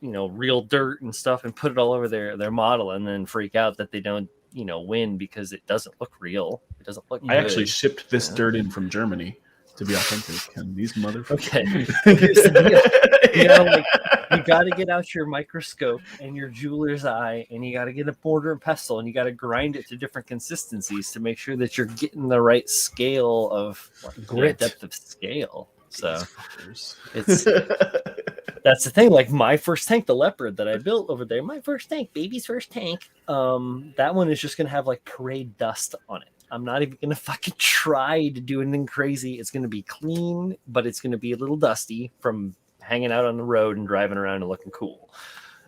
real dirt and stuff and put it all over their model, and then freak out that they don't, win because it doesn't look real. It doesn't look. I actually shipped this dirt in from Germany to be authentic, and these motherfuckers. Okay. Here's the deal. Like you got to get out your microscope and your jeweler's eye, and you got to get a mortar and pestle, and you got to grind it to different consistencies to make sure that you're getting the right scale of grit, depth of scale. So it's that's the thing. Like my first tank, the leopard that I built over there, my first tank, baby's first tank. That one is just gonna have like parade dust on it. I'm not even going to fucking try to do anything crazy. It's going to be clean, but it's going to be a little dusty from hanging out on the road and driving around and looking cool.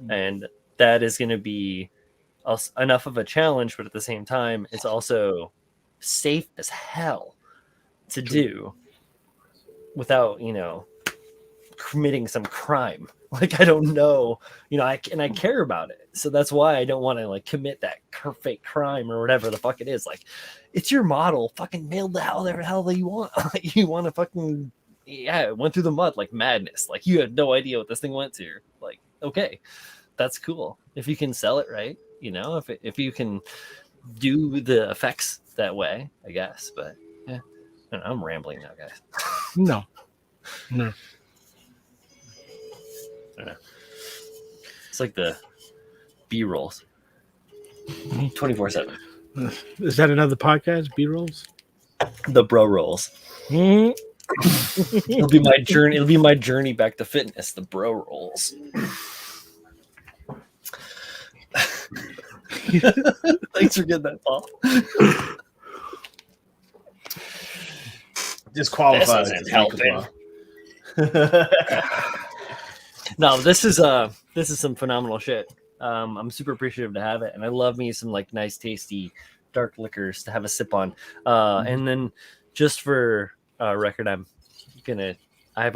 And that is going to be enough of a challenge, but at the same time, it's also safe as hell to do without, committing some crime. Like, I don't know, I care about it. So that's why I don't want to like commit that fake crime or whatever the fuck it is. Like, it's your model, fucking build the hell that you want. You want to fucking, it went through the mud like madness. Like you had no idea what this thing went to. Like, okay, that's cool. If you can sell it right, if you can do the effects that way, I guess. But yeah, I don't know, I'm rambling now, guys. No. It's like the B-rolls 24/7. Is that another podcast? B-rolls? The bro rolls. It'll be my journey. It'll be my journey back to fitness. The bro rolls. Thanks for getting that, Paul. Disqualified. This isn't helping. No, this is some phenomenal shit. I'm super appreciative to have it, and I love me some like nice, tasty dark liquors to have a sip on. And then just for record, I've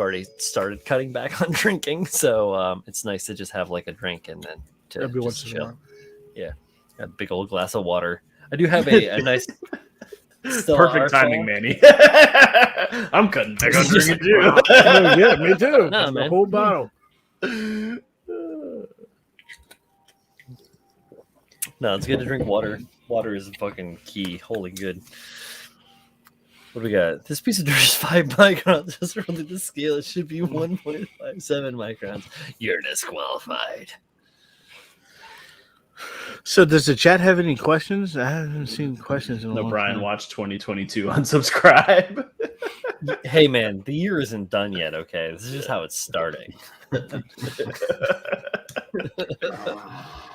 already started cutting back on drinking, so it's nice to just have like a drink and then to Every just once in a chill. while. Yeah, a big old glass of water. I do have a nice still Perfect our timing, fall. Manny. I'm cutting back on Just- drinking too. Oh, yeah, me too. No, The man. whole bottle. No, it's good to drink water. Water is fucking key. Holy good. What do we got? This piece of dirt is 5 microns. Just really the scale. It should be 1.57 microns. You're disqualified. So, does the chat have any questions? I haven't seen questions in a No, long Brian, time. watch 2022. Unsubscribe. Hey, man, the year isn't done yet, okay? This is just how it's starting.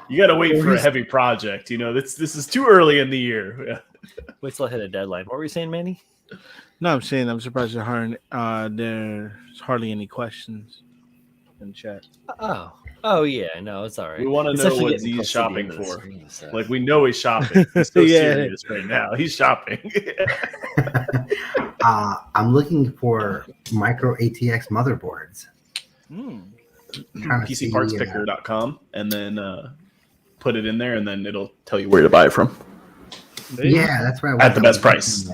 You got to wait for a heavy project. You know, this is too early in the year. Wait till I hit a deadline. What were you saying, Manny? No, I'm saying I'm surprised there's hardly any questions in chat. Oh yeah, no, it's all right. We want to know Especially what getting Z's close to the shopping end of the for. stream, so. Like, we know he's shopping. He's so Yeah. serious right now. He's shopping. I'm looking for micro ATX motherboards. Trying to see, PCPartsPicker.com, and then put it in there, and then it'll tell you where to buy it from. Yeah, that's where I was. At the best price.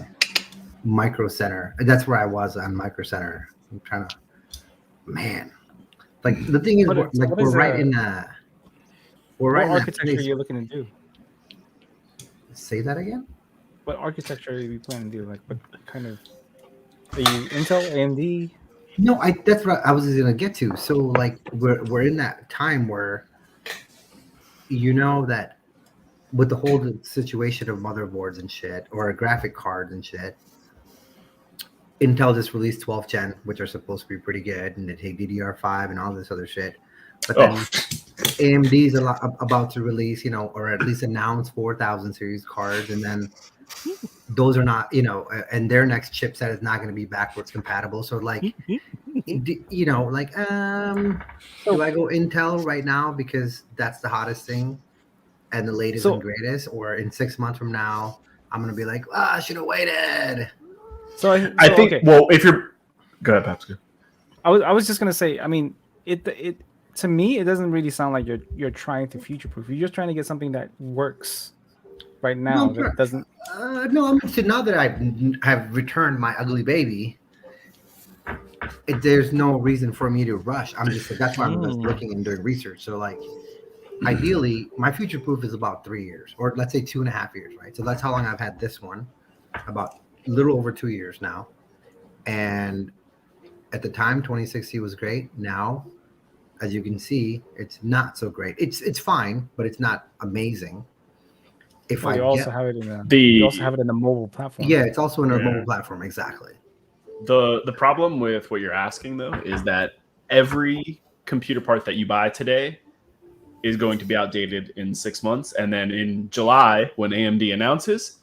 Micro Center. That's where I was on Micro Center. I'm trying to, man. Like the thing is, we're right in What in that architecture are place. you looking to do? Say that again. What architecture are you planning to do? Like, what kind of? Are you Intel, AMD? No, that's what I was gonna get to. So like we're in that time where you know that with the whole situation of motherboards and shit, or graphic cards and shit, Intel just released 12th gen, which are supposed to be pretty good, and they take DDR5 and all this other shit. But then AMD's about to release, or at least announce 4000 series cards, and then those are not, and their next chipset is not going to be backwards compatible. So like, do I go Intel right now because that's the hottest thing and the latest and greatest, or in 6 months from now, I'm going to be like, I should have waited. I think, okay. well, if you're... Go ahead, Pascal. I was just going to say, I mean, it to me, it doesn't really sound like you're trying to future-proof. You're just trying to get something that works right now. No, that doesn't... No, I mean, so now that I have returned my ugly baby, there's no reason for me to rush. That's why I'm just looking and doing research. So like, ideally, my future proof is about 3 years, or let's say 2.5 years, right? So that's how long I've had this one, about a little over 2 years now. And at the time, 2060 was great. Now, as you can see, it's not so great. It's fine, but it's not amazing. You also have it in a mobile platform. Yeah, it's also in a mobile platform, exactly. The problem with what you're asking, though, is that every computer part that you buy today is going to be outdated in 6 months. And then in July, when AMD announces,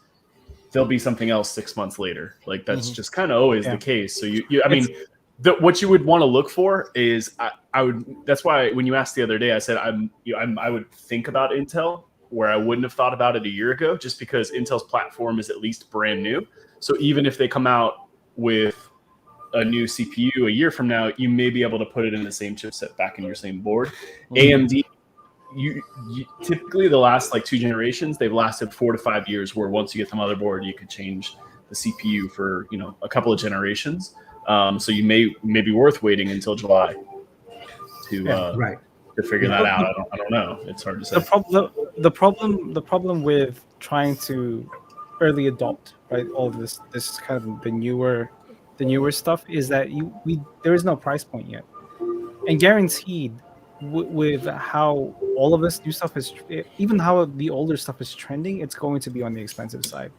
there'll be something else 6 months later. Like, that's just kind of always the case. So what you would want to look for is that's why when you asked the other day, I said I would think about Intel where I wouldn't have thought about it a year ago, just because Intel's platform is at least brand new. So even if they come out with a new CPU a year from now, you may be able to put it in the same chipset back in your same board. AMD, you typically the last like 2 generations, they've lasted 4 to 5 years, where once you get the motherboard, you could change the CPU for a couple of generations. So you may be worth waiting until July to figure that out. I don't know. It's hard to say. The problem with trying to early adopt, right, all this kind of the newer stuff is that there is no price point yet, and guaranteed with how all of this new stuff is, even how the older stuff is trending, it's going to be on the expensive side.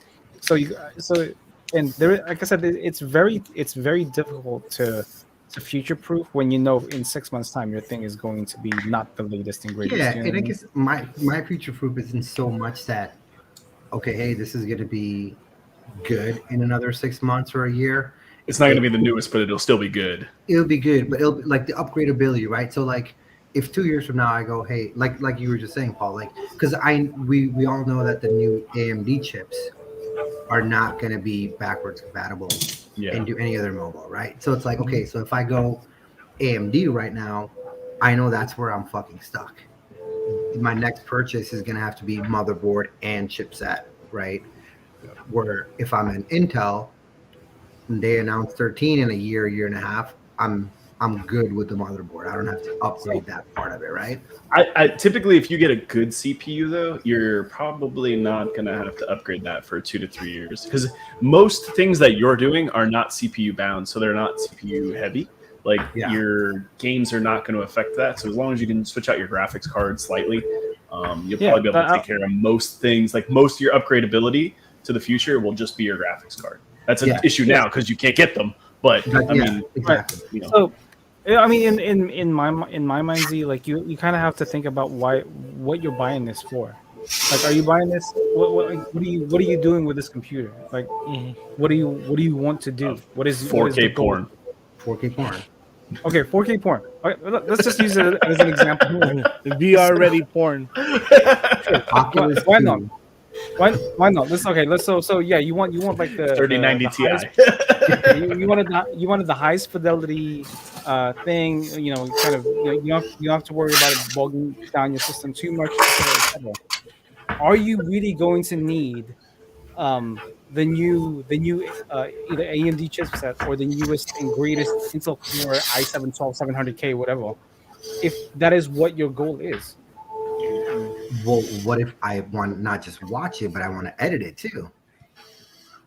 And there, like I said, it's very difficult to future proof when in 6 months time your thing is going to be not the latest and greatest. Yeah, and I guess my future proof isn't so much that, okay, hey, this is going to be good in another 6 months or a year. It's not going to be the newest, but it'll still be good. It'll be good, but it'll be like the upgradability, right? So like, if 2 years from now I go, hey, like you were just saying, Paul, like, because we all know that the new AMD chips are not going to be backwards compatible into any other mobile, right? So it's like, okay, so if I go AMD right now, I know that's where I'm fucking stuck. My next purchase is going to have to be motherboard and chipset, right? Where if I'm an Intel, and they announce 13 in a year and a half, I'm good with the motherboard. I don't have to upgrade that part of it, right? I typically, if you get a good CPU though, you're probably not gonna have to upgrade that for 2 to 3 years because most things that you're doing are not CPU bound, so they're not CPU heavy. Like your games are not going to affect that. So as long as you can switch out your graphics card slightly, you'll probably be able to take care of most things. Like most of your upgradability to the future will just be your graphics card. That's an issue now because you can't get them. But I mean, exactly. You know. So, I mean, in my mind, Z, like you kind of have to think about what you're buying this for. Like, are you buying this? What are you doing with this computer? Like, what do you want to do? What is 4K porn? 4K porn. Okay, 4K porn. Okay, let's just use it as an example. VR ready porn. Why not? Why not? Let's okay. Let's so yeah. You want like the 3090 Ti. You wanted the highest fidelity thing. You know, kind of. You don't have to worry about it bogging down your system too much. etc. Are you really going to need the new either AMD chipset or the newest and greatest Intel Core i7 12700K, whatever, if that is what your goal is? Well, what if I want not just watch it, but I want to edit it too?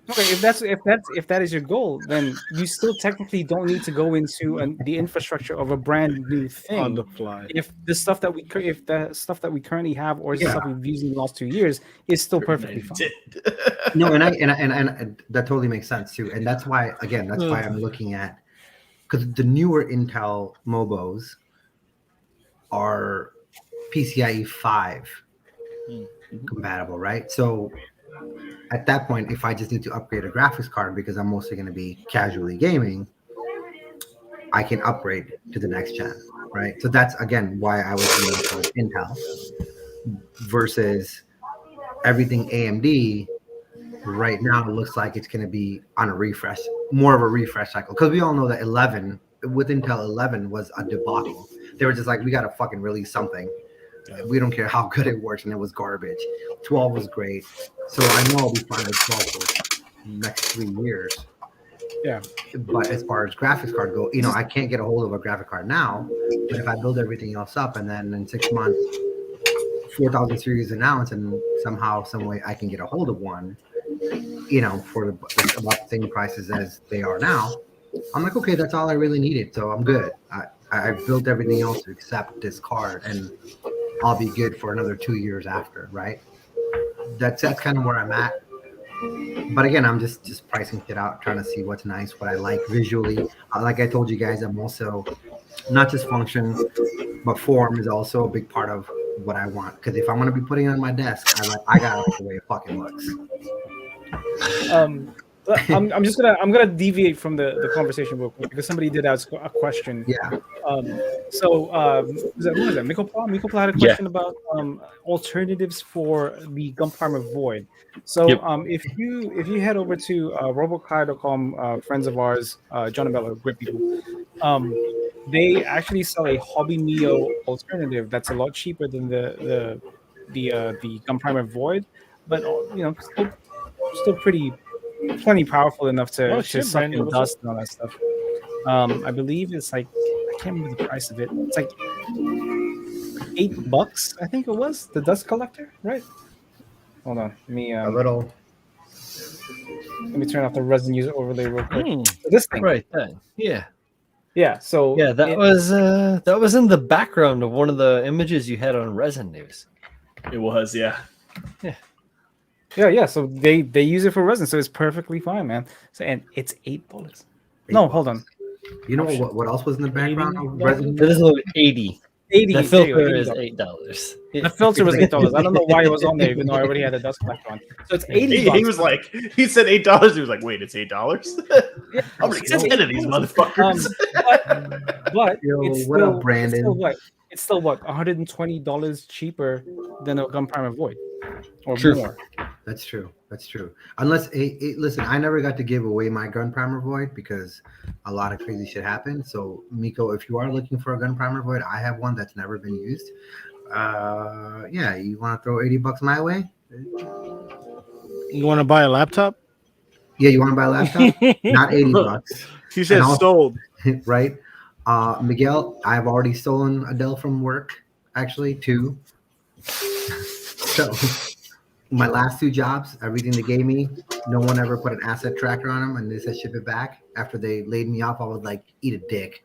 Okay, if that is your goal, then you still technically don't need to go into the infrastructure of a brand new thing on the fly. If the stuff that we currently have or the stuff we've used in the last 2 years is still perfectly fine. No, and that totally makes sense too, and that's why I'm looking at, because the newer Intel Mobos are PCIe 5 compatible, right? So at that point, if I just need to upgrade a graphics card because I'm mostly going to be casually gaming, I can upgrade to the next gen, right? So that's again why I was leaning towards Intel versus everything AMD. Right now, it looks like it's going to be on a refresh, more of a refresh cycle, because we all know that 11 with Intel 11 was a debacle. They were just like, we got to fucking release something. We don't care how good it works, and it was garbage. 12 was great, so I know I'll be fine with 12 for the next 3 years. Yeah. But as far as graphics card go, I can't get a hold of a graphic card now. But if I build everything else up, and then in 6 months, 4000 series announced, and somehow, some way, I can get a hold of one, for about the same prices as they are now, I'm like, okay, that's all I really needed, so I'm good. I built everything else except this card, and I'll be good for another 2 years after, right? That's kind of where I'm at. But again, I'm just pricing it out, trying to see what's nice, what I like visually. Like I told you guys, I'm also not just function, but form is also a big part of what I want. Because if I'm going to be putting it on my desk, I gotta like the way it fucking looks. I'm gonna deviate from the conversation real quick because somebody did ask a question. Yeah. Who was that? Miko had a question about alternatives for the Gunpowder Void. So if you head over to robokai.com, friends of ours, John and Bella, great people, they actually sell a Hobby Neo alternative that's a lot cheaper than the Gunpowder Void, but still plenty powerful enough to suck in dust and all that stuff. I believe it's like, I can't remember the price of it. It's like $8, I think it was, the dust collector, right? Hold on, let me turn off the resin user overlay real quick. So this thing, right then, yeah. So that was in the background of one of the images you had on Resin News. It was, yeah. So they use it for resin, so it's perfectly fine, man. So and it's $8. No, hold on. You know what else was in the background of resin? It is 80. 80. The filter is $8. The filter was $8. I don't know why it was on there, even though I already had a dust collector on. So it's $80. He was like, he said $8. He was like, wait, it's $8. I'm gonna get 10 of these motherfuckers. But what up, Brandon? It's still what, $120 cheaper than a Gunpowder Void, or more. That's true. Unless, listen, I never got to give away my Gunpowder Void because a lot of crazy shit happened. So, Miko, if you are looking for a Gunpowder Void, I have one that's never been used. You want to throw $80 my way? You want to buy a laptop? Yeah, you want to buy a laptop? Not $80. He said also- sold. Right? Miguel, I've already stolen a Dell from work, actually, 2. So my last 2 jobs, everything they gave me, no one ever put an asset tracker on them, and they said ship it back. After they laid me off, I was like, eat a dick.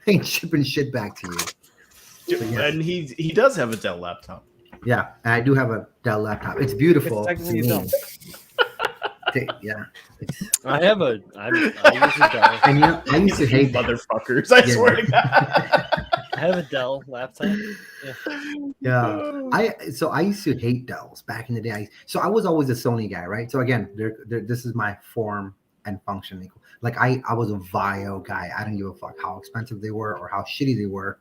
I ain't shipping shit back to you. So, yes. And he does have a Dell laptop. Yeah, and I do have a Dell laptop. It's beautiful. It's technically a Dell. Yeah. I have a. I use a Dell. And you know, I used to hate that. Motherfuckers, I swear to God. I have a Dell laptop. Yeah, I used to hate Dells back in the day. So I was always a Sony guy, right? So again, this is my form and function. Like I was a Vio guy. I didn't give a fuck how expensive they were or how shitty they were.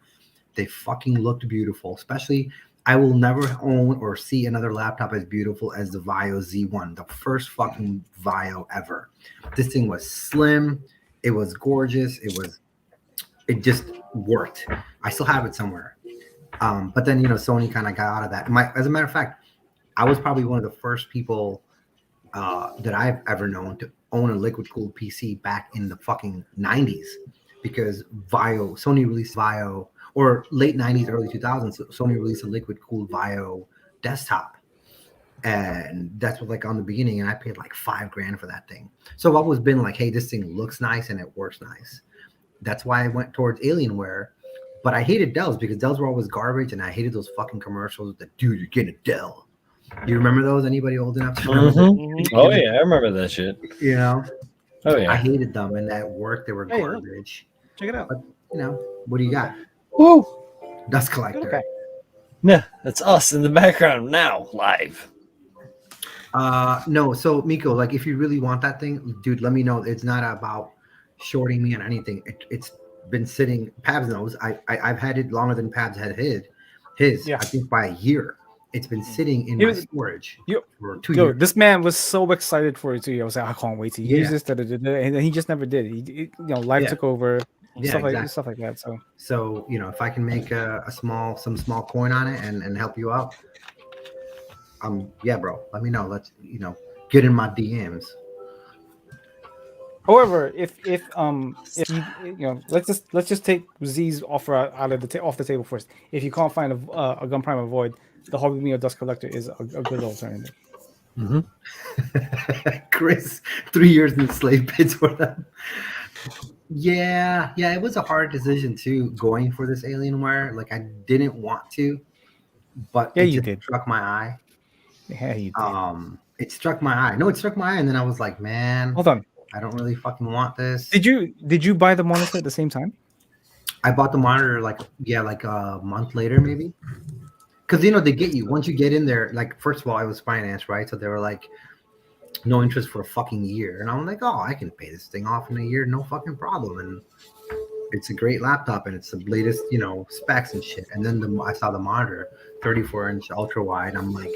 They fucking looked beautiful. Especially, I will never own or see another laptop as beautiful as the Vio Z1, the first fucking Vio ever. This thing was slim. It was gorgeous. It just worked. I still have it somewhere. But then, Sony kind of got out of that. As a matter of fact, I was probably one of the first people that I've ever known to own a liquid-cooled PC back in the fucking 90s, because Sony released Vio, or late 90s, early 2000s, Sony released a liquid-cooled Vio desktop. And that's what, like, on the beginning, and I paid like $5,000 for that thing. So I've always been like, hey, this thing looks nice and it works nice. That's why I went towards Alienware. But I hated Dells because Dells were always garbage, and I hated those fucking commercials that, dude, you're getting a Dell. Do you remember those? Anybody old enough to remember? Oh yeah, I remember that shit. I Oh yeah. hated them, and at work they were garbage. Check it out. But what do you got? Woo! Dust collector. Okay. Yeah, that's us in the background now, live. No, so Miko, like, if you really want that thing, dude, let me know. It's not about shorting me on anything. It's been sitting. Pabs knows. I've had it longer than Pabs had his. Yeah. I think by a year. It's been sitting in my storage for 2 Yo, years. this man was so excited for it too. I was like, I can't wait to use this. And then he just never did. Life took over. Stuff like that. So if I can make some small coin on it and help you out, yeah, bro. Let me know. Let's get in my DMs. However, if you let's just take Z's offer out of off the table first. If you can't find a Gun Primer Void, the Hobby Meal Dust Collector is a good alternative. Mm-hmm. Chris, 3 years in the slave pits for them. Yeah, it was a hard decision too, going for this Alienware. Like, I didn't want to, but you did. Struck my eye. Yeah, you did. It struck my eye. No, it struck my eye, and then I was like, man, hold on. I don't really fucking want this. Did you buy the monitor at the same time? I bought the monitor like a month later, maybe. Because they get you once you get in there. Like, first of all, I was financed, right? So they were like, no interest for a fucking year, and I'm like, oh, I can pay this thing off in a year, no fucking problem. And it's a great laptop, and it's the latest, specs and shit. And then I saw the monitor, 34-inch ultra wide. I'm like,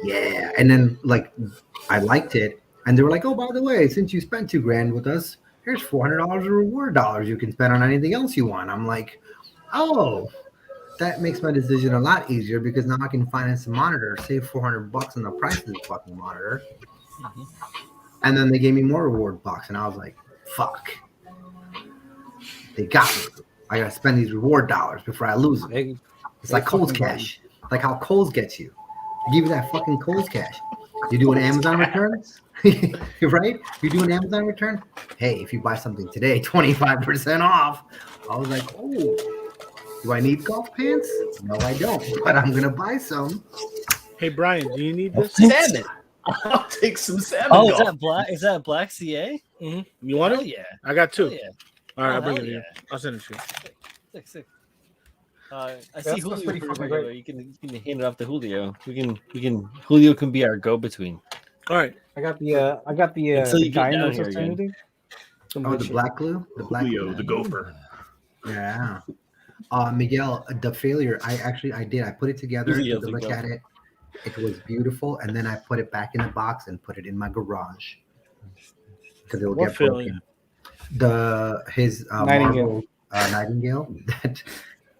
yeah. And then like I liked it, and they were like, oh, by the way, since you spent $2,000 with us, here's $400 of reward dollars you can spend on anything else you want. I'm like, oh. That makes my decision a lot easier, because now I can finance the monitor, save $400 on the price of the fucking monitor. Mm-hmm. And then they gave me more reward bucks, and I was like, fuck. They got me. I gotta spend these reward dollars before I lose them. It's like Kohl's cash. Like how Kohl's gets you. They give you that fucking Kohl's cash. You do an Amazon return? Right? You do an Amazon return? Hey, if you buy something today, 25% off. I was like, oh. Do I need golf pants? No, I don't, but I'm going to buy some. Hey, Brian, do you need this? Salmon. I'll take some salmon. Oh, is that black CA? Mm-hmm. You want it? Yeah. I got 2. Yeah. All right, I'll bring it to you. I'll send it to you. Sick. I see Julio. You can hand it off to Julio. Julio can be our go-between. All right. I got the Until you get dino down here alternative. Oh, the black glue? The black Julio, glue. the gopher. Yeah. Miguel, the failure, I did. I put it together to look at it. It was beautiful, and then I put it back in the box and put it in my garage because it will get broken. His Nightingale. Nightingale,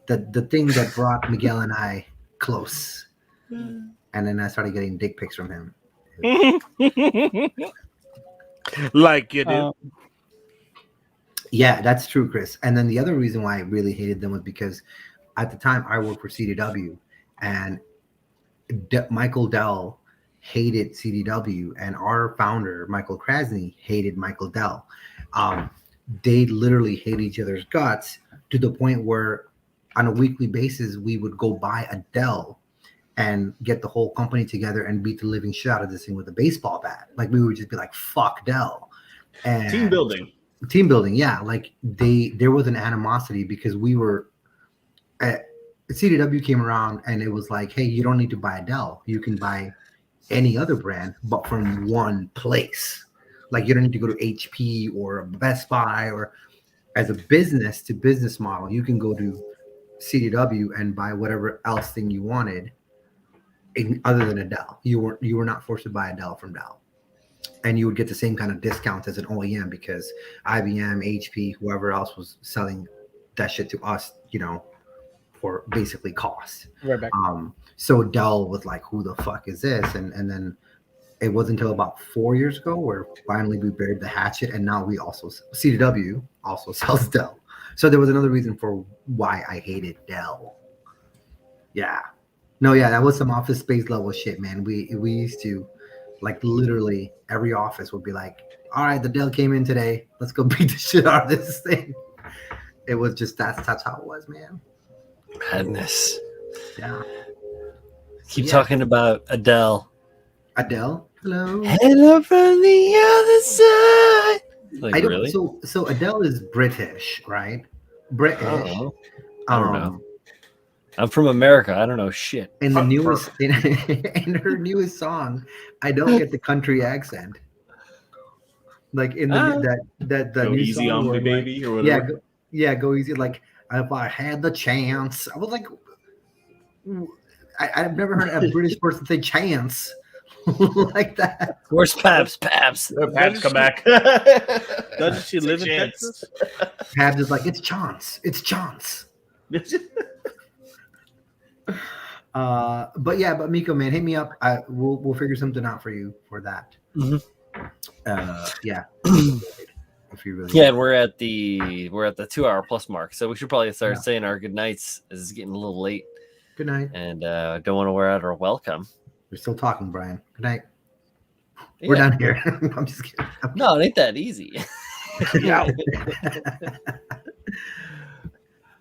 the thing that brought Miguel and I close, and then I started getting dick pics from him. Like you do. Yeah, that's true, Chris. And then the other reason why I really hated them was because at the time I worked for CDW, and Michael Dell hated CDW, and our founder Michael Krasny hated Michael Dell. They literally hate each other's guts to the point where on a weekly basis we would go buy a Dell and get the whole company together and beat the living shit out of this thing with a baseball bat. Like we would just be like, fuck Dell. And Team building. Yeah. Like there was an animosity because we were CDW came around and it was like, hey, you don't need to buy a Dell. You can buy any other brand, but from one place. Like you don't need to go to HP or Best Buy, or as a business to business model, you can go to CDW and buy whatever else thing you wanted other than a Dell. You were not forced to buy a Dell from Dell. And you would get the same kind of discounts as an OEM because IBM, HP, whoever else was selling that shit to us, for basically cost. Right back. So Dell was like, who the fuck is this? And then it wasn't until about 4 years ago where finally we buried the hatchet, and now CDW also sells Dell. So there was another reason for why I hated Dell. Yeah. No, yeah, that was some Office Space level shit, man. We used to, like, literally every office would be like, all right, the Dell came in today. Let's go beat the shit out of this thing. It was just that's how it was, man. Madness. Yeah. Keep talking about Adele. Adele? Hello. Hello from the other side. Like, I don't. really? So Adele is British, right? British. I don't know. I'm from America. I don't know shit. In the newest, in her newest song, I don't get the country accent. Like in the that Go new easy song on where, me, like, baby, or whatever. Go easy. Like if I had the chance, I was like, I've never heard a British person say chance like that. Where's Paps? Paps. Paps, come back. Doesn't she live in Texas? Pabs is like, it's chance. It's chance. But Miko, man, hit me up. We'll figure something out for you for that. Mm-hmm. Yeah. If you really Yeah, and we're at the 2-hour plus mark, so we should probably start saying our good nights as it's getting a little late. Good night. And don't want to wear out our welcome. We're still talking, Brian. Good night. We're done here. I'm just kidding. No, it ain't that easy. Yeah.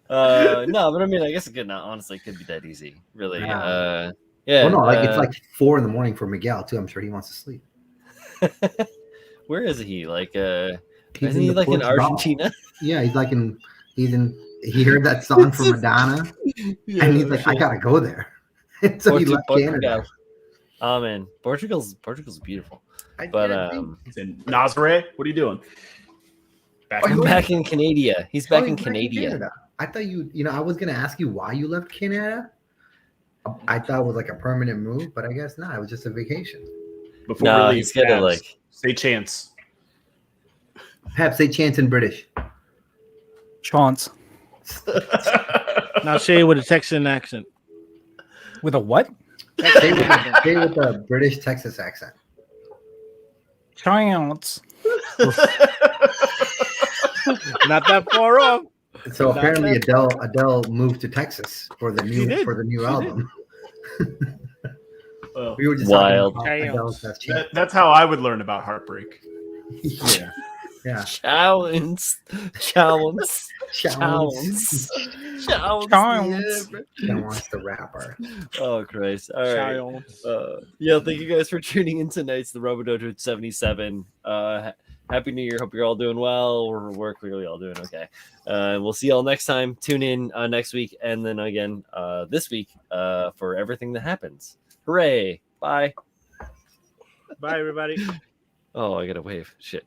No, but I mean, I guess it could not honestly could be that easy, really. Yeah. Yeah. Well, no, like it's like 4 a.m. for Miguel too. I'm sure he wants to sleep. Where is he? Like, He's isn't he like in Argentina? Yeah, he heard that song from Madonna, and he's like, I gotta go there. And so he left Canada. Oh man, Portugal's beautiful. But he's in Nazaré. What are you doing? Back in Canada. He's back in Canada. I thought I was gonna ask you why you left Canada. I thought it was like a permanent move, but I guess not. It was just a vacation. Before we leave, he's gonna like say chance. Perhaps say chance in British. Chance. Now say it with a Texan accent. With a what? Say with a British Texas accent. Chance. Not that far off. So apparently Adele moved to Texas for the new album. Well, we were just wild. That's how I would learn about heartbreak. Yeah. Yeah. Challenge. Challenge the rapper. Oh Christ. All right. Yeah, thank you guys for tuning in tonight's the Robo-Dojo 77. Happy New Year. Hope you're all doing well. We're clearly all doing okay. We'll see y'all next time. Tune in next week and then again this week for everything that happens. Hooray. Bye. Bye, everybody. Oh, I gotta wave. Shit.